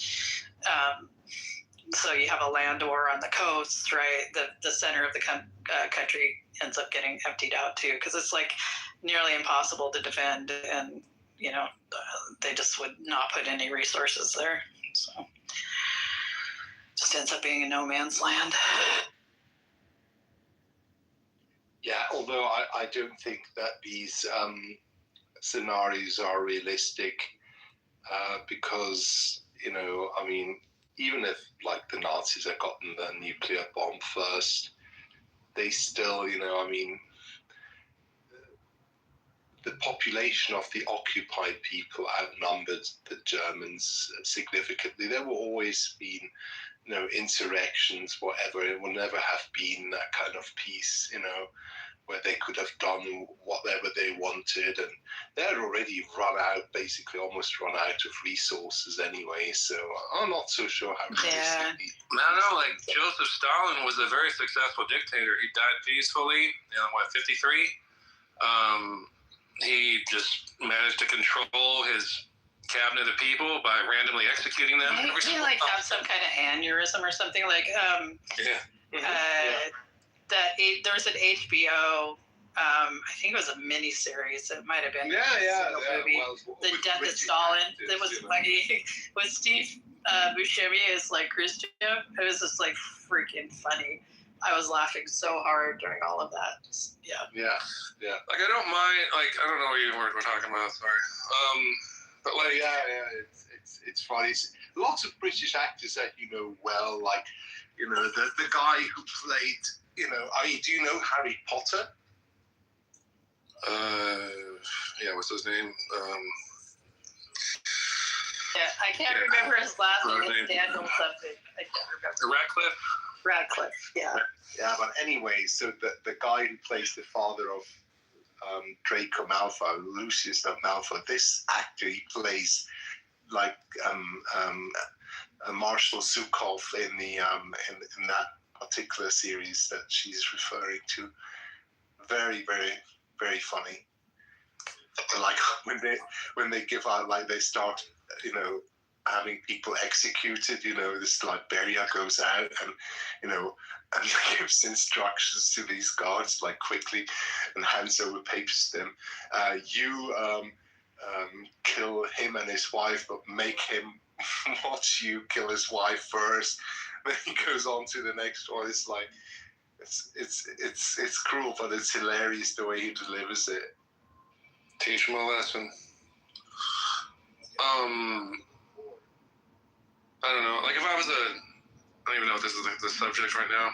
So you have a land war on the coast, right? The center of the country ends up getting emptied out too, because it's like nearly impossible to defend, and they just would not put any resources there. So just ends up being a no man's land. Yeah, although I don't think that these scenarios are realistic, because I mean, even if like the Nazis had gotten the nuclear bomb first, they still, I mean, the population of the occupied people outnumbered the Germans significantly. There will always been, insurrections, whatever. It will never have been that kind of peace, where they could have done whatever they wanted, and they had already almost run out of resources anyway. So I'm not so sure how. I don't know. Like Joseph Stalin was a very successful dictator. He died peacefully. 53. He just managed to control his cabinet of people by randomly executing them. Did he like have some kind of aneurysm or something? Like there was an HBO. I think it was a mini-series. It might have been a movie. Well, The Death of Stalin. It was funny. With Steve Buscemi as like Khrushchev. It was just like freaking funny. I was laughing so hard during all of that. Yeah. Like I don't mind. Like I don't know what word we're talking about. Sorry. But like it's funny. Lots of British actors that well, like the guy who played. Do you know Harry Potter? Yeah. What's his name? Yeah, I can't remember his last name. It's Daniel something. I can't remember. Radcliffe. Yeah. Yeah, but anyway, so the guy who plays the father of Draco Malfoy, Lucius Malfoy, this actor, he plays like Marshal Zukov in the in that particular series that she's referring to. Very, very, very funny. Like when they give out, like they start, having people executed, this Liberia goes out and gives instructions to these guards like quickly and hands over papers to them. You kill him and his wife, but make him watch you kill his wife first. Then he goes on to the next one. It's like it's cruel, but it's hilarious the way he delivers it. Teach him a lesson. I don't know. Like if I was I don't even know if this is the subject right now,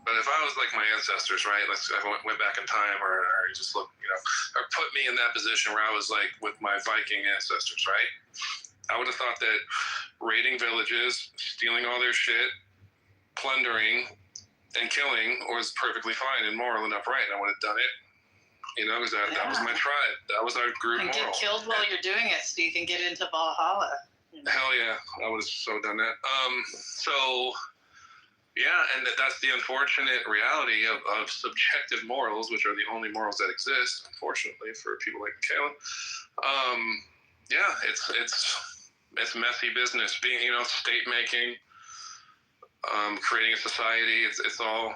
but if I was like my ancestors, right? Like I went back in time, or just look, or put me in that position where I was like with my Viking ancestors, right? I would have thought that raiding villages, stealing all their shit, plundering, and killing was perfectly fine and moral and upright. I would have done it, because that was my tribe. That was our group and moral. Get killed while you're doing it, so you can get into Valhalla. Hell yeah, I would have so done that. So Yeah, and that's the unfortunate reality of subjective morals, which are the only morals that exist, unfortunately, for people like Michaela. Yeah, it's messy business. Being, state making, creating a society. It's all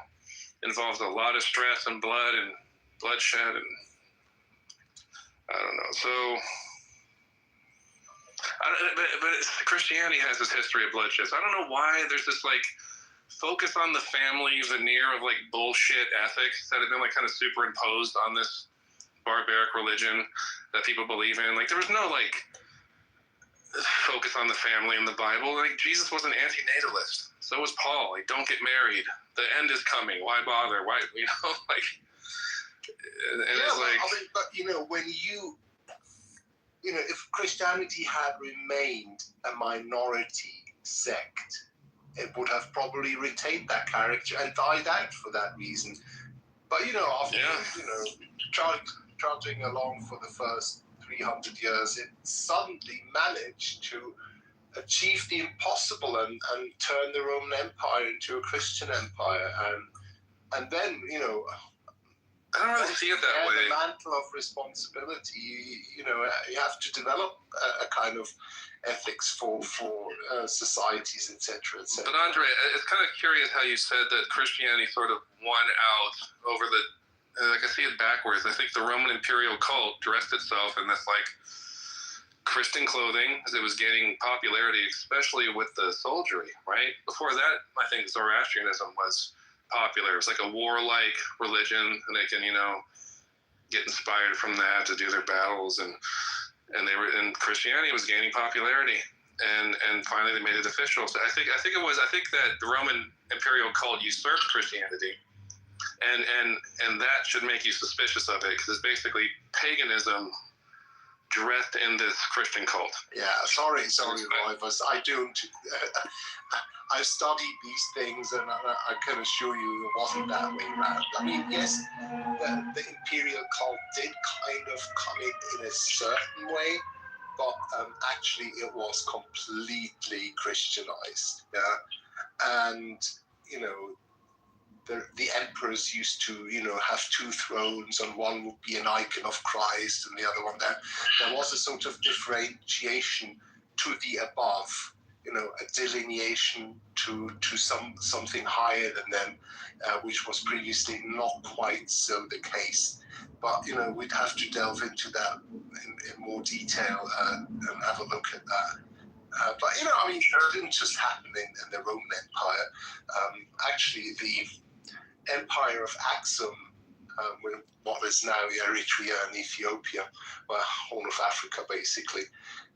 involves a lot of stress and blood and bloodshed, and I don't know. So, but Christianity has this history of bloodshed. So I don't know why there's this focus on the family veneer of bullshit ethics that have been kind of superimposed on this barbaric religion that people believe in. There was no focus on the family in the Bible. Jesus was an anti-natalist. So was Paul. Don't get married. The end is coming. Why bother? Why, and it's but when if Christianity had remained a minority sect, it would have probably retained that character and died out for that reason. But after trudging along for the first 300 years, it suddenly managed to achieve the impossible and turn the Roman Empire into a Christian empire, and then I don't really see it that way. The mantle of responsibility, you have to develop a kind of ethics for societies, etc., etc. But Andre, it's kind of curious how you said that Christianity sort of won out over the. I see it backwards. I think the Roman imperial cult dressed itself in this Christian clothing as it was gaining popularity, especially with the soldiery. Right before that, I think Zoroastrianism was popular. It was a warlike religion, and they can get inspired from that to do their battles, and Christianity was gaining popularity, and finally they made it official. So I think that the Roman imperial cult usurped Christianity, and that should make you suspicious of it, because it's basically paganism dressed in this Christian cult. Yeah, sorry, Roivas. I don't. I've studied these things, and I can assure you it wasn't that way around. I mean, yes, the imperial cult did kind of come in a certain way, but actually it was completely Christianized. Yeah, and the emperors used to, have two thrones, and one would be an icon of Christ, and the other one there was a sort of differentiation to the above, a delineation to something higher than them, which was previously not quite so the case. But we'd have to delve into that in more detail and have a look at that. But it didn't just happen in the Roman Empire. Actually, the Empire of Axum, what is now Eritrea and Ethiopia, Horn of Africa, basically,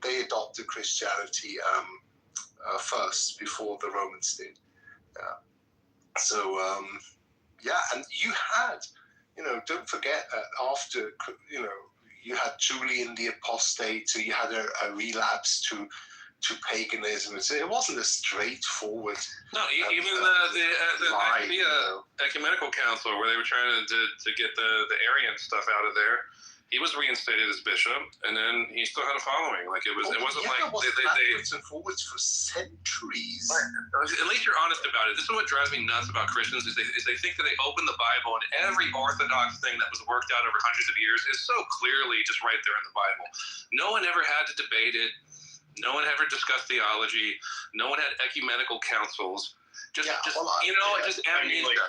they adopted Christianity first before the Romans did. So and you had, don't forget that after, you had Julian the Apostate, so you had a relapse to paganism. It wasn't a straightforward. No, even the Ecumenical Council, where they were trying to get the Arian stuff out of there, he was reinstated as bishop, and then he still had a following. It wasn't backwards and forwards for centuries. At least you're honest about it. This is what drives me nuts about Christians is they think that they open the Bible, and every orthodox thing that was worked out over hundreds of years is so clearly just right there in the Bible. No one ever had to debate it. No one ever discussed theology. No one had ecumenical councils. Just amnesia.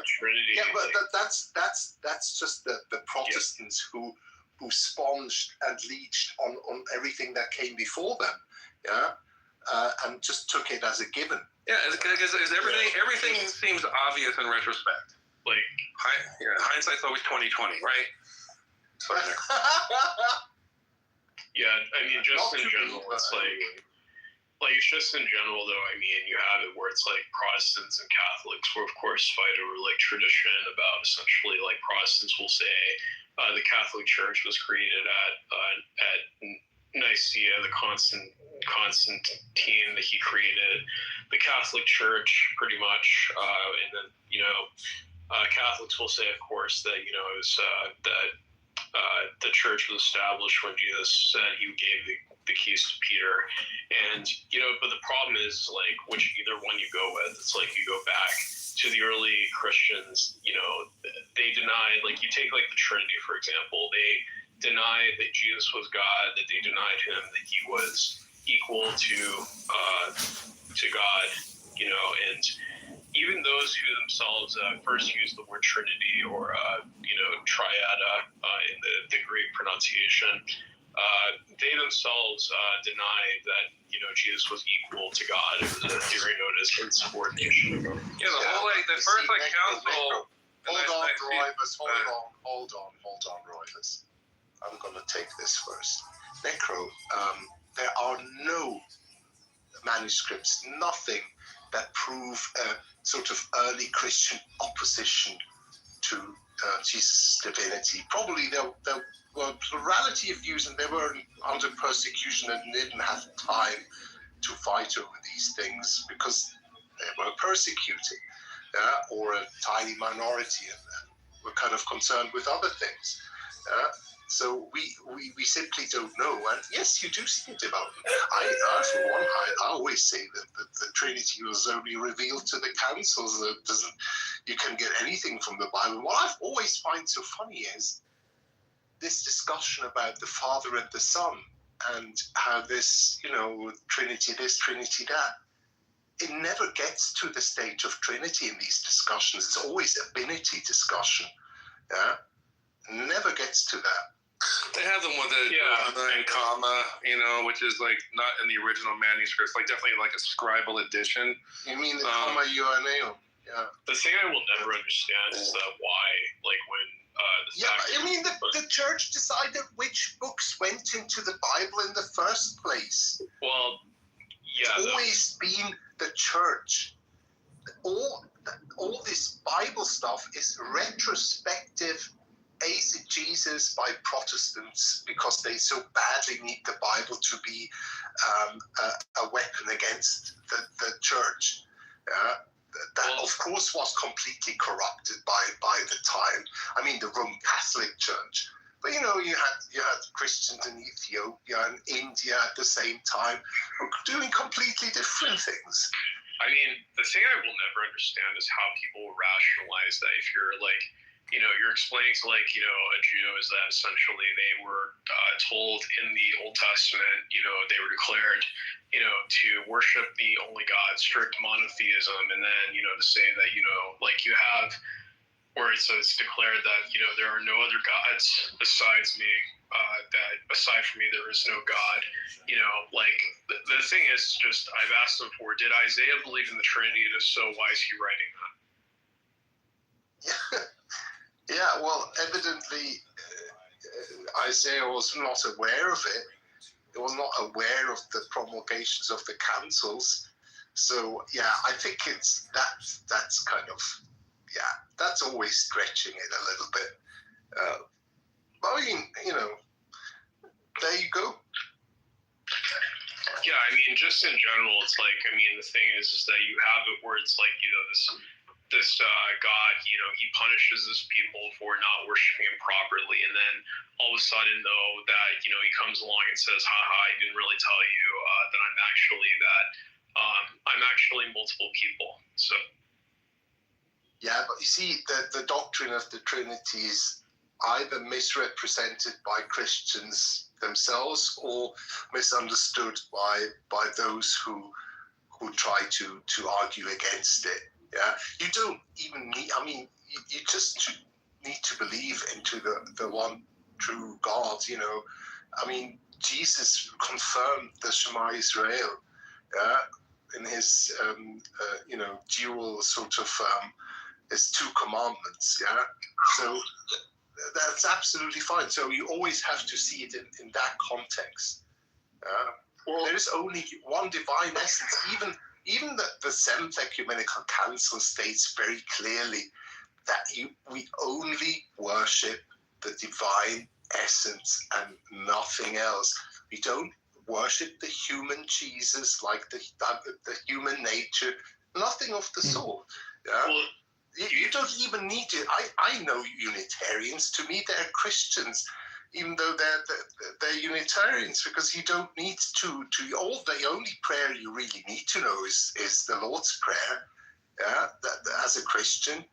Trinity. Yeah, but that's just the Protestants who sponged and leached on everything that came before them, and just took it as a given. Yeah, because everything seems obvious in retrospect. Hindsight's always 20/20, right? Sorry. Yeah, I mean, just in general, it's it's just in general, though, I mean, you have it where it's Protestants and Catholics will, of course, fight over tradition about essentially Protestants will say the Catholic Church was created at Nicaea, the Constantine that he created the Catholic Church pretty much, and then Catholics will say, of course, that it was that the church was established when Jesus said he gave the keys to Peter, and but the problem is which either one you go with. It's you go back to the early Christians, you know, they denied, like you take like the Trinity, for example, they denied that Jesus was God, that they denied him, that he was equal to God, you know, and even those who themselves first used the word Trinity or, you know, triada in the Greek pronunciation, they themselves denied that, you know, Jesus was equal to God. It was a theory known as insubordination. Yeah, the whole like the first like council. Hold on, Roivers. I'm gonna take this first. Necro, there are no manuscripts, nothing that prove a sort of early Christian opposition to Jesus' divinity. Probably there were a plurality of views, and they were under persecution and didn't have time to fight over these things because they were persecuted, or a tiny minority, and were kind of concerned with other things. So we simply don't know. And yes, you do see a development. I for one, I always say that the Trinity was only revealed to the councils. You can get anything from the Bible. What I've always find so funny is this discussion about the Father and the Son and how this, you know, Trinity this, Trinity that. It never gets to the stage of Trinity in these discussions. It's always a binity discussion. Never gets to that. They have them with a comma, you know, which is like not in the original manuscripts, like definitely like a scribal edition. You mean the comma UNA? Yeah. The thing I will never understand is why, like when I mean the church decided which books went into the Bible in the first place. Well, yeah, it's always been the church. All this Bible stuff is retrospective eisegesis by Protestants because they so badly need the Bible to be a weapon against the church. That of course was completely corrupted by the time. I mean, the Roman Catholic Church. But you know, you had Christians in Ethiopia and India at the same time doing completely different things. I mean, the thing I will never understand is how people rationalize that if you're like, you know, you're explaining to like, you know, a Jew is that essentially they were told in the Old Testament, you know, they were declared, you know, to worship the only God, strict monotheism, and then, you know, to say that, you know, like you have where it's declared that, you know, there are no other gods besides me, that aside from me there is no God, you know, like the thing is just, I've asked them before, did Isaiah believe in the Trinity? And if so, why is he writing that? Yeah, well, evidently Isaiah was not aware of it. He was not aware of the promulgations of the councils. So, yeah, I think that's kind of, yeah, that's always stretching it a little bit. I mean, you know, there you go. Yeah, I mean, just in general, it's like, I mean, the thing is that you have it where it's like, you know, this God, you know, he punishes his people for not worshiping him properly, and then all of a sudden, though, that, you know, he comes along and says, haha, I didn't really tell you that I'm actually multiple people. So yeah, but you see, the doctrine of the Trinity is either misrepresented by Christians themselves or misunderstood by those who try to argue against it. Yeah, you don't even need. I mean, you just need to believe into the one true God. You know, I mean, Jesus confirmed the Shema Israel, in his you know, dual sort of his two commandments. Yeah, so that's absolutely fine. So you always have to see it in that context. There is only one divine essence. Even the Seventh Ecumenical Council states very clearly that we only worship the divine essence and nothing else. We don't worship the human Jesus, like the human nature, nothing of the sort. Yeah? Well, you don't even need to. I know Unitarians. To me, they're Christians, even though they're Unitarians, because you don't need to. The only prayer you really need to know is the Lord's Prayer. as a Christian.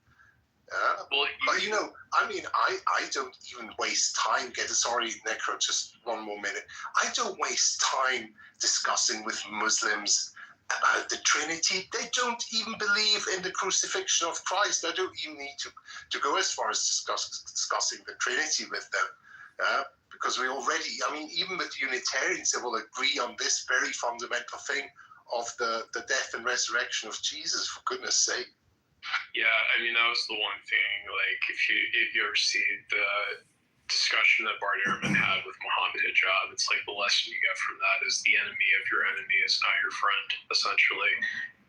But I don't even waste time sorry, Necro, just one more minute. I don't waste time discussing with Muslims about the Trinity. They don't even believe in the crucifixion of Christ. I don't even need to go as far as discussing the Trinity with them. Because we already, even with Unitarians, they will agree on this very fundamental thing of the death and resurrection of Jesus, for goodness sake. Yeah, that was the one thing. Like, if you ever see the discussion that Bart Ehrman had with Muhammad Hijab, it's like the lesson you get from that is the enemy of your enemy is not your friend, essentially.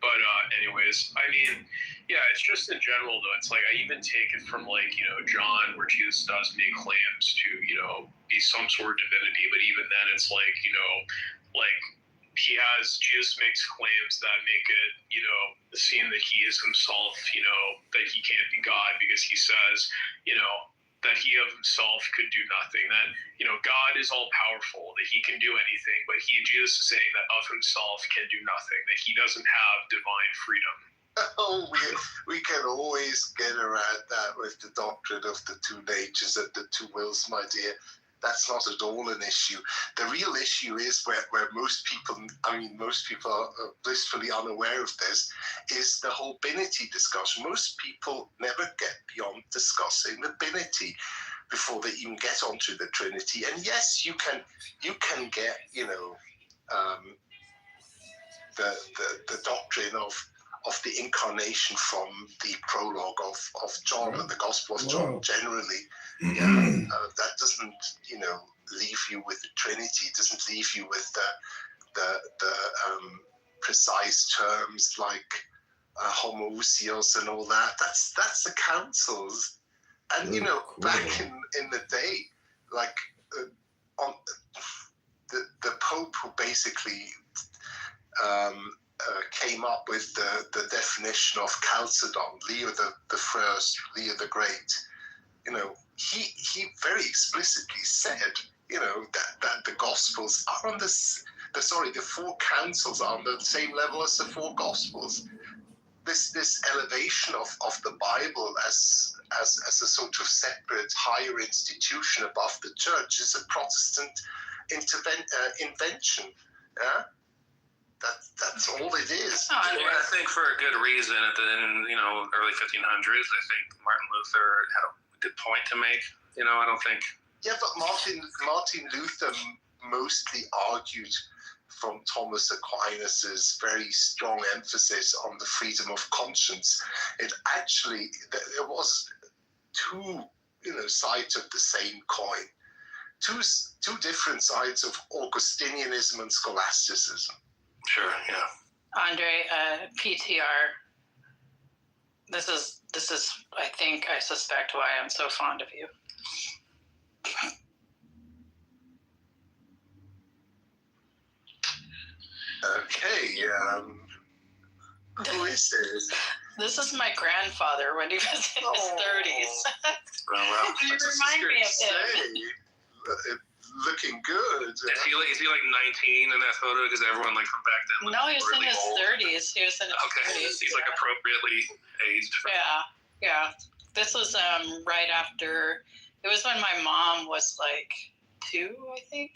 But anyways, it's just in general though. It's like I even take it from John, where Jesus does make claims to be some sort of divinity, but even then it's Jesus makes claims that make it, seem that he is himself, that he can't be God because he says, that he of himself could do nothing, that, God is all powerful, that he can do anything, but Jesus is saying that of himself can do nothing, that he doesn't have divine freedom. Oh, we can always get around that with the doctrine of the two natures and the two wills, my dear. That's not at all an issue. The real issue is where most people are blissfully unaware of this, is the whole binity discussion. Most people never get beyond discussing the binity before they even get onto the Trinity. And yes, you can get, the doctrine of the incarnation from the prologue of John and the Gospel of John generally. That doesn't, leave you with the Trinity. It doesn't leave you with the precise terms like homoousios and all that. That's the councils. And back in the day, like on the Pope who basically came up with the definition of Chalcedon, Leo the First, Leo the Great. He very explicitly said, that the Gospels are on the four councils are on the same level as the four Gospels. This elevation of the Bible as a sort of separate higher institution above the church is a Protestant invention. Yeah. That's all it is. I think for a good reason. In early 1500s, I think Martin Luther had a good point to make. I don't think. Yeah, but Martin Luther mostly argued from Thomas Aquinas's very strong emphasis on the freedom of conscience. It actually, there was two sides of the same coin, two different sides of Augustinianism and scholasticism. Sure, yeah. Andre, PTR. This is I suspect why I'm so fond of you. Okay, who is this? This is my grandfather when he was in his 30s. Well, you remind me of him. Looking good. Is he like 19 in that photo? Because everyone from back then. No, he was really in his old. 30s. He was in his 30s. He's appropriately aged. Yeah. This was right after. It was when my mom was 2, I think.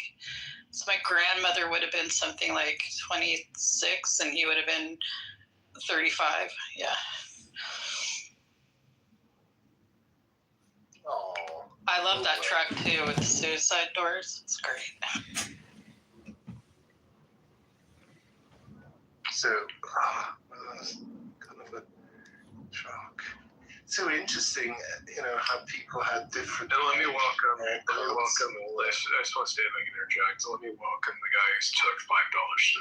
So my grandmother would have been something like 26, and he would have been 35. Yeah. Oh. I love that truck too with the suicide doors. It's great. So, kind of a truck. So interesting, how people had different. And let me welcome. I just want to say if I can interject. Let me welcome the guy who took $5 to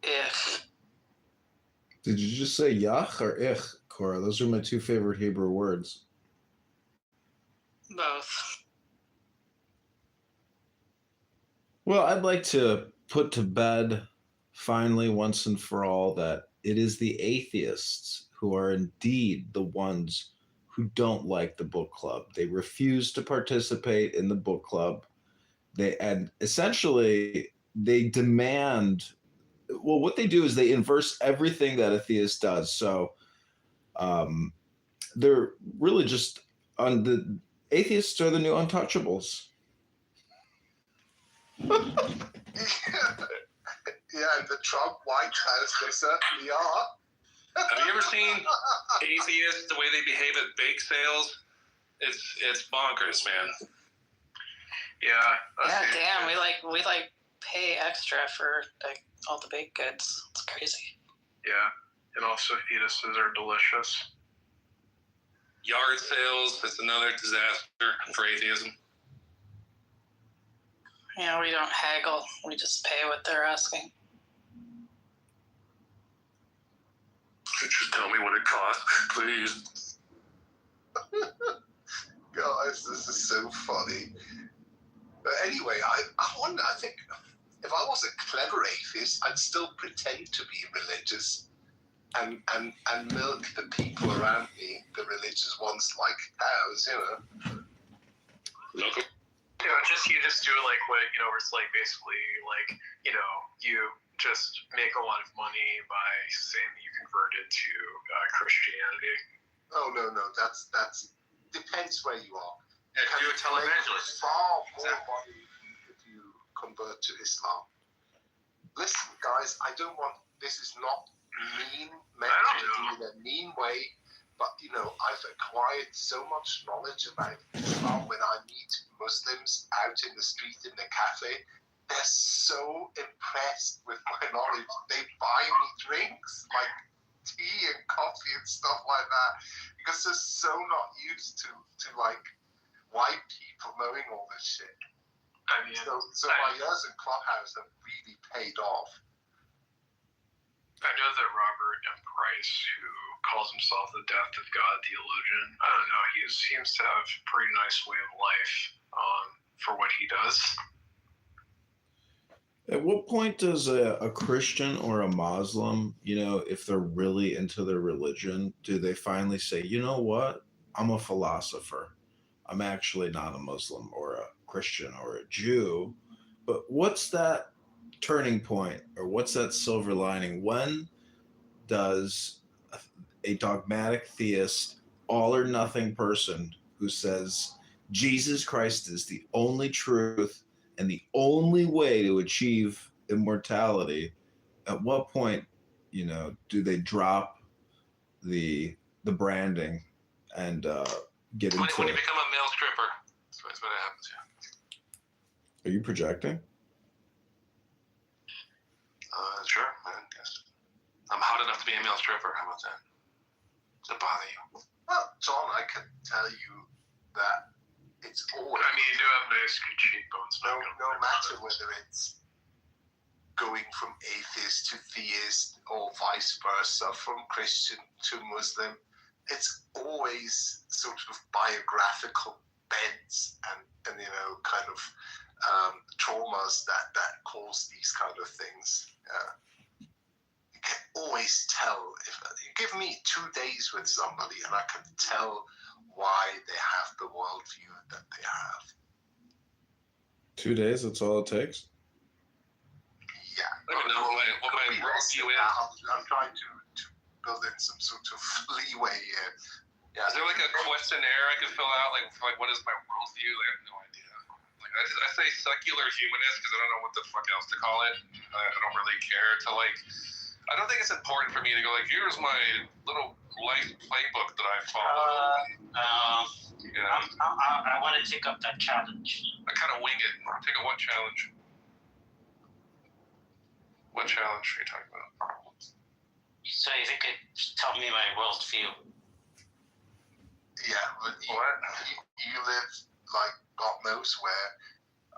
me. Yeah. Did you just say yach or ich, Cora? Those are my two favorite Hebrew words. Both. Well, I'd like to put to bed finally once and for all that it is the atheists who are indeed the ones who don't like the book club. They refuse to participate in the book club. Essentially they demand well, what they do is they inverse everything that a theist does. So they're really just on the atheists are the new untouchables. Yeah, and the Trump White House, they certainly are. Have you ever seen atheists, the way they behave at bake sales? It's bonkers, man. Yeah, damn, we pay extra for like all the baked goods. It's crazy. Yeah, and also fetuses are delicious. Yard sales, that's another disaster for atheism. Yeah, we don't haggle. We just pay what they're asking. Just tell me what it costs, please. Guys, this is so funny. But anyway, I wonder, I think if I was a clever atheist, I'd still pretend to be religious and milk the people around me, the religious ones, like cows, you know. Milk them. You know, you just do like what, you know, where it's like basically like, you know, you just make a lot of money by saying that you converted to Christianity. Oh, no, that's depends where you are. Yeah, do a televangelist. Far more money if you convert to Islam. Listen, guys, this is not mean, meant to be in a mean way, but, you know, I've acquired so much knowledge about Islam when I meet Muslims out in the street, in the cafe. They're so impressed with my knowledge. They buy me drinks, like tea and coffee and stuff like that, because they're so not used to like white people knowing all this shit. I mean, so my years in Clubhouse have really paid off. I know that Robert M. Price, who calls himself the Death of God theologian, I don't know, he seems to have a pretty nice way of life for what he does. At what point does a Christian or a Muslim, you know, if they're really into their religion, do they finally say, you know what, I'm a philosopher. I'm actually not a Muslim or a Christian or a Jew. But what's that turning point, or what's that silver lining? When does a dogmatic theist, all or nothing person who says Jesus Christ is the only truth and the only way to achieve immortality, at what point, you know, do they drop the branding and get into when you become a male stripper? That's what happens. Yeah. Are you projecting? Sure, man. Yes. I'm hot enough to be a male stripper. How about that? Does it bother you? Well, John, I can tell you that it's always. I mean, you do have nice cheekbones. No matter whether it's going from atheist to theist or vice versa, from Christian to Muslim, it's always sort of biographical bends and you know, kind of traumas that cause these kind of things. You can always tell. If you give me 2 days with somebody, and I can tell why they have the worldview that they have. 2 days, that's all it takes? Yeah. I don't know what my worldview is. I'm trying to build in some sort of leeway here. Yeah. Is there like a questionnaire I can fill out? Like what is my worldview? I have no idea. Like I say secular humanist because I don't know what the fuck else to call it. I don't really care to like. I don't think it's important for me to go like, here's my little life playbook that I follow. You know? I want to take up that challenge. I kind of wing it. Take a what challenge? What challenge are you talking about? So if you could tell me my worldview. Yeah, but you live like God knows where.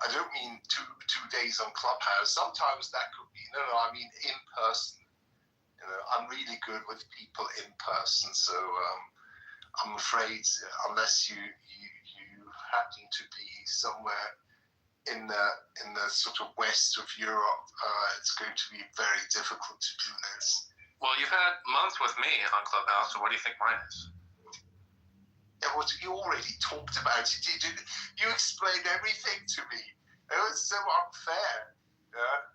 I don't mean two days on Clubhouse. Sometimes that could be, I mean in person. You know, I'm really good with people in person, so I'm afraid unless you happen to be somewhere in the sort of west of Europe, it's going to be very difficult to do this. Well, you've had months with me on Clubhouse, so what do you think mine is? Yeah, well, you already talked about it. You explained everything to me. It was so unfair. Yeah.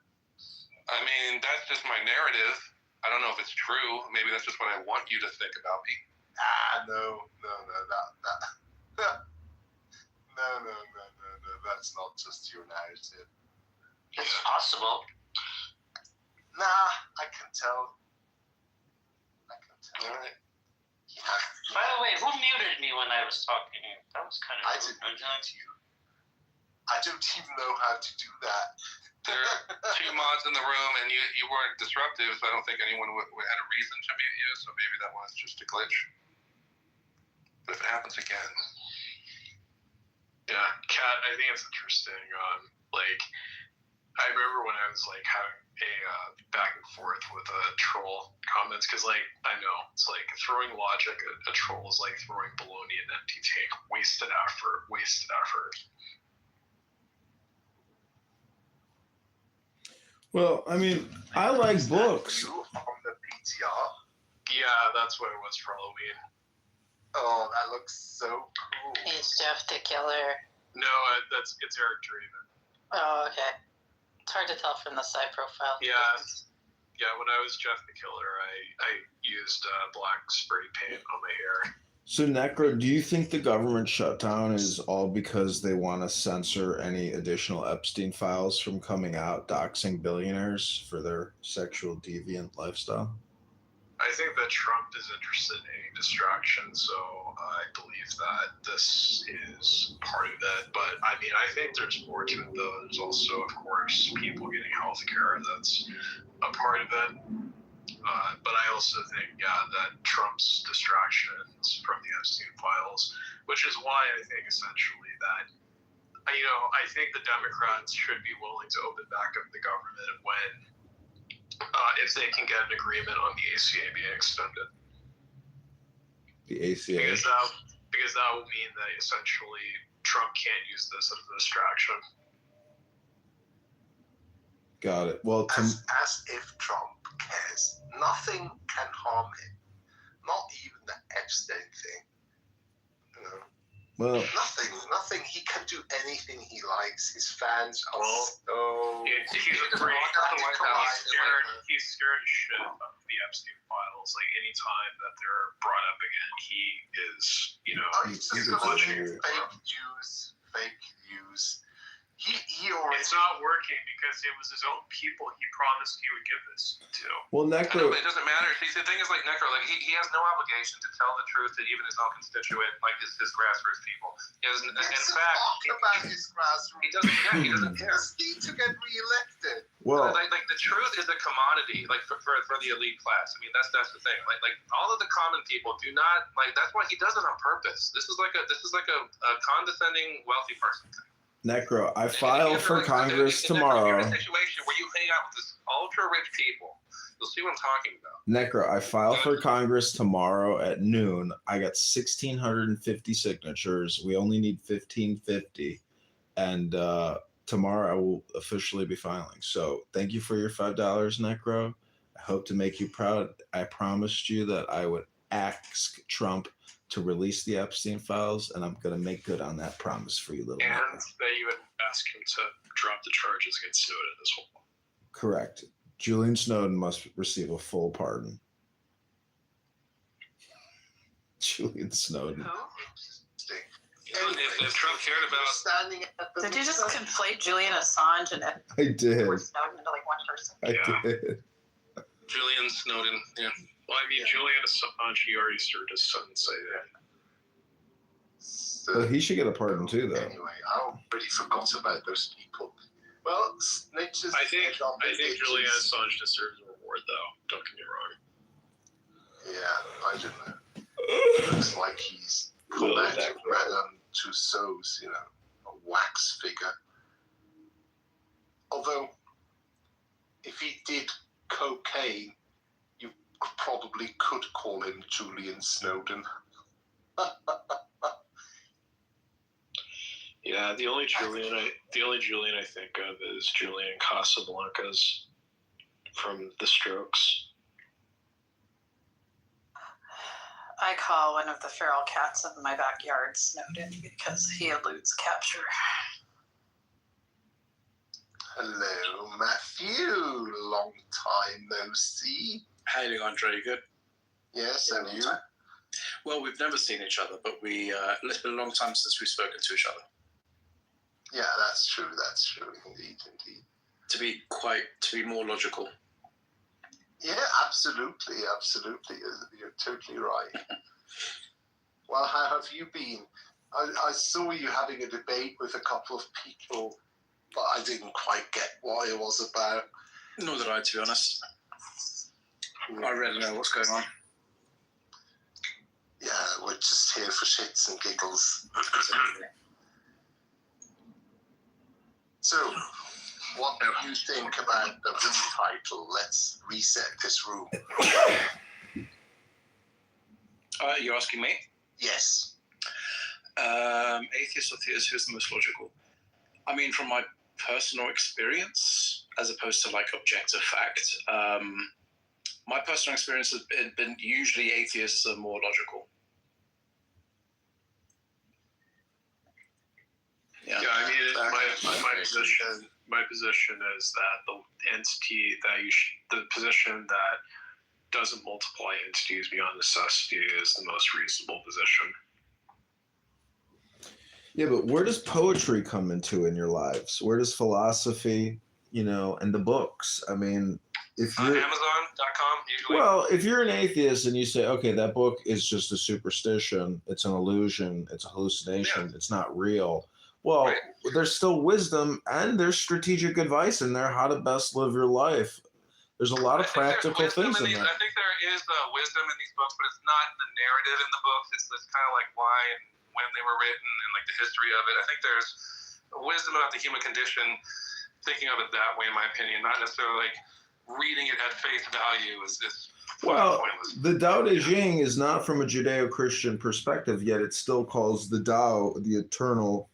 I mean, that's just my narrative. I don't know if it's true. Maybe that's just what I want you to think about me. No, that's not just your narrative. It's possible. Nah, I can tell. All right. Yeah. By the way, who muted me when I was talking? That was kind of rude. Not you. I don't even know how to do that. There are two mods in the room, and you weren't disruptive, so I don't think anyone had a reason to mute you, so maybe that was just a glitch. But if it happens again... Yeah, Kat, I think it's interesting. I remember when I was having a back and forth with troll comments, because I know it's like throwing logic at a troll is like throwing baloney in an empty tank. Wasted effort. Well, I mean, I like books. You on the PTR? Yeah, that's what it was for Halloween. Oh, that looks so cool. He's Jeff the Killer. No, it's Eric Draven. Oh, okay. It's hard to tell from the side profile. Yeah, when I was Jeff the Killer, I used black spray paint on my hair. So, Necro, do you think the government shutdown is all because they want to censor any additional Epstein files from coming out, doxing billionaires for their sexual deviant lifestyle? I think that Trump is interested in any distraction, so I believe that this is part of it. But I mean, I think there's more to it, though. There's also, of course, people getting health care. That's a part of it. But I also think, that Trump's distractions from the Epstein files, which is why I think essentially that, I think the Democrats should be willing to open back up the government when, if they can get an agreement on the ACA being extended. The ACA? Because that will mean that essentially Trump can't use this as a distraction. Got it. Well, as if Trump cares. Nothing can harm him. Not even the Epstein thing. Well, nothing. He can do anything he likes. His fans are He's scared as shit of the Epstein files. Like, anytime that they're brought up again, he is, he's watching fake news. He already... It's not working because it was his own people he promised he would give this to. Well, Necro... It doesn't matter. See, the thing is, Necro, he has no obligation to tell the truth to even his own constituent, his grassroots people. He has, in fact... his grassroots. He doesn't care. He needs to get reelected. Well... the truth is a commodity, for the elite class. I mean, that's the thing. All of the common people do not... that's why he does it on purpose. This is like a condescending, wealthy person thing. Necro, I file for Congress tomorrow. You're in a situation where you hang out with this ultra-rich people. You'll see what I'm talking about. Necro, I file for Congress tomorrow at noon. I got 1,650 signatures. We only need 1,550. And tomorrow I will officially be filing. So thank you for your $5, Necro. I hope to make you proud. I promised you that I would ask Trump to release the Epstein files, and I'm going to make good on that promise for you, little And Necro. that you would ask him to drop the charges against Snowden as well. Correct. Julian Snowden must receive a full pardon. Julian Snowden. If Trump cared about... Did you just conflate Julian Assange and I did. Snowden into one person? I did. Julian Snowden, yeah. Well, I mean, Julian Assange, he already served his sentence, Well, he should get a pardon too, though. Anyway, I already forgot about those people. Well, snitches... I think Julian Assange deserves a reward, though. Don't get me wrong. Yeah, I don't know. Looks like he's collecting Madame Tussauds, a wax figure. Although, if he did cocaine, you probably could call him Julian Snowden. Yeah, the only Julian I think of is Julian Casablancas from The Strokes. I call one of the feral cats in my backyard Snowden because he eludes capture. Hello, Matthew. Long time no see. How you doing, Andre? Good? Yes, and you? Well, we've never seen each other, but it's been a long time since we've spoken to each other. Yeah, that's true. That's true. Indeed. To be more logical. Yeah, absolutely. You're totally right. Well, how have you been? I saw you having a debate with a couple of people, but I didn't quite get what it was about. Nor did I, to be honest. I really know what's going on. Yeah, we're just here for shits and giggles. So, what do you think about the room title? Let's reset this room. You're asking me? Yes. Atheist or theist, who's the most logical? I mean, from my personal experience, as opposed to like objective fact, my personal experience has been usually atheists are more logical. Yeah, I mean, my position is that the entity that the position that doesn't multiply entities beyond necessity is the most reasonable position. Yeah, but where does poetry come into in your lives? Where does philosophy, and the books? I mean, if you're Amazon.com usually. Well, if you're an atheist and you say, okay, that book is just a superstition, it's an illusion, it's a hallucination, it's not real. Well, there's still wisdom and there's strategic advice in there how to best live your life. There's a lot of practical things in there. I think there is wisdom in these books, but it's not the narrative in the books. It's kind of like why and when they were written and like the history of it. I think there's wisdom about the human condition, thinking of it that way, in my opinion, not necessarily like reading it at face value is Well, pointless. the Tao Te Ching is not from a Judeo-Christian perspective, yet it still calls the Tao the eternal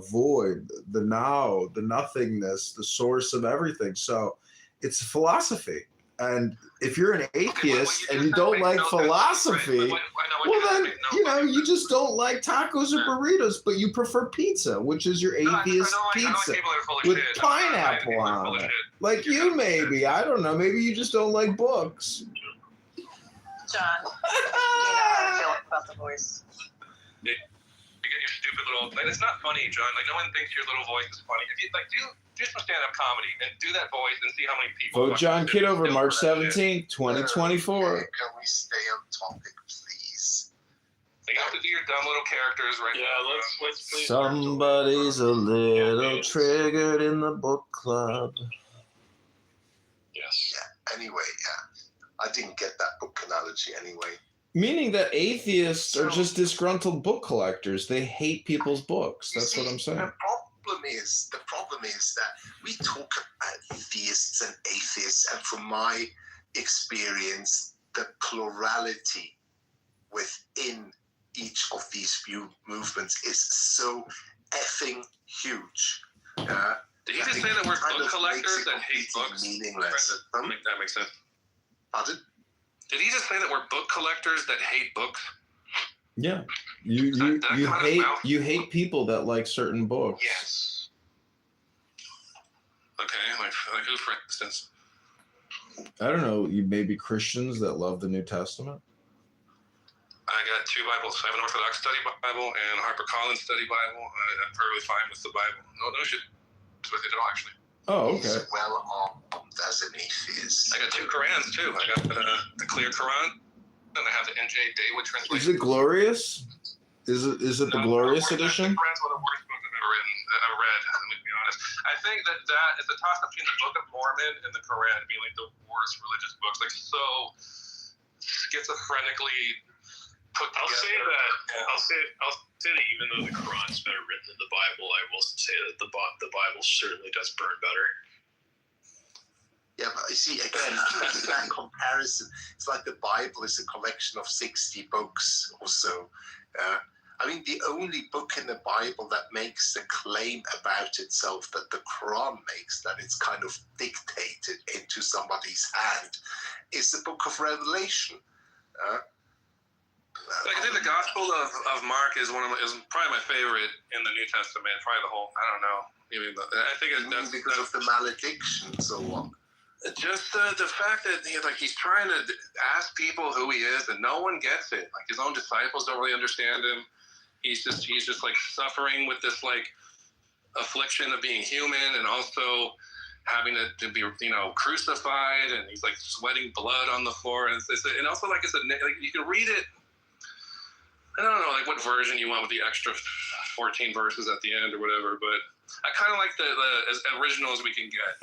void, the now, the nothingness, the source of everything. So it's philosophy. And if you're an atheist and you don't like philosophy, well then, you just don't like tacos or burritos, but you prefer pizza, which is your atheist pizza with pineapple on it. Like you maybe, I don't know, maybe you just don't like books. John, you know how I feel about the voice. You get your stupid little, like, it's not funny, John. Like, no one thinks your little voice is funny. If you do some stand-up comedy and do that voice and see how many people. Vote John Kitover, March 17th, 2024. Can we stay on topic, please? You have to do your dumb little characters right now. Yeah, let's please. Somebody's a little triggered in the book club. Yes. Yeah, anyway, I didn't get that book analogy anyway. Meaning that atheists are just disgruntled book collectors. They hate people's books. That's what I'm saying. The problem is that we talk about theists and atheists, and from my experience, the plurality within each of these few movements is so effing huge. Did he just say that we're book collectors that hate books? Meaningless. That makes sense. Pardon? Did he just say that we're book collectors that hate books? Yeah, you hate people that like certain books. Yes. Okay, like who, for instance? I don't know. You maybe Christians that love the New Testament. I got 2 Bibles. I have an Orthodox Study Bible and a HarperCollins Study Bible. I'm perfectly fine with the Bible. No shit with it at all, actually. Oh, okay. He's well armed as an atheist. I got 2 Qurans too. I got the clear Quran, and I have the NJ Daywood translation. Is it glorious? Is it the glorious edition? The Quran's one of the worst books I've ever read. Let me be honest. I think that is a toss up between the Book of Mormon and the Quran being like the worst religious books, like so schizophrenically put together. I'll say that even though the Quran's better written than the Bible, I will say that the Bible certainly does burn better. Yeah, but you see, again, that comparison, it's like the Bible is a collection of 60 books or so. I mean, the only book in the Bible that makes the claim about itself that the Quran makes, that it's kind of dictated into somebody's hand, is the book of Revelation. Like, I think the Gospel of Mark is is probably my favorite in the New Testament. Probably the whole. I don't know. I think that's because of the maledictions or what? Just the fact that he's trying to ask people who he is, and no one gets it. Like, his own disciples don't really understand him. He's just like suffering with this like affliction of being human, and also having to be crucified, and he's like sweating blood on the floor, and and also like you can read it. I don't know like what version you want with the extra 14 verses at the end or whatever, but I kind of like the as original as we can get.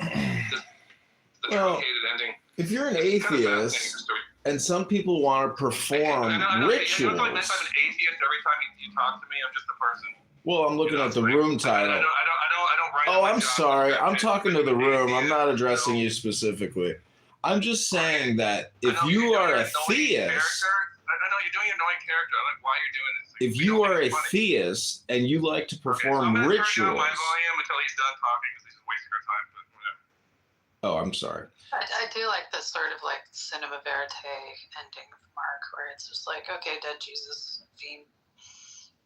The truncated ending. If you're an atheist, and some people want to perform rituals. I'm an atheist every time you talk to me. I'm just a person. Well, I'm looking at the room title. I don't write. Oh, I'm sorry. I'm talking to the room. I'm not addressing you specifically. I'm just saying that if you are a theist. I know you're doing an annoying character. I like why you're doing this. If you are a theist and you like to perform rituals. Turn down my volume until he's done talking because he's wasting our time. But whatever. Oh, I'm sorry. I do like the sort of like cinema verite ending of Mark, where it's just like, okay, dead Jesus, fiend.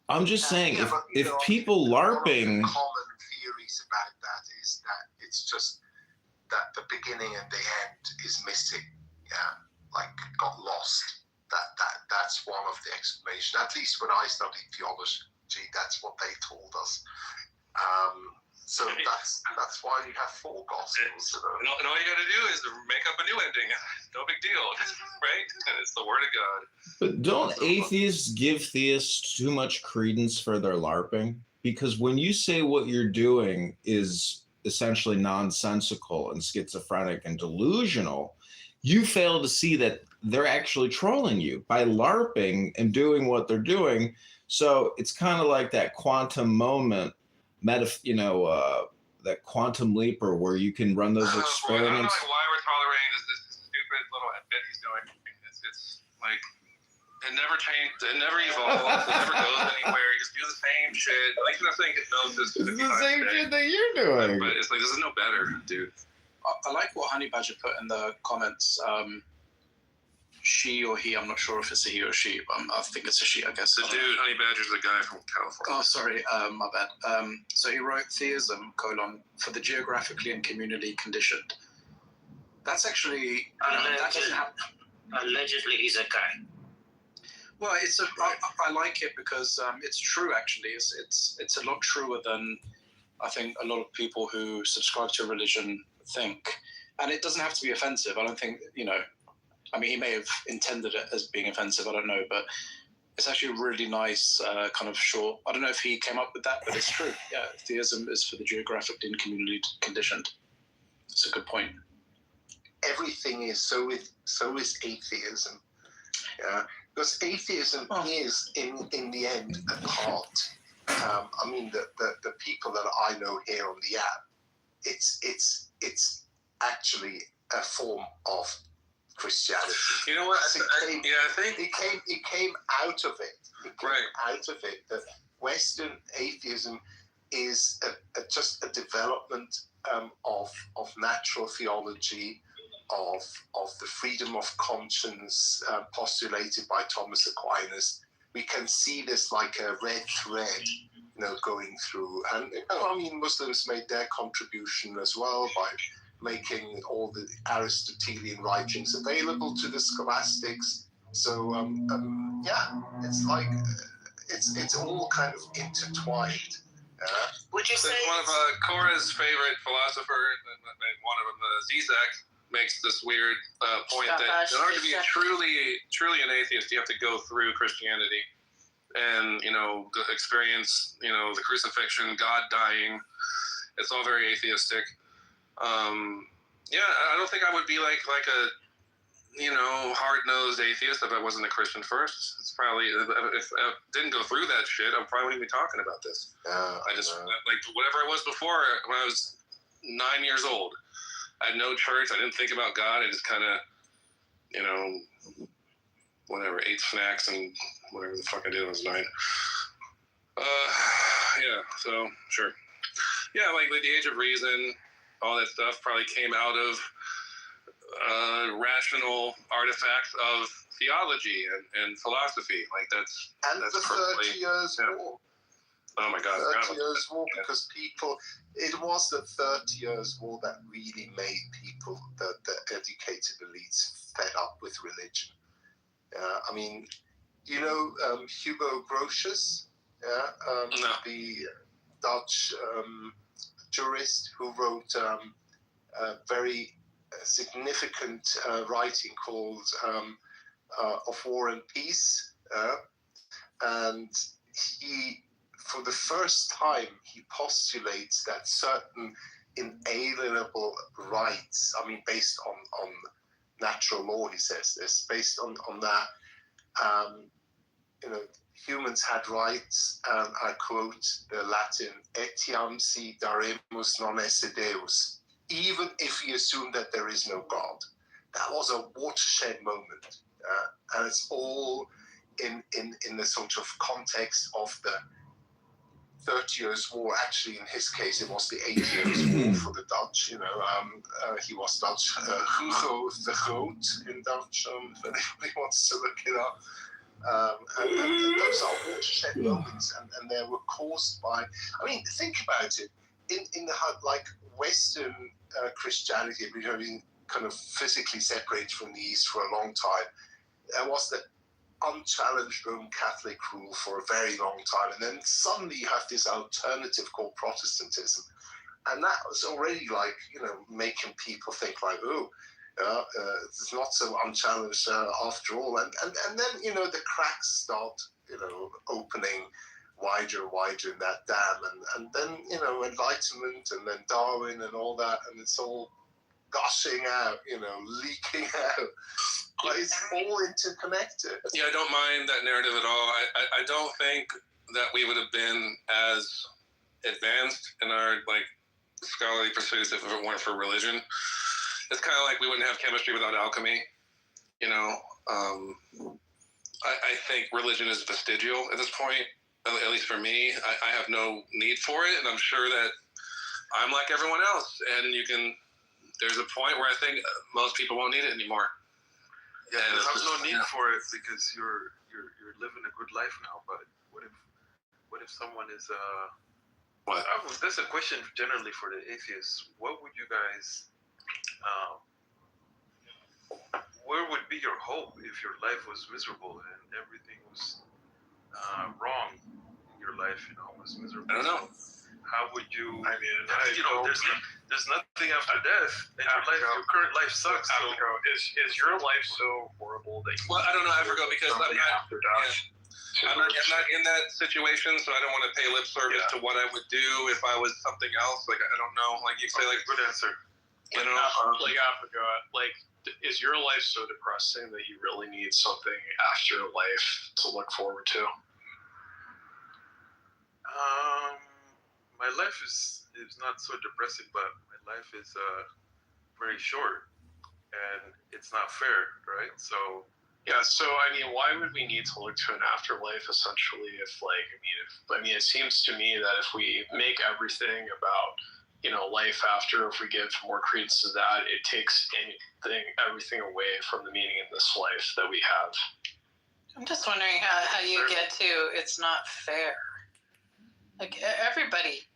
I'm just saying, if people LARPing. Common theories about that is that it's just that the beginning and the end is missing. Yeah, like got lost. That's one of the explanations. At least when I studied theology, that's what they told us. So that's why you have 4 gospels. And all you got to do is make up a new ending. No big deal, right? And it's the word of God. But don't atheists give theists too much credence for their LARPing? Because when you say what you're doing is essentially nonsensical and schizophrenic and delusional, you fail to see that they're actually trolling you by LARPing and doing what they're doing. So it's kind of like that quantum moment, that quantum leaper where you can run those experiments. I don't know why we're tolerating this stupid little bit he's doing. It's like it never changed, it never evolves, it never goes anywhere. You just do the same shit. At least I'm saying hypnosis. It's the same shit that you're doing. But it's like this is no better, dude. I like what Honey Badger put in the comments. She or he, I'm not sure if it's a he or she, but I think it's a she, I guess. The dude, Honey Badger's the guy from California. Oh, sorry, my bad. So he wrote theism, for the geographically and communally conditioned. That's actually... that doesn't happen. Allegedly, he's a guy. Well, I like it because it's true, actually. It's a lot truer than I think a lot of people who subscribe to a religion think. And it doesn't have to be offensive. I don't think, I mean, he may have intended it as being offensive, I don't know, but it's actually a really nice kind of short. I don't know if he came up with that, but it's true. Yeah, theism is for the geographically and communally conditioned. It's a good point. Everything is so is atheism. Yeah, because atheism is in the end a cult. I mean, the people that I know here on the app, it's actually a form of Christianity. You know what? I think it came out of it. Out of it. That Western atheism is just a development of natural theology, of the freedom of conscience postulated by Thomas Aquinas. We can see this like a red thread, going through. And I mean, Muslims made their contribution as well by making all the Aristotelian writings available to the scholastics. So it's like it's all kind of intertwined. Would you say one of Cora's favorite philosophers, one of them, Zizek, makes this weird point that in order to be truly an atheist, you have to go through Christianity and experience the crucifixion, God dying. It's all very atheistic. I don't think I would be like a hard-nosed atheist if I wasn't a Christian first. It's probably, if I didn't go through that shit, I probably wouldn't be talking about this. I just like whatever I was before when I was 9 years old. I had no church. I didn't think about God. I just kind of, whatever, ate snacks and whatever the fuck I did when I was 9. So sure. Yeah, like the Age of Reason, all that stuff probably came out of rational artifacts of theology and philosophy. Like that's the 30 Years War. Oh my God! 30 Years War, because it was the 30 Years War that really made people, the educated elites, fed up with religion. I mean, Hugo Grotius, the Dutch jurist who wrote a very significant writing called Of War and Peace, and he, for the first time, he postulates that certain inalienable rights, based on natural law, he says this, based on that, humans had rights, and I quote the Latin, etiam si daremus non esse Deus, even if we assume that there is no God. That was a watershed moment, and it's all in the sort of context of the 30 Years War. Actually, in his case, it was the 8 Years War for the Dutch. He was Dutch. Hugo the Groot in Dutch, if anybody wants to look it up. And those are watershed moments, and they were caused by. Think about it. In the Western Christianity, becoming kind of physically separated from the East for a long time, there was the unchallenged Roman Catholic rule for a very long time, and then suddenly you have this alternative called Protestantism, and that was already making people think it's not so unchallenged after all, and then the cracks start opening wider and wider in that dam, and then Enlightenment, and then Darwin and all that, and it's all gushing out, leaking out. But it's all interconnected. Yeah, I don't mind that narrative at all. I don't think that we would have been as advanced in our scholarly pursuits if it weren't for religion. It's kind of like we wouldn't have chemistry without alchemy. I think religion is vestigial at this point, at least for me. I have no need for it, and I'm sure that I'm like everyone else. And there's a point where I think most people won't need it anymore. Yeah, there's no need for it because you're living a good life now. But what if someone is that's a question generally for the atheists. What would you guys? Where would be your hope if your life was miserable and everything was wrong in your life? Was miserable. I don't know. How would you? There's nothing after death. And your current life sucks. So. Is your life so horrible that you? Well, I don't know, Africa, because I'm not in that situation, so I don't want to pay lip service to what I would do if I was something else. I don't know. You say, good answer. Africa, is your life so depressing that you really need something after life to look forward to? My life is not so depressing, but my life is very short, and it's not fair, right? So. Yeah, why would we need to look to an afterlife, essentially, if it seems to me that if we make everything about, life after, if we give more credence to that, it takes everything away from the meaning in this life that we have. I'm just wondering how you get to it's not fair. Everybody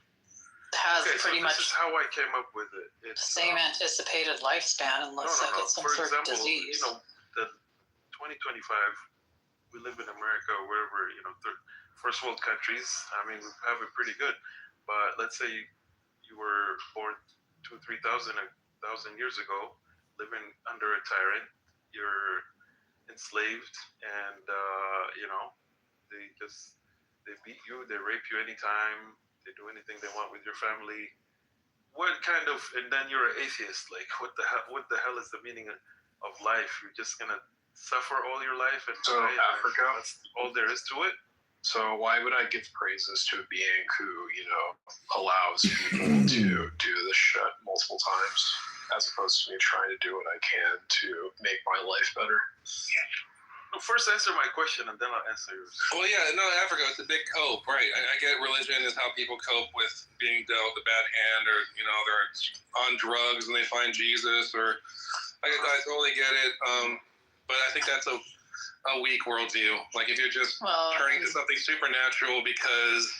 has pretty much. This is how I came up with it. It's same anticipated lifespan, unless they get some sort of disease. The 2025, we live in America, wherever first world countries. We have it pretty good, but let's say you were born 2,000-3,000 years ago, living under a tyrant. You're enslaved, and they beat you, they rape you anytime, they do anything they want with your family. And then you're an atheist. What the hell is the meaning of life? You're just gonna suffer all your life and die. Africa, that's all there is to it. So why would I give praises to a being who, allows people to do this shit multiple times, as opposed to me trying to do what I can to make my life better? First, answer my question, and then I'll answer yours. Well, Africa, it's a big cope, right? I get religion is how people cope with being dealt the bad hand, or they're on drugs and they find Jesus, or I totally get it. But I think that's a weak worldview. Like if you're just turning to something supernatural because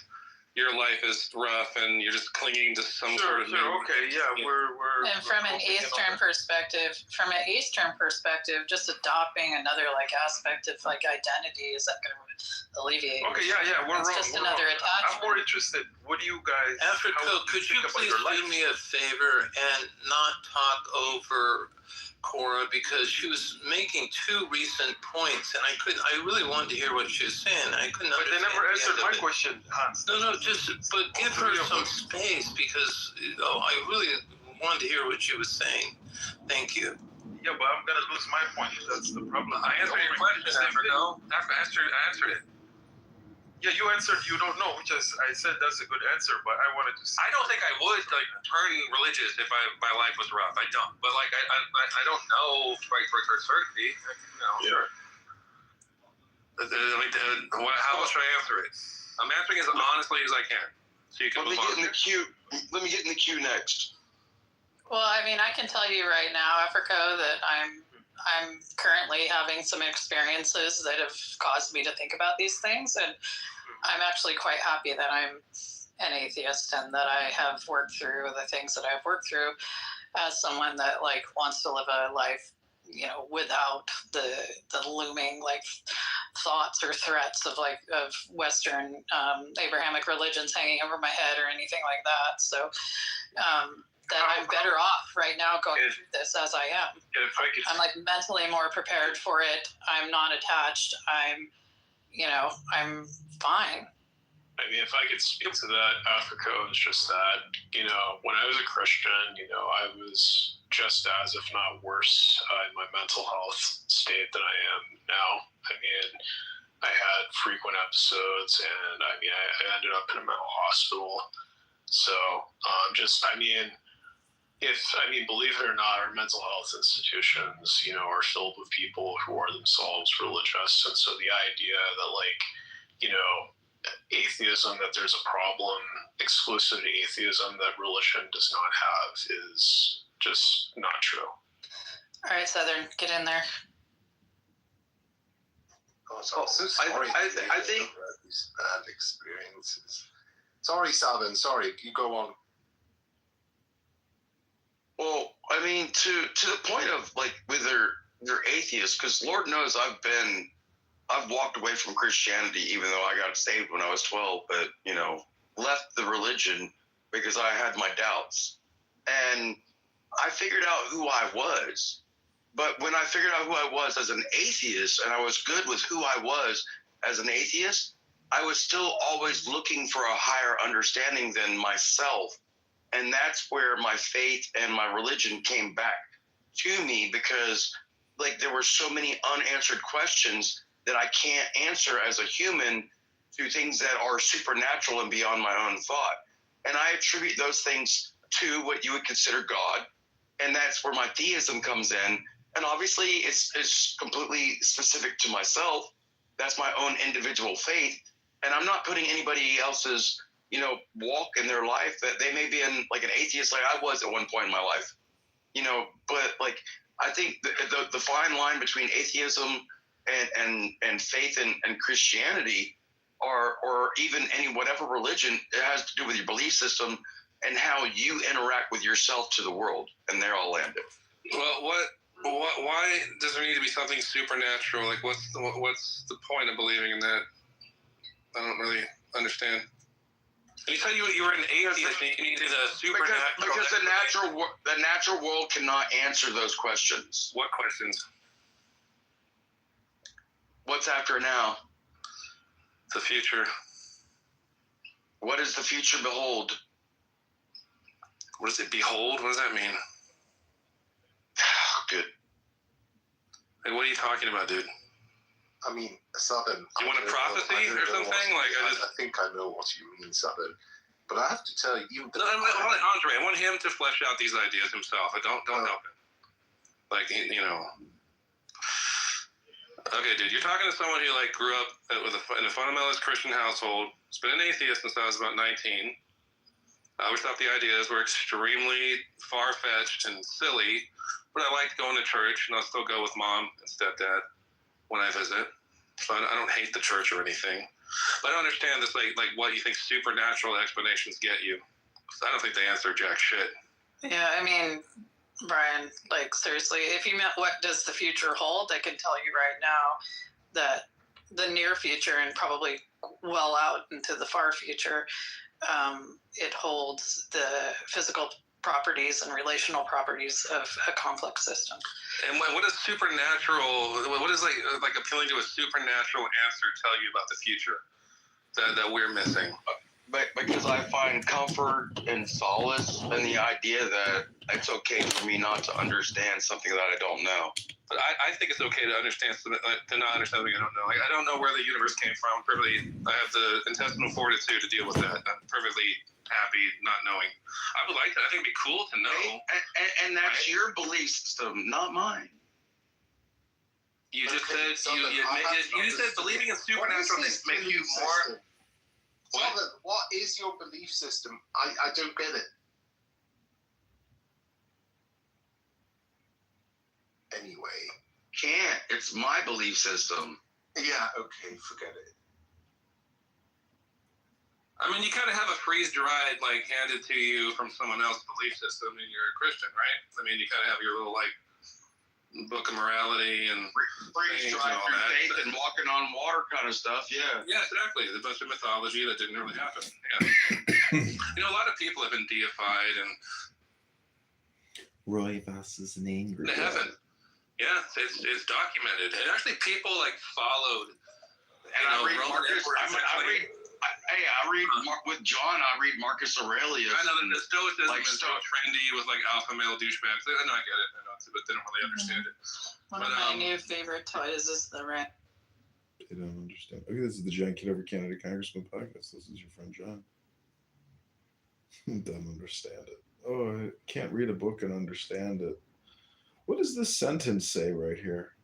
your life is rough and you're just clinging to some sort of okay, yeah, we're and from an Eastern perspective, just adopting another like aspect of like identity isn't going to alleviate. Okay, yeah, we're it's wrong. just another attachment. I'm more interested. What do you guys? Africa, could you please do me a favor and not talk over Cora, because she was making two recent points, and I really wanted to hear what she was saying. I couldn't. But they never answered my question, Hans. No, but give her some space, because I really wanted to hear what she was saying. Thank you. Yeah, but I'm gonna lose my point. That's the problem. I answered your question, Africa. I answered it. Yeah, you answered you don't know, which is, I said that's a good answer, but I wanted to see. I don't think I would turn religious if my life was rough. I don't. But I don't know for certainty. Sure. How else should I answer it? I'm answering as honestly as I can, so you can move on. Let me get in the queue next. Well, I mean, I can tell you right now, Africa, that I'm currently having some experiences that have caused me to think about these things, and I'm actually quite happy that I'm an atheist and that I have worked through the things that I've worked through as someone that like wants to live a life, without the looming like thoughts or threats of Western Abrahamic religions hanging over my head or anything like that. So that I'm better off right now going through this as I am. I'm like mentally more prepared for it. I'm not attached. I'm fine. I mean, if I could speak to that, Africa, is just that, when I was a Christian, I was just as, if not worse, in my mental health state than I am now. I mean, I had frequent episodes, and I ended up in a mental hospital. So, believe it or not, our mental health institutions, are filled with people who are themselves religious. And so the idea that, atheism, that there's a problem exclusive to atheism that religion does not have, is just not true. All right, Southern, get in there. So sorry I think these bad experiences. Sorry, Southern. Sorry, you go on. Well, I mean, to the point of whether you're atheist, because Lord knows I've walked away from Christianity, even though I got saved when I was 12, but left the religion because I had my doubts, and I figured out who I was. But when I figured out who I was as an atheist, and I was good with who I was as an atheist, I was still always looking for a higher understanding than myself. And that's where my faith and my religion came back to me, because there were so many unanswered questions that I can't answer as a human to things that are supernatural and beyond my own thought. And I attribute those things to what you would consider God. And that's where my theism comes in. And obviously it's completely specific to myself. That's my own individual faith. And I'm not putting anybody else's walk in their life that they may be in, an atheist like I was at one point in my life, but I think the fine line between atheism and faith and Christianity, or even any whatever religion, it has to do with your belief system and how you interact with yourself to the world. And there I'll land it. Well, why does there need to be something supernatural? What's the point of believing in that? I don't really understand. And you said you were an atheist and you needed a supernatural. Because the natural world cannot answer those questions. What questions? What's after now? The future. What does the future behold? What does it behold? What does that mean? Good. Hey, what are you talking about, dude? I mean, Southern. You want a prophecy or something? I think I know what you mean, Southern. But I have to tell you, Andre, I want him to flesh out these ideas himself. Don't help him. Okay, dude, you're talking to someone who grew up in a fundamentalist Christian household. Has been an atheist since I was about 19. I always thought the ideas were extremely far-fetched and silly, but I like going to church, and I'll still go with mom and stepdad when I visit. So I don't hate the church or anything. But I don't understand this, like what you think supernatural explanations get you. I don't think they answer jack shit. Yeah, I mean, Brian, like seriously, if you meant what does the future hold, I can tell you right now that the near future and probably well out into the far future, it holds the physical properties and relational properties of a complex system. And what is supernatural? What is like appealing to a supernatural answer tell you about the future that we're missing? But because I find comfort and solace in the idea that it's okay for me not to understand something that I don't know. But I think it's okay to understand to not understand something I don't know. Like, I don't know where the universe came from. I have the intestinal fortitude to deal with that. I'm perfectly happy not knowing. I would like that. I think it'd be cool to know. And that's right? Your belief system, not mine. You just said you said believing in supernatural things make you more. What is your belief system? I don't get it. Anyway. Can't. It's my belief system. Yeah, okay, forget it. I mean, you kind of have a freeze-dried, like, handed to you from someone else's belief system, and you're a Christian, right? I mean, you kind of have your little, like, book of morality and freeze-dried your faith and walking on water kind of stuff, yeah. Yeah, exactly. There's a bunch of mythology that didn't really happen. Yeah. You know, a lot of people have been deified and... Roy Voss is an angry They haven't. Yeah, it's documented. And actually people, like, followed... And I read Marcus... I read with John. I read Marcus Aurelius. I know that the Stoicism is so trendy with like alpha male douchebags. I know, I get it. I know, but they don't really understand it. One of my new favorite toys is the ring. They don't understand. Okay, this is the John Kitover Candidate Congressman podcast. This is your friend John. Don't understand it. Oh, I can't read a book and understand it. What does this sentence say right here?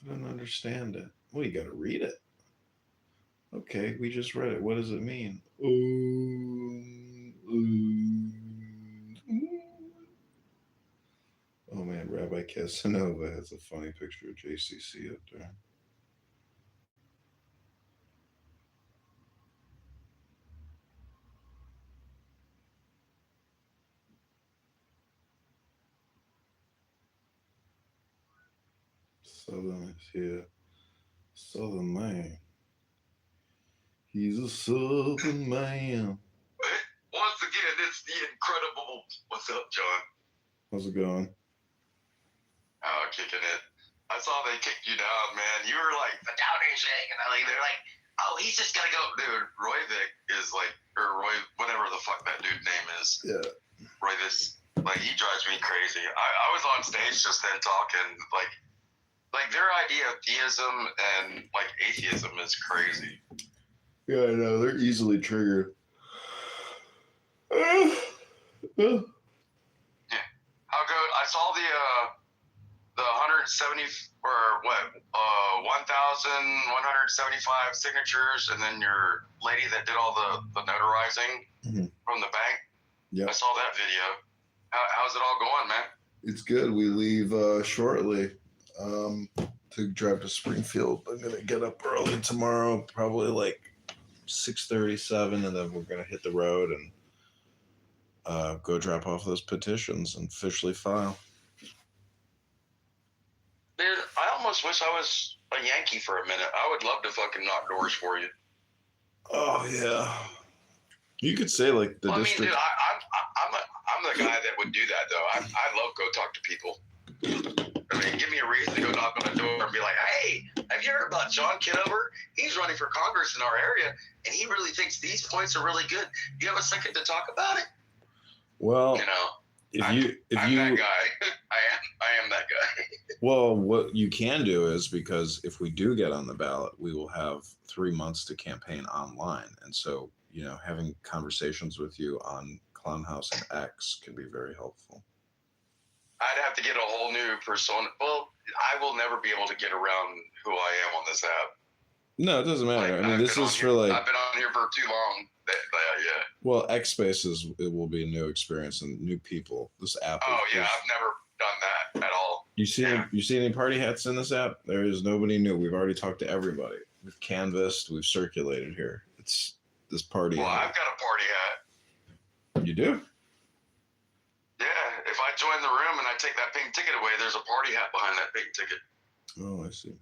I don't understand it. Well, you got to read it. Okay, we just read it. What does it mean? Oh man, Rabbi Casanova has a funny picture of JCC up there. Southern man. He's a Southern man. Once again, it's the incredible. What's up, John? How's it going? Oh, kicking it. I saw they kicked you down, man. You were like, the Downey's thing. And they're like, oh, he's just got to go. Dude, Roy Vick is like, or Roy, whatever the fuck that dude name is. Yeah. Roy, like, he drives me crazy. I was on stage just then talking, like their idea of theism and, like, atheism is crazy. Yeah, I know. They're easily triggered. Yeah. How good? I saw the 170 or what 1,175 signatures, and then your lady that did all the notarizing from the bank. Yeah. I saw that video. How's it all going, man? It's good. We leave shortly to drive to Springfield. I'm gonna get up early tomorrow, probably like 6:37, and then we're gonna hit the road and go drop off those petitions and officially file. Dude, I almost wish I was a Yankee for a minute. I would love to fucking knock doors for you. Oh yeah, you could say like the district. I mean, dude, I'm the guy that would do that though. I love go talk to people. I mean, give me a reason to go knock on the door and be like, hey, have you heard about John Kitover? He's running for Congress in our area, and he really thinks these points are really good. Do you have a second to talk about it? Well, you know, I'm that guy. I am that guy. Well, what you can do is, because if we do get on the ballot, we will have 3 months to campaign online. And so, you know, having conversations with you on Clownhouse and X can be very helpful. I'd have to get a whole new persona. Well, I will never be able to get around who I am on this app. No, it doesn't matter. Like, I mean, this is for like... I've been on here for too long. Yeah. Well, X Spaces, it will be a new experience and new people. This app. Oh, yeah, I've never done that. at all. You see any party hats in this app? There is nobody new. We've already talked to everybody. We've canvassed. We've circulated here. It's this party Well, hat. I've got a party hat. You do? Yeah, if I join the room and I take that pink ticket away, there's a party hat behind that pink ticket. Oh, I see.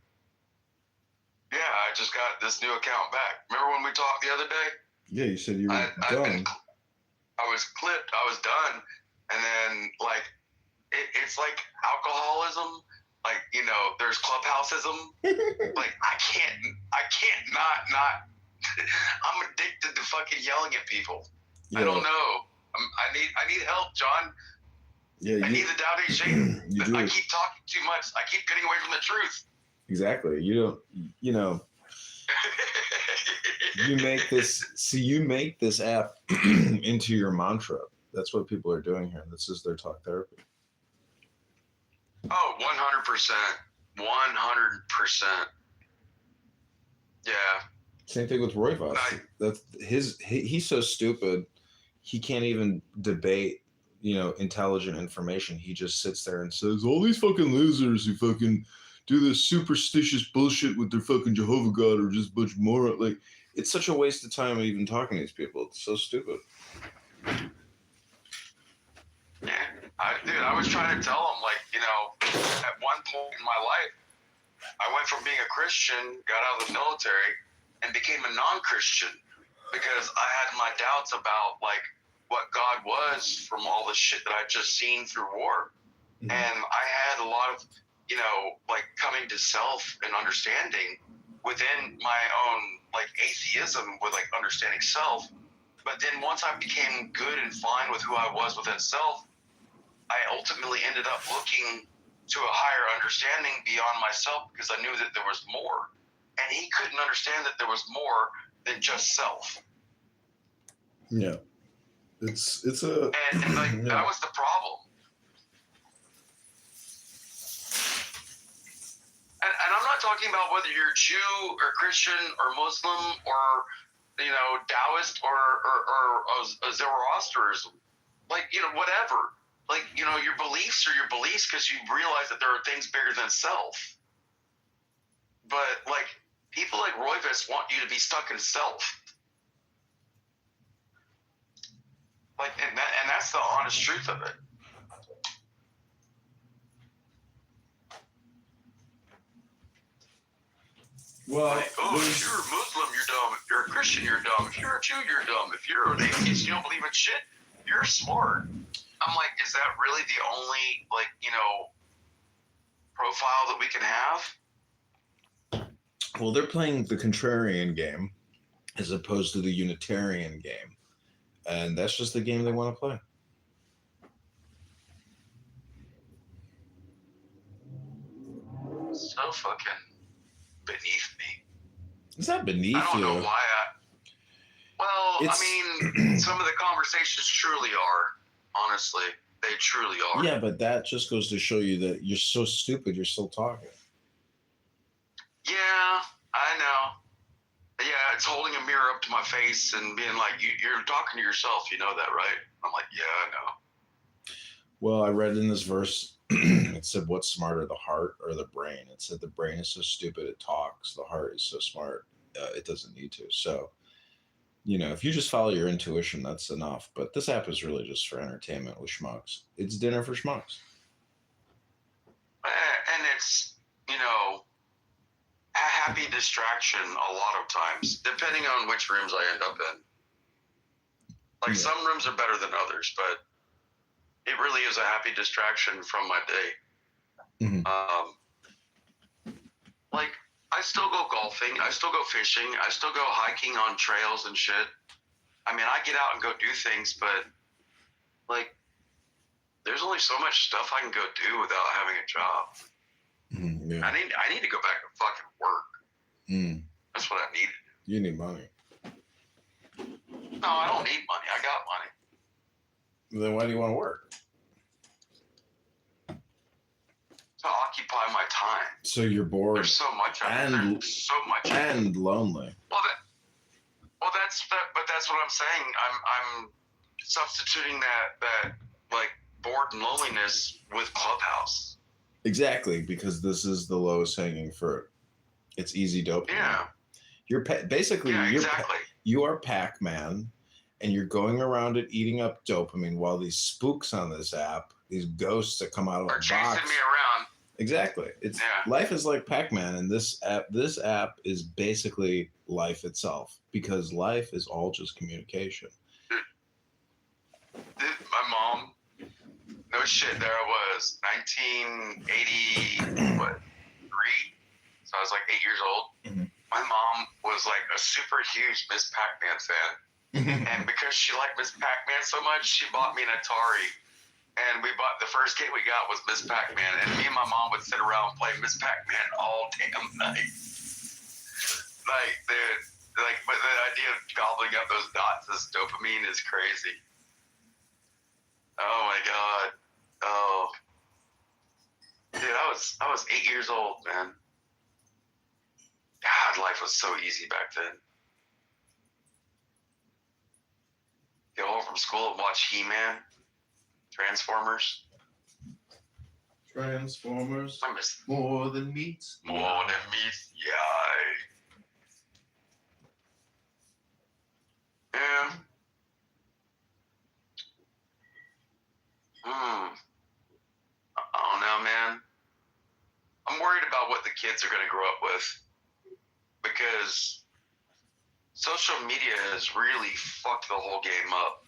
Yeah, I just got this new account back. Remember when we talked the other day? Yeah, you said you were done. I was clipped. I was done. And then, like, it's like alcoholism. Like, you know, there's clubhouseism. Like, I can't not. I'm addicted to fucking yelling at people. Yeah. I don't know. I need help, John. Yeah, I need the Tao Te Ching. You do. I keep talking too much. I keep getting away from the truth. Exactly. You know, you make this app into your mantra. That's what people are doing here. This is their talk therapy. Oh, 100%. 100%. Yeah. Same thing with Roy Voss. He's so stupid. He can't even debate, intelligent information. He just sits there and says, all these fucking losers who fucking do this superstitious bullshit with their fucking Jehovah God are just a bunch of morons. Like, it's such a waste of time even talking to these people. It's so stupid. Yeah. I was trying to tell him, at one point in my life, I went from being a Christian, got out of the military, and became a non-Christian because I had my doubts about, what God was from all the shit that I'd just seen through war. Mm-hmm. And I had a lot of, coming to self and understanding within my own, atheism with, understanding self. But then once I became good and fine with who I was within self, I ultimately ended up looking to a higher understanding beyond myself because I knew that there was more. And he couldn't understand that there was more than just self. Yeah. It's that was the problem. And I'm not talking about whether you're Jew or Christian or Muslim or, Taoist or Zoroastrianism. Whatever. Your beliefs are your beliefs because you realize that there are things bigger than self. But, people like Royvis want you to be stuck in self. And that's the honest truth of it. Well, if you're a Muslim, you're dumb. If you're a Christian, you're dumb. If you're a Jew, you're dumb. If you're an atheist, you don't believe in shit, you're smart. I'm like, is that really the only, profile that we can have? Well, they're playing the contrarian game as opposed to the Unitarian game. And that's just the game they want to play. So fucking beneath me. It's not beneath you. I don't know why some of the conversations truly are. Honestly, they truly are. Yeah, but that just goes to show you that you're so stupid, you're still talking. Yeah, I know. Yeah, it's holding a mirror up to my face and being like, you're talking to yourself, you know that, right? I'm like, yeah, I know. Well, I read in this verse, it said, what's smarter, the heart or the brain? It said the brain is so stupid, it talks. The heart is so smart, it doesn't need to. So, if you just follow your intuition, that's enough. But this app is really just for entertainment with schmucks. It's dinner for schmucks. And it's, a happy distraction a lot of times, depending on which rooms I end up in. Some rooms are better than others, but it really is a happy distraction from my day. Mm-hmm. I still go golfing. I still go fishing. I still go hiking on trails and shit. I mean, I get out and go do things, but there's only so much stuff I can go do without having a job. Mm-hmm, yeah. I need to go back and fucking work. Mm. That's what I need. You need money. No, I don't need money. I got money. Then why do you want to work? To occupy my time. So you're bored. There's so much there's so much and lonely. But that's what I'm saying. I'm substituting that bored and loneliness with Clubhouse. Exactly, because this is the lowest hanging fruit. It's easy dopamine. Yeah. You're basically exactly. You are Pac-Man, and you're going around it eating up dopamine while these spooks on this app, these ghosts that come out of a box, chasing me around. Exactly. Life is like Pac-Man, and this app is basically life itself, because life is all just communication. My mom, no shit, there I was, 1983, so I was like 8 years old. Mm-hmm. My mom was like a super huge Miss Pac-Man fan. And because she liked Miss Pac-Man so much, she bought me an Atari. And the first game we got was Miss Pac-Man. And me and my mom would sit around and play Miss Pac-Man all damn night. But the idea of gobbling up those dots as dopamine is crazy. Oh my God. Oh. Dude, I was 8 years old, man. God, life was so easy back then. Get home from school and watch He-Man, Transformers. More than meat. More than meat, yeah. I don't know, man. I'm worried about what the kids are going to grow up with, because social media has really fucked the whole game up.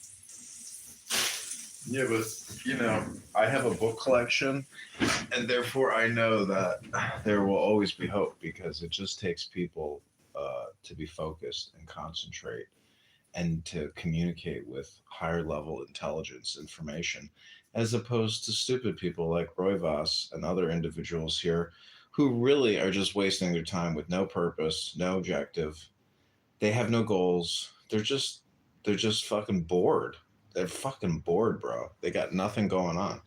Yeah, but I have a book collection, and therefore I know that there will always be hope, because it just takes people to be focused and concentrate and to communicate with higher level intelligence information, as opposed to stupid people like Roy Voss and other individuals here who really are just wasting their time with no purpose, no objective. They have no goals. They're just fucking bored. They're fucking bored, bro. They got nothing going on.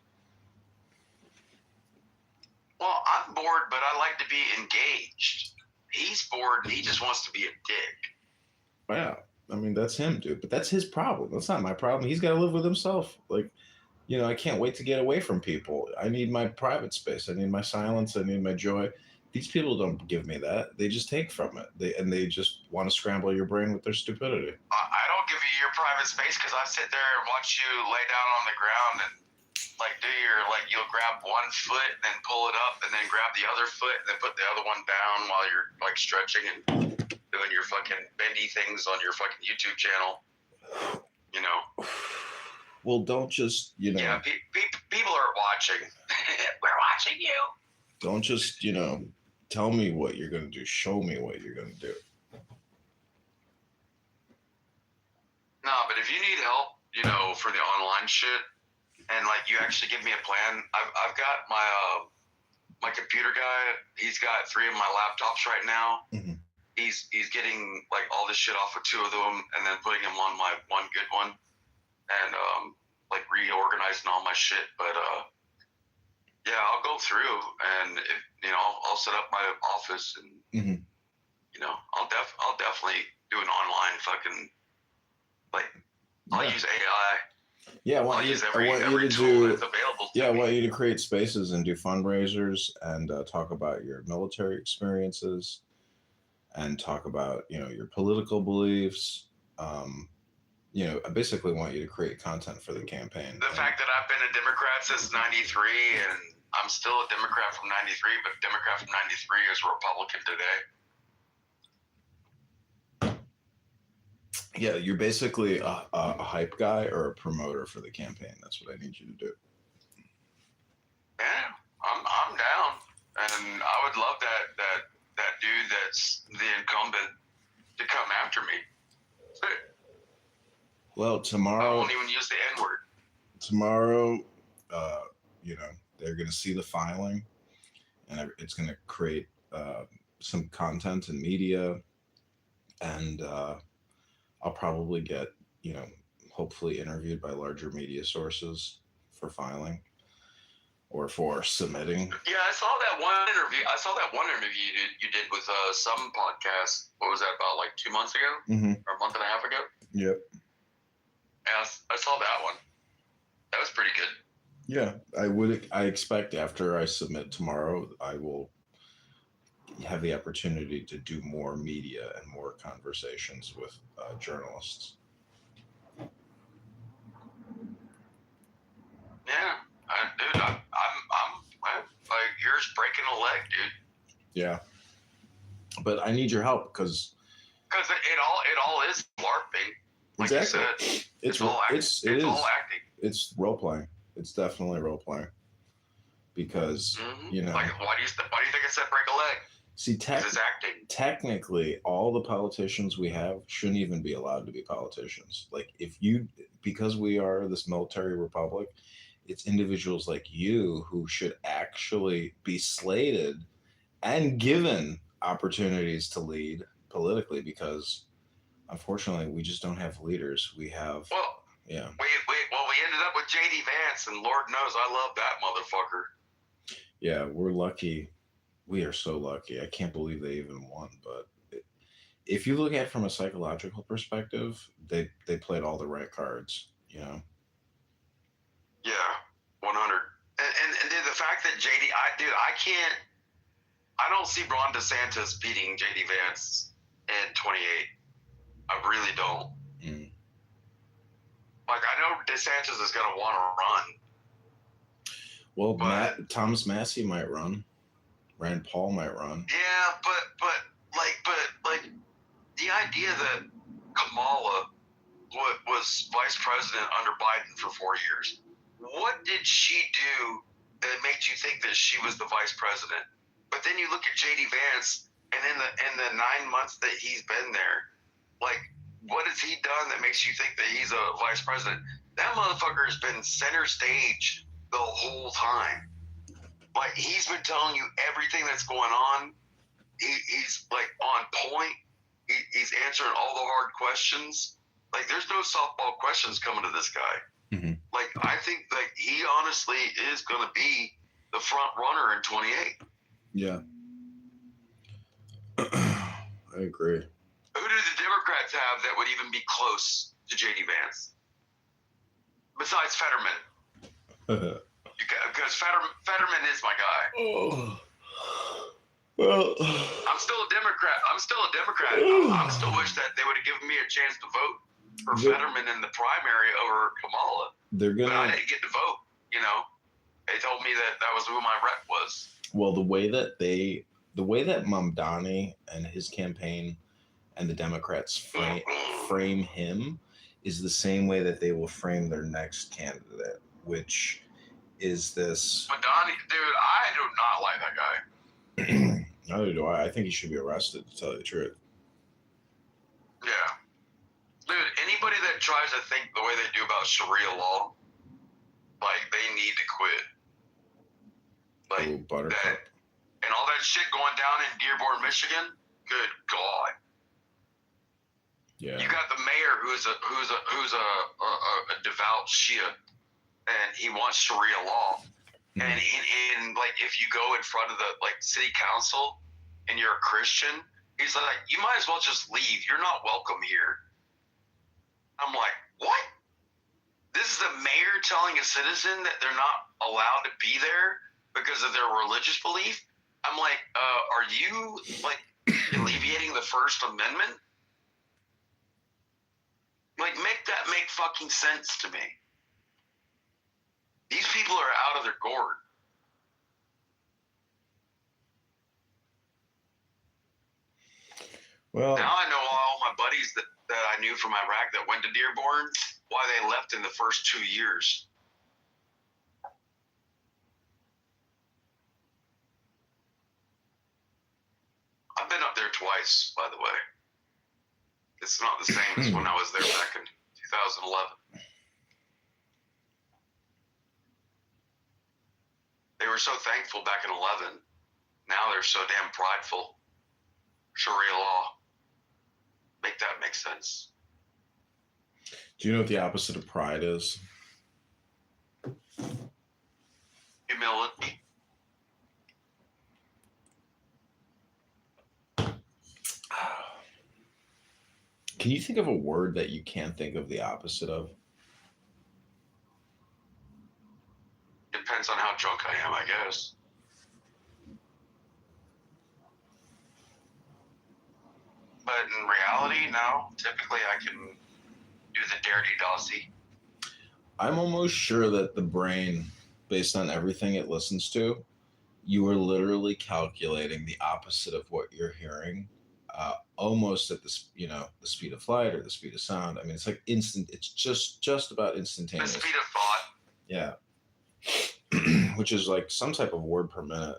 Well, I'm bored, but I like to be engaged. He's bored and he just wants to be a dick. Yeah. I mean, that's him, dude. But that's his problem. That's not my problem. He's got to live with himself. Like, I can't wait to get away from people. I need my private space. I need my silence. I need my joy. These people don't give me that. They just take from it. They just want to scramble your brain with their stupidity. I don't give you your private space, because I sit there and watch you lay down on the ground and you'll grab one foot and then pull it up and then grab the other foot and then put the other one down while you're like stretching and doing your fucking bendy things on your fucking YouTube channel. Well, don't just, Yeah, people are watching. We're watching you. Don't just, tell me what you're going to do. Show me what you're going to do. No, but if you need help, for the online shit, and you actually give me a plan, I've got my computer guy. He's got 3 of my laptops right now. Mm-hmm. He's getting all this shit off of 2 of them, and then putting them on my one good one, and reorganizing all my shit. But yeah, I'll go through, and I'll set up my office, and mm-hmm. I'll definitely do an online fucking I'll use AI. Yeah, I want you to do. I want you to create spaces and do fundraisers and talk about your military experiences and talk about your political beliefs. I basically want you to create content for the campaign. The fact that I've been a Democrat since '93 and I'm still a Democrat from '93, but a Democrat from '93 is a Republican today. Yeah, you're basically a hype guy or a promoter for the campaign. That's what I need you to do. Yeah, I'm down, and I would love that dude that's the incumbent to come after me. Well, tomorrow. I won't even use the N-word. Tomorrow, they're going to see the filing, and it's going to create some content and media, and I'll probably get, hopefully interviewed by larger media sources for filing or for submitting. Yeah, I saw that one interview. You did with some podcast. What was that, about 2 months ago? Mm-hmm. Or a month and a half ago? Yep. Yeah, I saw that one. That was pretty good. Yeah, I expect after I submit tomorrow, I will have the opportunity to do more media and more conversations with journalists. Yeah, dude, I'm like yours breaking a leg, dude. Yeah, but I need your help because it all is LARPing. Like exactly. you said, It's all acting. it is all acting. It's role playing. It's definitely role playing because you know. Like, why do you think I said break a leg? See, It's acting. technically, all the politicians we have shouldn't even be allowed to be politicians. Like, because we are this military republic, it's individuals like you who should actually be slated and given opportunities to lead politically because, unfortunately, we just don't have leaders. We have, yeah. We ended up with JD Vance, and Lord knows I love that motherfucker. Yeah, we're lucky. We are so lucky. I can't believe they even won. But if you look at it from a psychological perspective, they played all the right cards. You know. Yeah, 100. And dude, the fact that I don't see Ron DeSantis beating JD Vance in 28. I really don't. Like, I know DeSantis is going to want to run. Well, Thomas Massey might run. Rand Paul might run. Yeah, but the idea that Kamala was vice president under Biden for 4 years, what did she do that made you think that she was the vice president? But then you look at JD Vance, and in the 9 months that he's been there, like, what has he done that makes you think that he's a vice president? That motherfucker has been center stage the whole time. Like, he's been telling you everything that's going on. He's like on point. He's answering all the hard questions. Like, there's no softball questions coming to this guy. Mm-hmm. Like, I think that he honestly is going to be the front runner in 28. Yeah. I agree. Who do the Democrats have that would even be close to JD Vance? Besides Fetterman. Because Fetterman is my guy. Oh. Well, I'm still a Democrat. I still wish that they would have given me a chance to vote for Fetterman in the primary over Kamala. But I didn't get to vote. You know, they told me that was who my rep was. Well, the way that Mamdani and his campaign and the Democrats frame him is the same way that they will frame their next candidate, which is this. Mamdani, dude, I do not like that guy. Neither do I. I think he should be arrested, to tell you the truth. Yeah. Dude, anybody that tries to think the way they do about Sharia law, like, they need to quit. Like, Buttercup. And all that shit going down in Dearborn, Michigan, good God. Yeah. You got the mayor who's a devout Shia, and he wants Sharia law. And like, if you go in front of the city council and you're a Christian, he's like, you might as well just leave. You're not welcome here. I'm like, what? This is the mayor telling a citizen that they're not allowed to be there because of their religious belief? I'm like, are you like alleviating the First Amendment? Like, make that make fucking sense to me. These people are out of their gourd. Well, now I know all my buddies that I knew from Iraq that went to Dearborn, why they left in the first 2 years. I've been up there twice, by the way. It's not the same as when I was there back in 2011. They were so thankful back in 11. Now they're so damn prideful. Sharia law. Make that make sense. Do you know what the opposite of pride is? Humility. Can you think of a word that you can't think of the opposite of? But in reality, no. Typically, I can do the dare-de-dossy. I'm almost sure that the brain, based on everything it listens to, you are literally calculating the opposite of what you're hearing, almost at the the speed of light or the speed of sound. I mean, it's like instant. It's just about instantaneous. The speed of thought. Yeah, which is like some type of word per minute,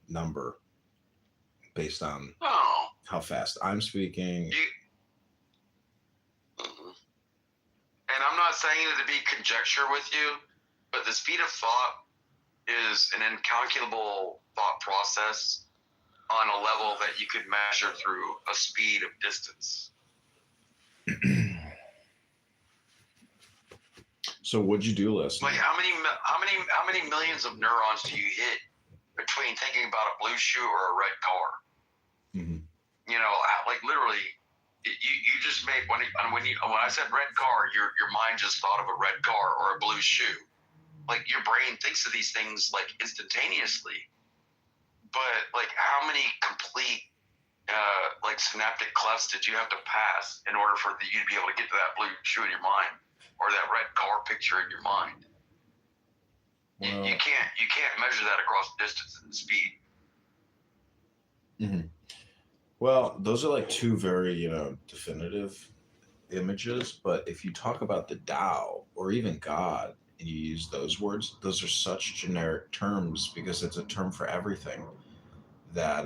number based on how fast I'm speaking. And I'm not saying it to be conjecture with you, but the speed of thought is an incalculable thought process on a level that you could measure through a speed of distance. So what'd you do last night? Like how many millions of neurons do you hit between thinking about a blue shoe or a red car? Mm-hmm. You know, like literally, you just made when I said red car, your mind just thought of a red car or a blue shoe. Like your brain thinks of these things like instantaneously, but like how many complete like synaptic clefts did you have to pass in order for you to be able to get to that blue shoe in your mind or that red car picture in your mind? Well, you can't measure that across distance and speed. Mm-hmm. Well, those are like two very definitive images. But if you talk about the Tao or even God, and you use those words, those are such generic terms because it's a term for everything that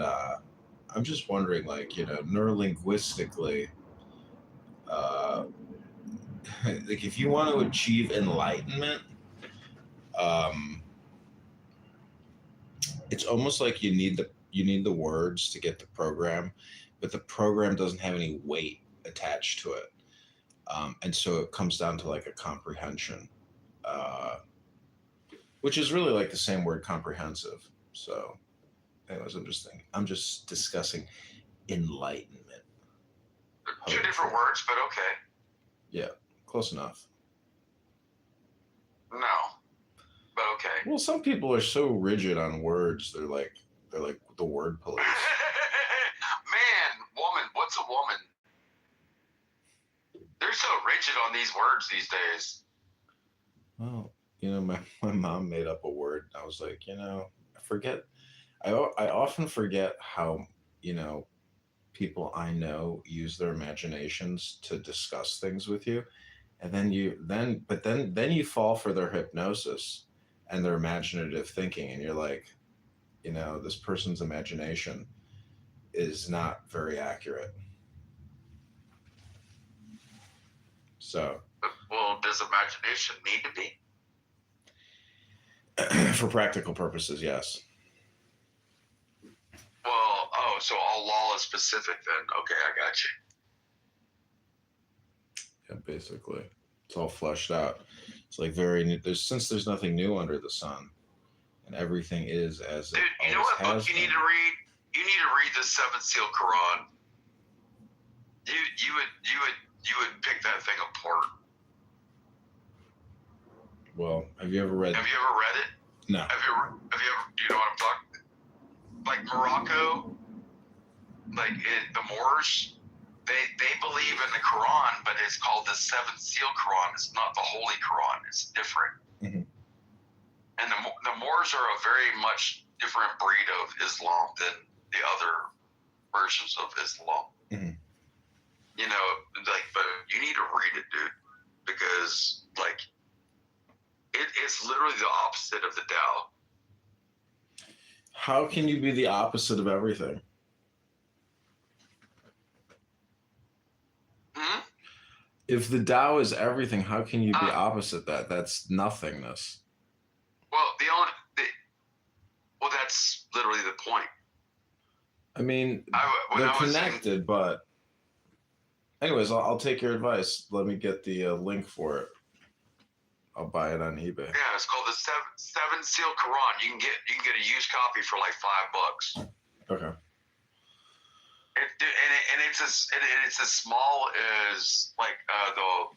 I'm just wondering, like, neurolinguistically, like if you want to achieve enlightenment, it's almost like you need the words to get the program, but the program doesn't have any weight attached to it. And so it comes down to like a comprehension. Which is really like the same word, comprehensive. So, anyways, I'm just discussing enlightenment. Two different words, but okay. Yeah, close enough. No, but okay. Well, some people are so rigid on words. They're like the word police. Man, woman, what's a woman? They're so rigid on these words these days. Well, my mom made up a word. I was like, I forget. I often forget how, people I know use their imaginations to discuss things with you. And then you fall for their hypnosis and their imaginative thinking. And you're like, this person's imagination is not very accurate. So. Well, does imagination need to be? For practical purposes, yes. Well, so all law is specific then. Okay, I got you. Yeah, basically. It's all fleshed out. It's like very new. There's nothing new under the sun. And everything is as it Dude, you know what book you need to read? You need to read the Seventh Seal Quran. You would pick that thing apart. Well, have you ever read it? No. Have you ever? Do you know what I'm talking? Like Morocco, the Moors, they believe in the Quran, but it's called the Seventh Seal Quran. It's not the Holy Quran. It's different. Mm-hmm. And the Moors are a very much different breed of Islam than the other versions of Islam. Mm-hmm. But you need to read it, dude, because it's literally the opposite of the Tao. How can you be the opposite of everything? If the Tao is everything, how can you be opposite that? That's nothingness. Well, that's literally the point. I mean, they're connected, but anyways, I'll take your advice. Let me get the link for it. I'll buy it on eBay. Yeah, it's called the Seven Seal Quran. You can get a used copy for like $5. Okay. And it's as small as like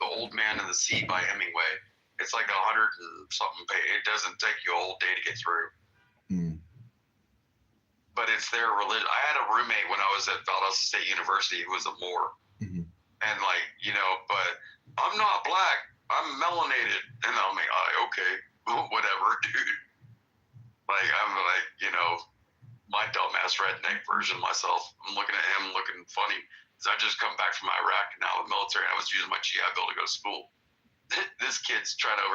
the Old Man in the Sea by Hemingway. It's like 100 and something page. It doesn't take you a whole day to get through. Mm. but it's their religion. I had a roommate when I was at Valdosta State University who was a Moor, and like, you know, but I'm not black. I'm melanated, and I'm like, okay, whatever, dude. Like, I'm like, you know, my dumbass redneck version of myself. I'm looking at him looking funny because I just come back from Iraq and now the military, and I was using my GI Bill to go to school. This kid's trying to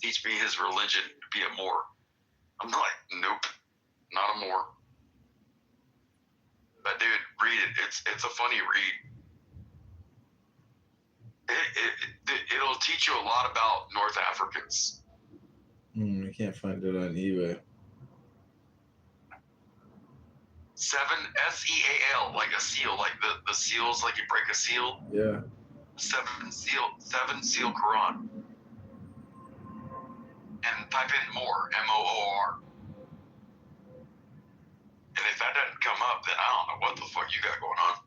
teach me his religion to be a Moor. I'm like, nope, not a Moor. But dude, read it. It's a funny read. It'll teach you a lot about North Africans. I can't find it on eBay. 7 SEAL, like a seal, like the seals, like you break a seal. Yeah. 7 seal Quran. And type in Moor, MOOR. And if that doesn't come up, then I don't know what the fuck you got going on.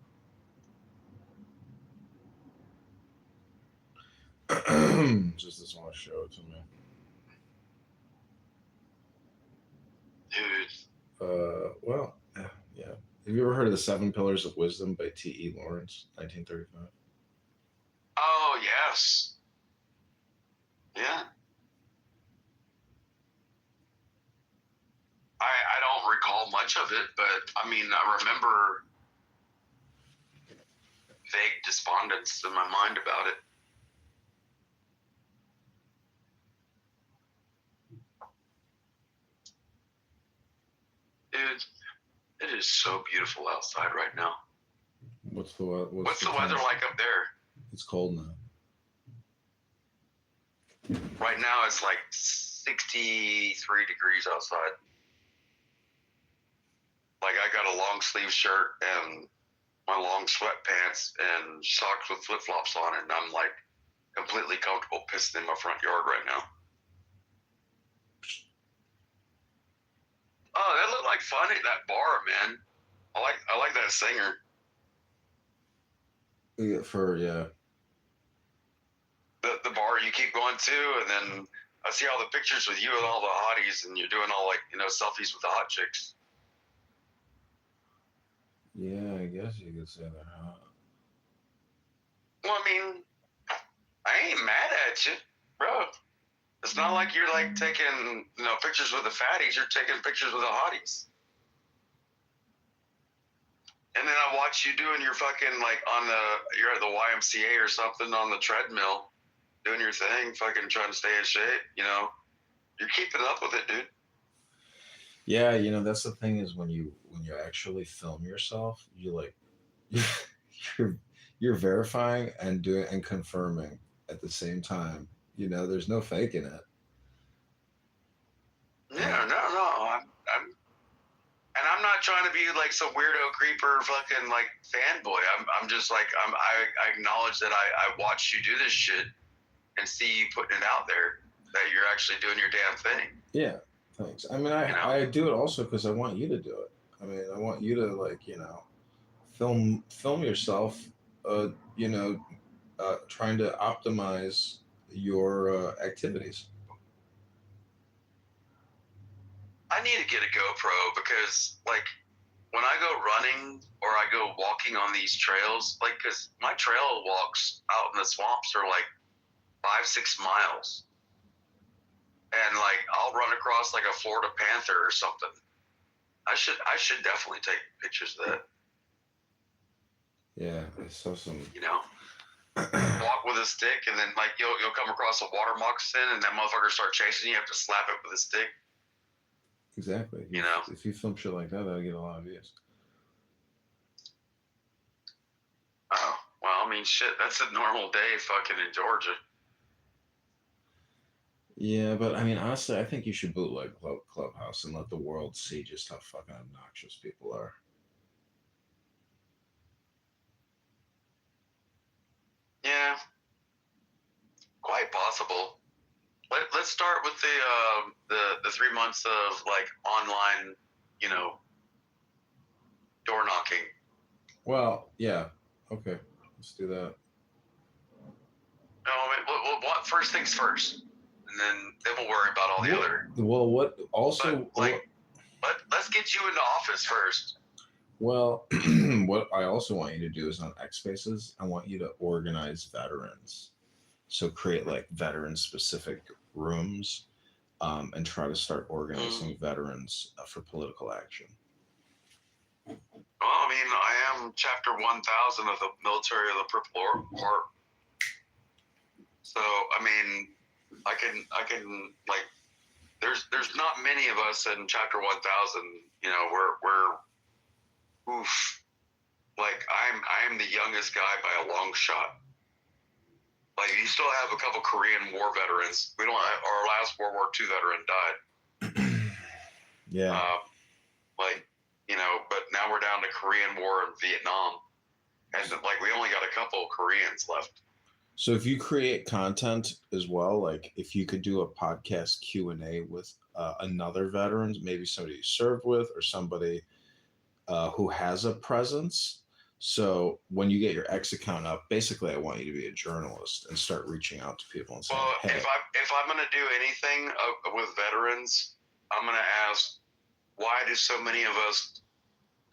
Just doesn't want to show it to me. Dude. Well, yeah. Have you ever heard of the 7 Pillars of Wisdom by T.E. Lawrence, 1935? Oh, yes. Yeah. I don't recall much of it, but I mean, I remember vague despondence in my mind about it. Dude, it is so beautiful outside right now. What's the weather like up there? It's cold now. Right now it's like 63 degrees outside. Like I got a long sleeve shirt and my long sweatpants and socks with flip flops on it, and I'm like completely comfortable pissing in my front yard right now. Oh, that looked like fun at that bar, man. I like that singer. Yeah. The bar you keep going to, and then I see all the pictures with you and all the hotties, and you're doing all like, you know, selfies with the hot chicks. Yeah, I guess you could say they're hot. Well, I mean, I ain't mad at you, bro. It's not like you're like taking, you know, pictures with the fatties. You're taking pictures with the hotties. And then I watch you doing your fucking like you're at the YMCA or something on the treadmill, doing your thing, fucking trying to stay in shape. You know, you're keeping up with it, dude. Yeah, you know, that's the thing is when you actually film yourself, you like you're verifying and doing and confirming at the same time. You know, there's no faking it. Yeah, no. I'm not trying to be like some weirdo creeper fucking like fanboy. I'm just like I acknowledge that I watched you do this shit and see you putting it out there, that you're actually doing your damn thing. Yeah, thanks. I mean, I do it also because I want you to do it. I mean, I want you to like, you know, film yourself, you know, trying to optimize your activities. I need to get a GoPro because, like, when I go running or I go walking on these trails, like, because my trail walks out in the swamps are like 5-6 miles. And, like, I'll run across, like, a Florida panther or something. I should definitely take pictures of that. Yeah, I saw some. You know, walk with a stick, and then, like, you'll come across a water moccasin, and that motherfucker start chasing you. You have to slap it with a stick. Exactly. You know, if you film shit like that, that'll get a lot of views. Oh, well, I mean, shit, that's a normal day fucking in Georgia. Yeah, but I mean, honestly, I think you should bootleg Clubhouse and let the world see just how fucking obnoxious people are. Yeah, quite possible. Let's start with the 3 months of like online, you know, door knocking. Well, yeah, okay, let's do that. No, I mean, first things first, and then we'll worry about all the other. Well, what also like Let's get you into office first. Well, what I also want you to do is on X Spaces, I want you to organize veterans. So create like veteran specific rooms, and try to start organizing veterans for political action. Well, I mean, I am chapter 1000 of the military of the Purple Heart. So, I mean, I can like, there's not many of us in chapter 1000. You know, we're oof. Like I'm the youngest guy by a long shot. Like you still have a couple Korean War veterans. We don't. Our last World War II veteran died. Yeah. Like, you know, but now we're down to Korean War and Vietnam, and like we only got a couple Koreans left. So if you create content as well, like if you could do a podcast Q&A with another veterans, maybe somebody you served with or somebody who has a presence. So when you get your X account up, basically I want you to be a journalist and start reaching out to people and saying, Well, hey. if I'm going to do anything with veterans, I'm going to ask, why do so many of us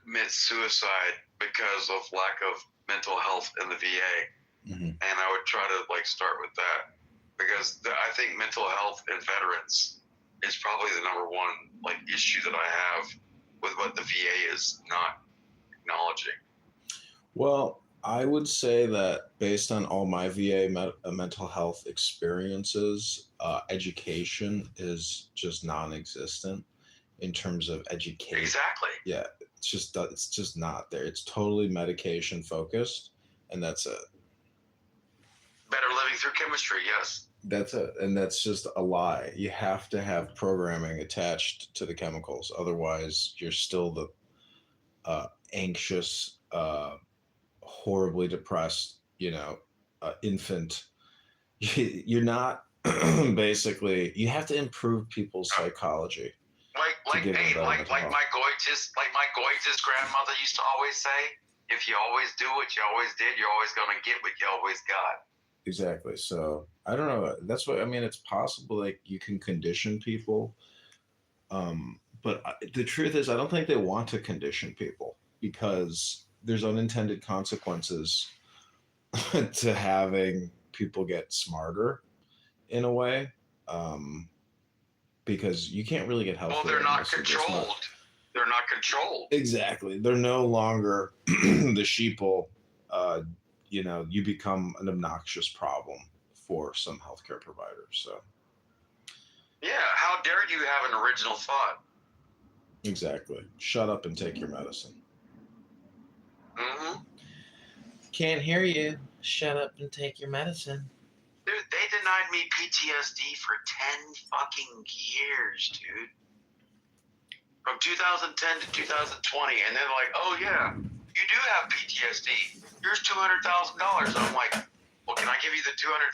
commit suicide because of lack of mental health in the VA? Mm-hmm. And I would try to like start with that, because I think mental health in veterans is probably the number one like issue that I have with what the VA is not acknowledging. Well, I would say that based on all my VA mental health experiences, education is just non-existent in terms of education. Exactly. Yeah, it's just not there. It's totally medication focused, and that's it. Better living through chemistry, yes. That's it, and that's just a lie. You have to have programming attached to the chemicals, otherwise you're still the anxious, horribly depressed, infant. You're not basically. You have to improve people's psychology. Like my Goitis grandmother used to always say, if you always do what you always did, you're always gonna get what you always got. Exactly. So I don't know. That's what I mean. It's possible like you can condition people, but the truth is, I don't think they want to condition people because there's unintended consequences to having people get smarter in a way, because you can't really get help. Well, they're not controlled. They're not controlled. Exactly. They're no longer the sheeple. You become an obnoxious problem for some healthcare providers. So. Yeah. How dare you have an original thought? Exactly. Shut up and take your medicine. Mm-hmm. Can't hear you. Shut up and take your medicine. Dude, they denied me PTSD for 10 fucking years, dude. From 2010 to 2020, and they're like, oh yeah, you do have PTSD. Here's $200,000. I'm like, well, can I give you the $200,000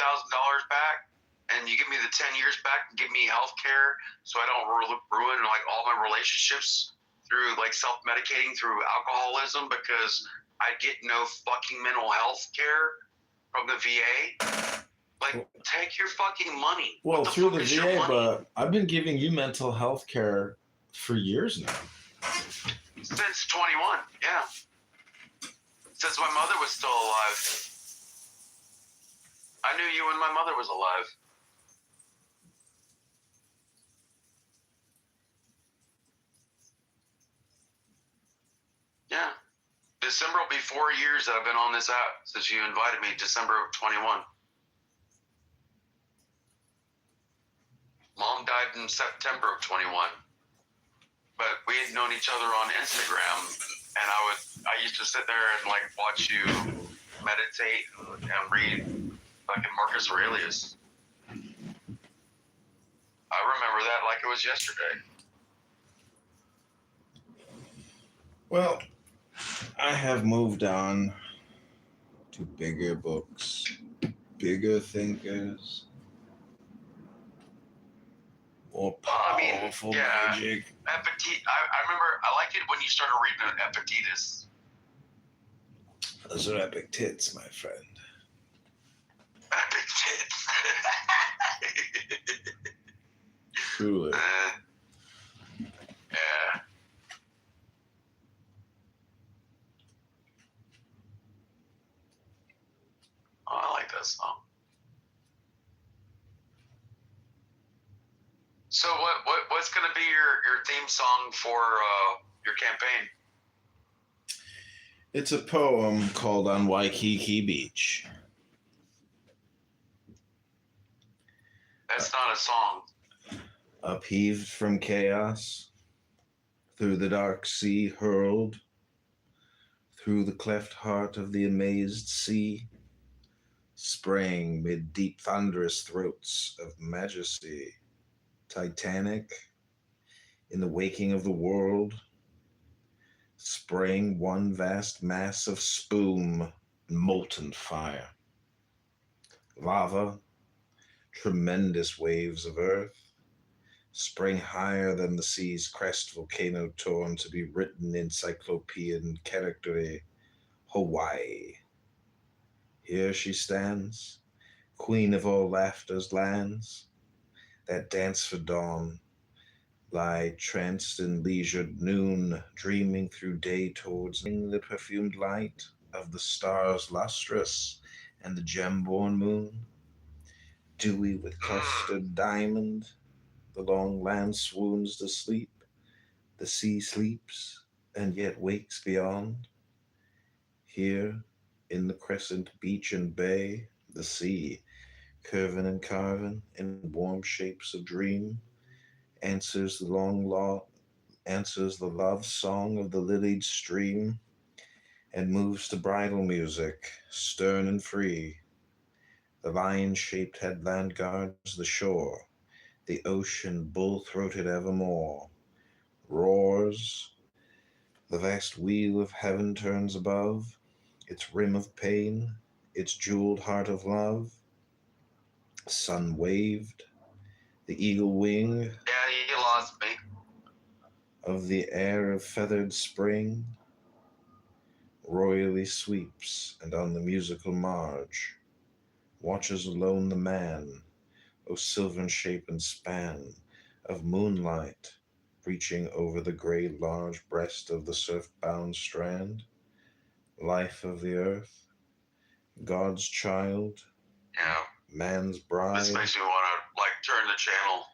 back? And you give me the 10 years back and give me health care so I don't ruin like all my relationships through like self-medicating through alcoholism because I get no fucking mental health care from the VA? Like, take your fucking money. Well, through the VA, but I've been giving you mental health care for years now. Since 21, yeah. Since my mother was still alive. I knew you when my mother was alive. Yeah. December will be 4 years that I've been on this app since you invited me, December of 21. Mom died in September of 21. But we had known each other on Instagram, and I used to sit there and like watch you meditate and read fucking Marcus Aurelius. I remember that like it was yesterday. Well, I have moved on to bigger books, bigger thinkers, more powerful magic. I remember, I liked it when you started reading Epictetus. Those are epic tits, my friend. Epic tits. Truly. Yeah. song. So what's going to be your theme song for your campaign? It's a poem called On Waikiki Beach. That's not a song. Upheaved from chaos, through the dark sea hurled, through the cleft heart of the amazed sea, sprang mid deep thunderous throats of majesty, titanic, in the waking of the world, sprang one vast mass of spume and molten fire. Lava, tremendous waves of earth, sprang higher than the sea's crest volcano torn to be written in cyclopean character, Hawaii. Here she stands, queen of all laughter's lands, that dance for dawn, lie tranced in leisured noon, dreaming through day towards the perfumed light of the stars lustrous and the gem-born moon, dewy with clustered diamond. The long land swoons to sleep, the sea sleeps, and yet wakes beyond. Here, in the crescent beach and bay, the sea, curving and carving in warm shapes of dream, answers the love song of the lilied stream, and moves to bridal music, stern and free. The lion-shaped headland guards the shore, the ocean bull-throated evermore, roars, the vast wheel of heaven turns above, its rim of pain, its jeweled heart of love, sun waved, the eagle wing, Yeah, you lost me. of the air of feathered spring, royally sweeps, and on the musical marge, watches alone the man, O sylvan shape and span of moonlight, reaching over the gray large breast of the surf-bound strand, life of the earth, God's child, Yeah. man's bride, This makes me want to like turn the channel.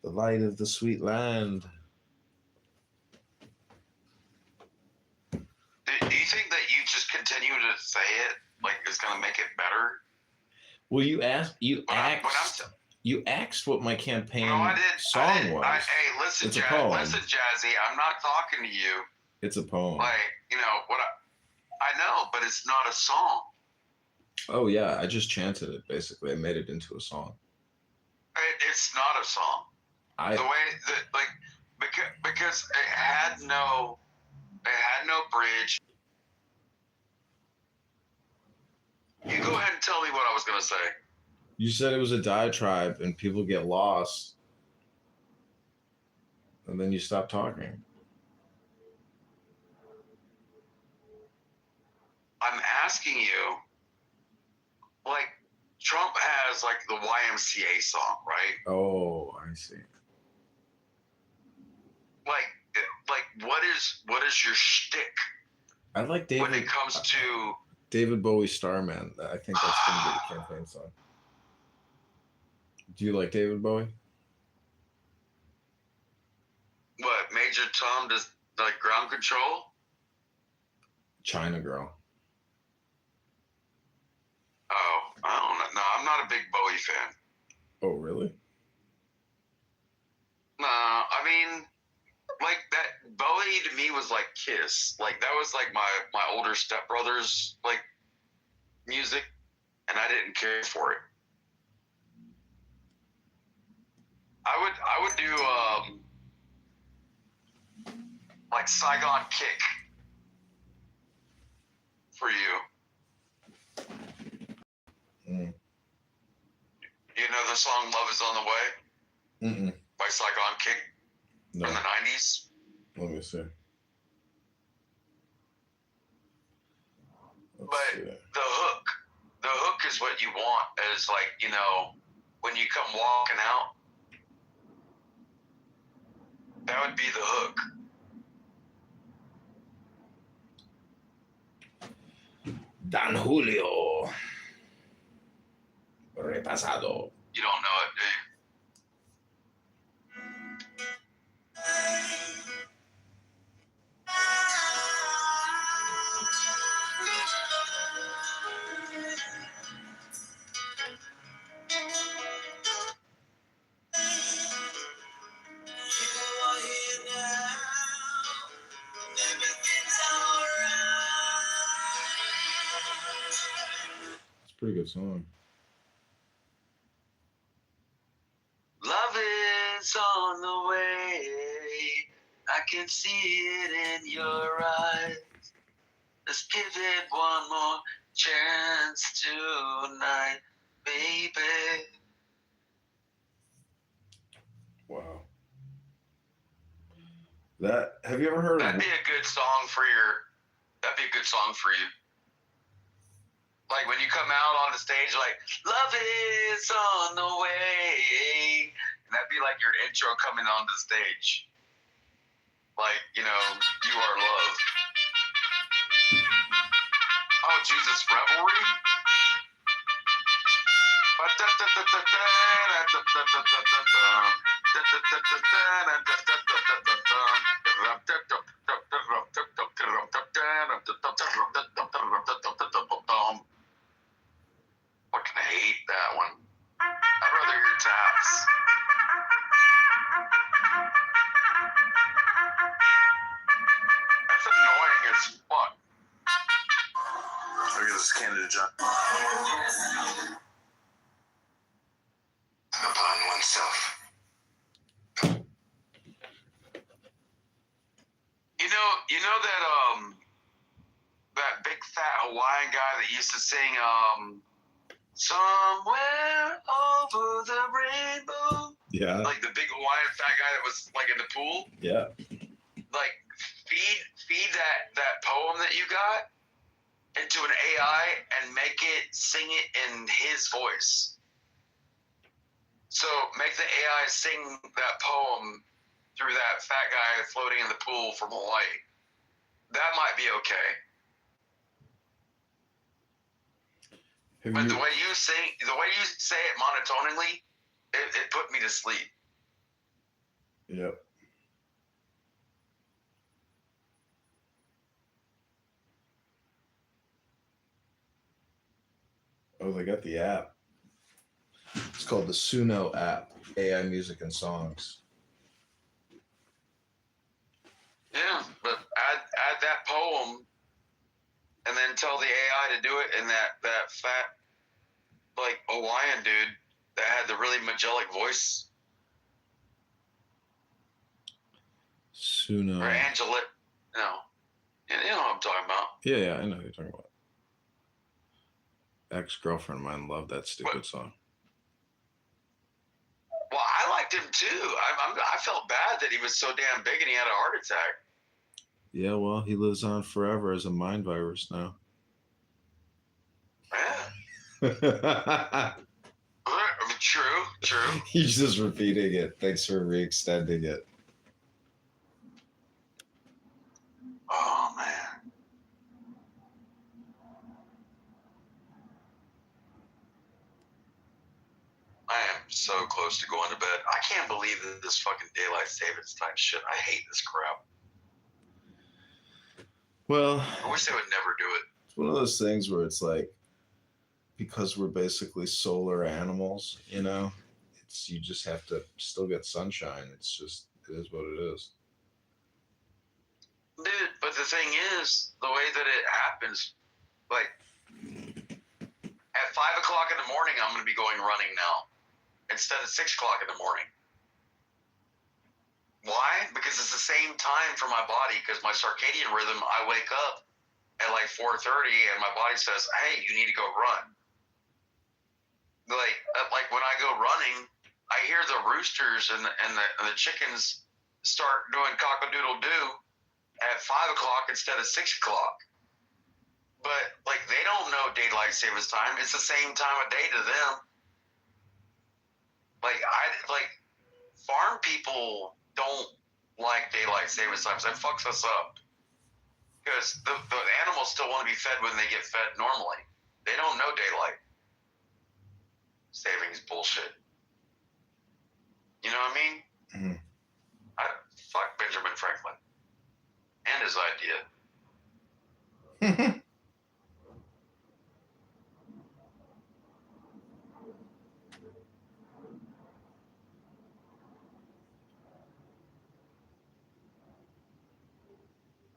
the light of the sweet land. Do you think that you just continue to say it like it's gonna make it better? Well, you asked what my campaign song was. Hey, listen, It's a poem. listen, Jazzy. I'm not talking to you. It's a poem. Like, you know what? I know, but it's not a song. Oh yeah, I just chanted it. Basically, I made it into a song. It's not a song. The way that because it had no bridge. You go ahead and tell me what I was gonna say. You said it was a diatribe and people get lost, and then you stop talking. I'm asking you, like, Trump has like the YMCA song, right? Oh, I see. Like, what is your shtick? I like David. When it comes to David Bowie, Starman. I think that's going to be the campaign song. Do you like David Bowie? What, Major Tom does like Ground Control? China Girl. Oh, I don't know. No, I'm not a big Bowie fan. Oh, really? No, I mean, like that Bowie to me was like Kiss. Like that was like my older stepbrother's like music, and I didn't care for it. I would do like Saigon Kick for you. Mm. You know the song "Love Is on the Way" Mm-mm. by Saigon Kick No. from the '90s. Let me see. But the hook is what you want. Is like, you know, when you come walking out, that would be the hook. Don Julio. ¿Qué pasado? You don't know it, do you? It's a pretty good song. Love is on the way. I can see it in your eyes. Let's give it one more chance tonight, baby. Wow. That, have you ever heard That'd of be a good song for you. Like when you come out on the stage, like, love is on the way. And that'd be like your intro coming onto the stage. Like, you know, you are love. Oh, Jesus, Revelry? Fucking hate that one. I'd rather hear taps. That's annoying as fuck. I guess it's Canada John. Upon oneself. You know that big fat Hawaiian guy that used to sing Somewhere Over the Rainbow? Yeah. Like the big Hawaiian fat guy that was like in the pool? Yeah. Like feed that poem that you got into an AI and make it sing it in his voice. So make the AI sing that poem through that fat guy floating in the pool from Hawaii. That might be okay. But the way you say it monotonally, it put me to sleep. Yep. Oh, they got the app. It's called the Suno app, AI music and songs. Yeah, but add that poem and then tell the AI to do it in that fat, like, Hawaiian dude that had the really Magellic voice. Suno. Or Angelic. No. You know what I'm talking about. Yeah, I know who you're talking about. Ex-girlfriend of mine loved that stupid song. Well, I liked him too. I felt bad that he was so damn big and he had a heart attack. Yeah, well, he lives on forever as a mind virus now. Yeah. True. He's just repeating it. Thanks for re-extending it. Oh, man. I am so close to going to bed. I can't believe that this fucking daylight savings time shit. I hate this crap. Well, I wish they would never do it. it's one of those things where it's like, because we're basically solar animals, you know, you just have to still get sunshine. It is what it is. Dude, but the thing is, the way that it happens, like, at 5 o'clock in the morning, I'm going to be going running now instead of 6 o'clock in the morning. Why? Because it's the same time for my body, because my circadian rhythm, I wake up at like 4:30 and my body says, hey, you need to go run. Like when I go running, I hear the roosters and the chickens start doing cock-a-doodle-doo at 5 o'clock instead of 6 o'clock. But like they don't know daylight savings time. It's the same time of day to them. Like farm people don't like daylight savings times. That fucks us up. Because the animals still want to be fed when they get fed normally. They don't know daylight. savings bullshit. You know what I mean? Mhm. Fuck Benjamin Franklin and his idea.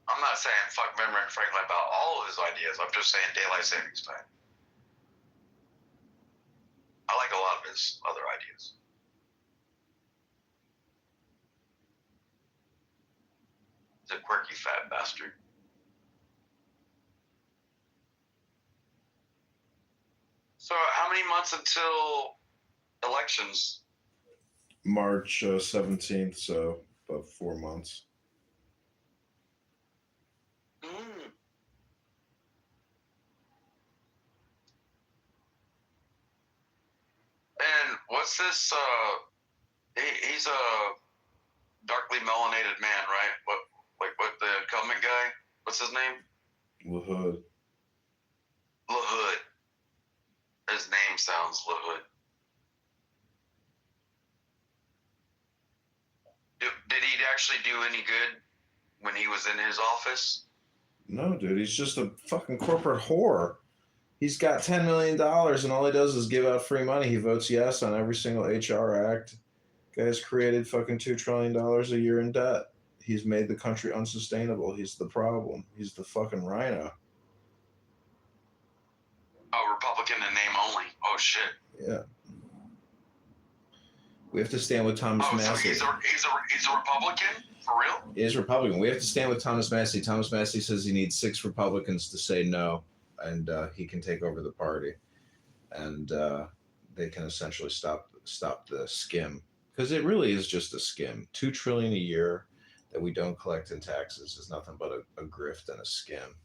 I'm not saying fuck Benjamin Franklin about all of his ideas. I'm just saying daylight savings time. I like a lot of his other ideas. He's a quirky fat bastard. So how many months until elections? March 17th, so about 4 months. Mm. And what's this? He's a darkly melanated man, right? What the incumbent guy? What's his name? LaHood. LaHood. His name sounds LaHood. Did he actually do any good when he was in his office? No, dude, he's just a fucking corporate whore. He's got $10 million and all he does is give out free money. He votes yes on every single HR act. Guy's created fucking $2 trillion a year in debt. He's made the country unsustainable. He's the problem. He's the fucking rhino. Oh, Republican in name only. Oh, shit. Yeah. We have to stand with Thomas Massey. So he's a Republican? For real? He is Republican. We have to stand with Thomas Massey. Thomas Massey says he needs 6 Republicans to say no, and he can take over the party. And they can essentially stop the skim. Because it really is just a skim. $2 trillion a year that we don't collect in taxes is nothing but a grift and a skim.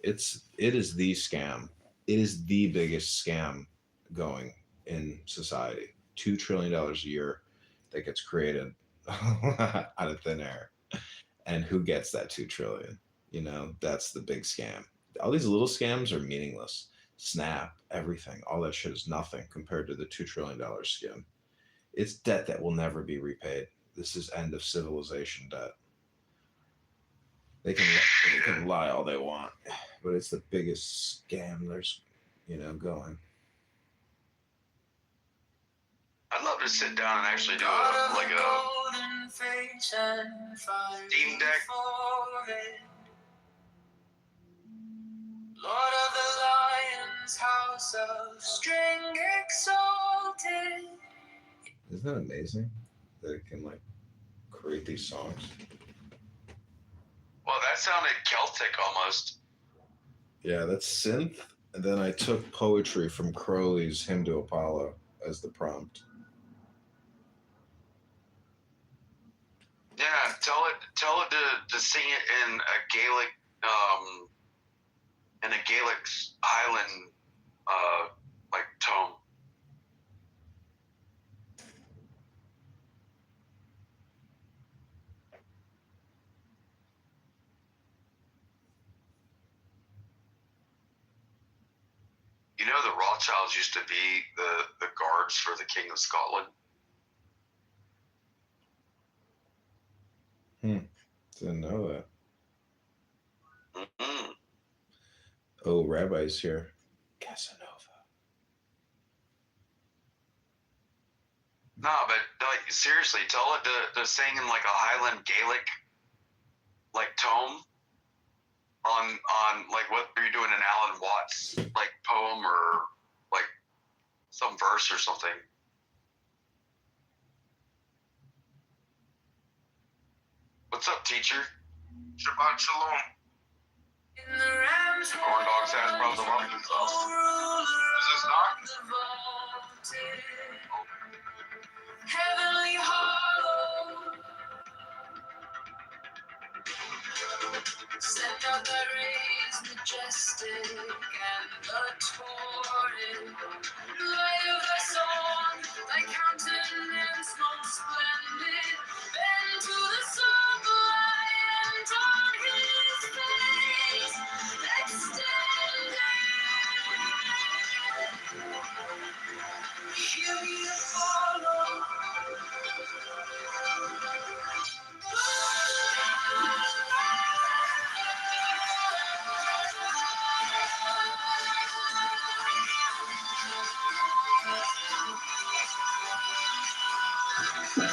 It is the scam. It is the biggest scam going in society. $2 trillion a year that gets created out of thin air. And who gets that 2 trillion? You know, that's the big scam. All these little scams are meaningless. Snap, everything, all that shit is nothing compared to the $2 trillion skim. It's debt that will never be repaid. This is end of civilization debt. They can lie all they want, but it's the biggest scam there's, going. I'd love to sit down and actually do a Steam Deck. Lord of the Lion's House of String Exalted. Isn't that amazing that it can create these songs? Well, that sounded Celtic almost. Yeah, that's synth. And then I took poetry from Crowley's Hymn to Apollo as the prompt. Yeah, tell it to sing it in a Gaelic Highland tone. You know, the Rothschilds used to be the guards for the King of Scotland. Didn't know that. Mm-hmm. Oh, Rabbi's here. Casanova. No, but seriously, tell it to sing in a Highland Gaelic tone on what you're doing in Alan Watts poem or some verse or something. What's up, teacher? Shabbat shalom. Corn dogs, hash browns, and barbecue sauce. Is this not? Heavenly Hollow. Send out thy rays, majestic and the torrid. Light of thy song, thy countenance most splendid. Bend to the sublime on his face, extended. Let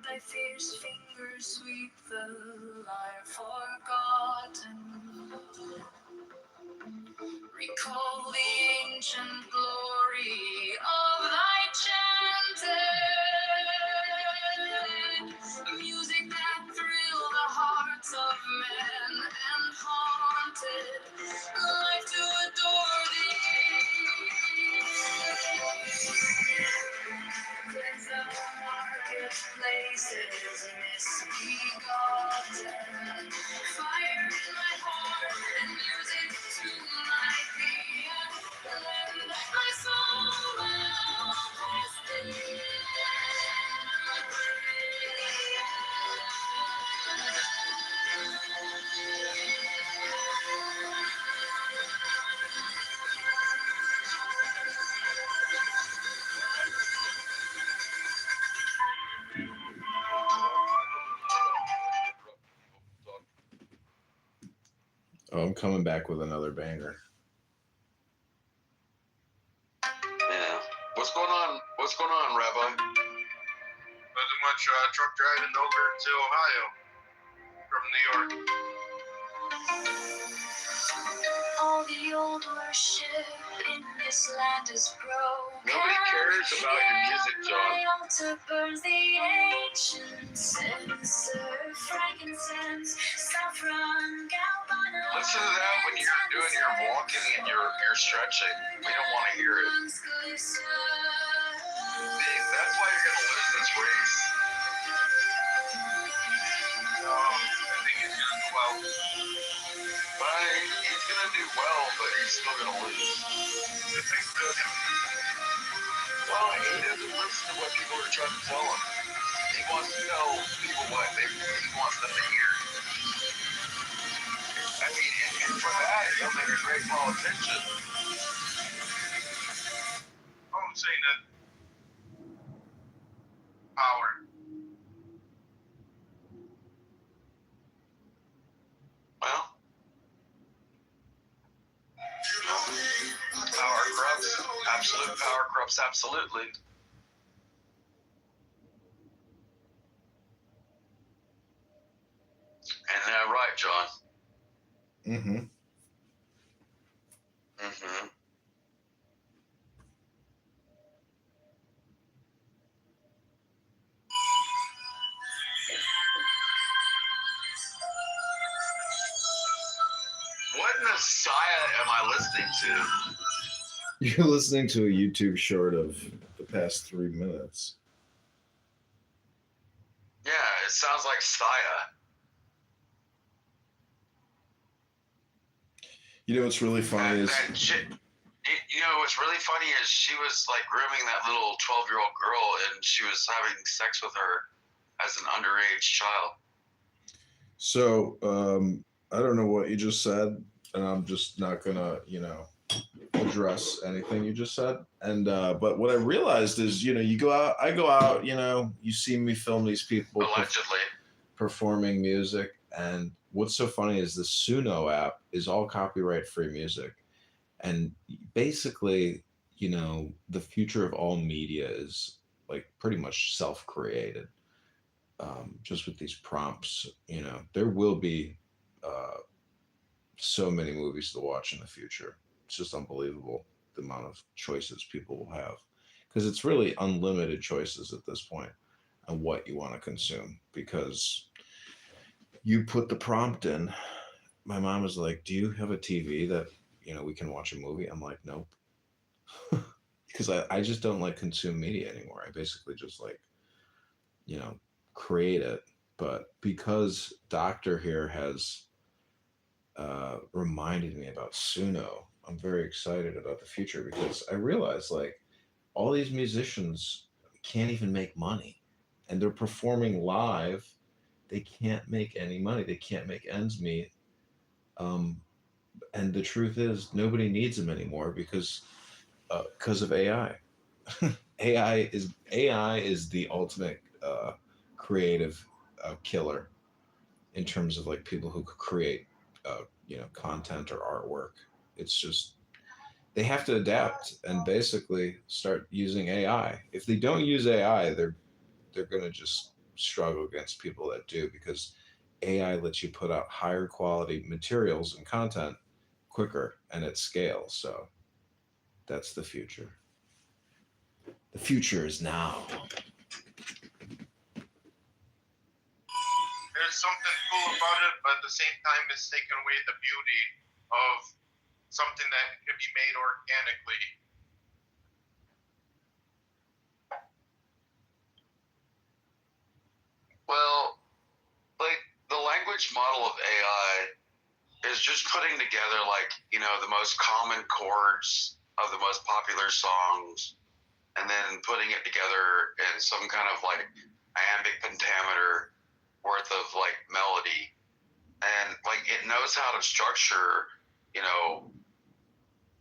thy fierce fingers sweep the lyre forgotten. Recall the ancient glory of thy chanted music that thrilled the hearts of men and haunted life to adore thee. Cleanse the marketplaces misbegotten. Fire in my heart and music to my feet. Let my soul manifest thee. Oh, I'm coming back with another banger. Yeah. What's going on? What's going on, Rabbi? Nothing much. Truck driving over to Ohio from New York. All the old worship in this land is broken. Nobody cares about your music, John. My altar burns the ancient censer, frankincense, saffron, galbanum. Listen to that when you're doing your walking and you're stretching. We don't want to hear it. See, that's why you're gonna lose this race. I think he's gonna do well. But he's gonna do well, but he's still gonna lose. You think so? Well, he doesn't listen to what people are trying to tell him. He wants to tell people what he wants them to hear. I mean, and for that, he'll make a great politician. I'm saying that power. Well, power corrupts. Absolute power corrupts absolutely. And that right, John? Mm-hmm. Mm-hmm. What Messiah am I listening to? You're listening to a YouTube short of the past 3 minutes. Yeah, it sounds like Saya. You know what's really funny is You know what's really funny is she was like grooming that little 12-year-old girl, and she was having sex with her as an underage child. so. I don't know what you just said, and I'm just not gonna, address anything you just said. And but what I realized is, you go out, I go out, you see me film these people Allegedly. performing music, and what's so funny is the Suno app is all copyright-free music, and basically, the future of all media is like pretty much self-created. Just with these prompts, there will be so many movies to watch in the future. It's just unbelievable the amount of choices people will have, because it's really unlimited choices at this point on what you want to consume, because you put the prompt in. My mom is like, do you have a TV that we can watch a movie? I'm like, nope. Because I just don't like consume media anymore. I basically just like create it. But because Doctor here has reminded me about Suno, I'm very excited about the future, because I realize like all these musicians can't even make money, and they're performing live. They can't make any money. They can't make ends meet. And the truth is, nobody needs them anymore, because Because of AI. AI is the ultimate creative killer in terms of like people who could create content or artwork. It's just they have to adapt and basically start using AI. If they don't use AI, they're going to just struggle against people that do, because AI lets you put out higher quality materials and content quicker and at scale. So that's the future. The future is now. There's something cool about it, but at the same time, it's taken away the beauty of something that can be made organically. Well, like the language model of AI is just putting together the most common chords of the most popular songs, and then putting it together in some kind of like iambic pentameter worth of like melody, and like it knows how to structure,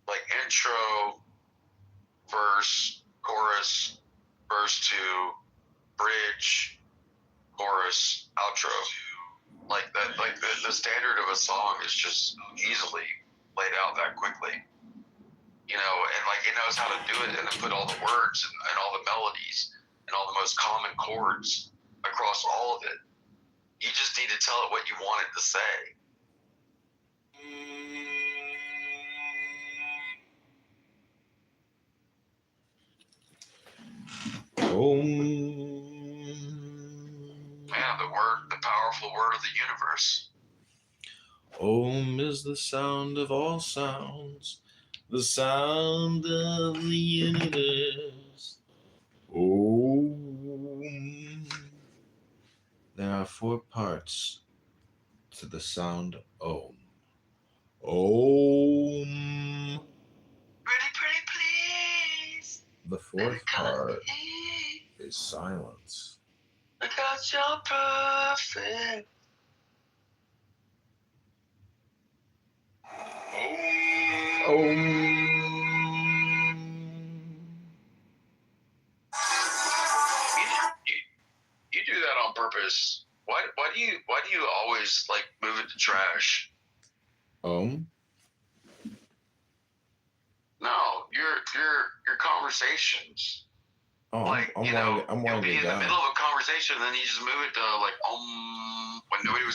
like intro, verse, chorus, verse 2, bridge, chorus, outro. Like that, like the standard of a song is just easily laid out that quickly, and like it knows how to do it and then put all the words and all the melodies and all the most common chords across all of it. You just need to tell it what you want it to say. Yeah, the powerful word of the universe. Om is the sound of all sounds, the sound of the universe. Om. There are 4 parts to the sound Om. Om. Pretty please. The 4th part is silence. Because you're perfect. You do that on purpose. Why do you always like move it to trash? No, your conversations. Oh, like I'm you'll winding be it in the down. middle of a conversation, and then you just move it to like when nobody was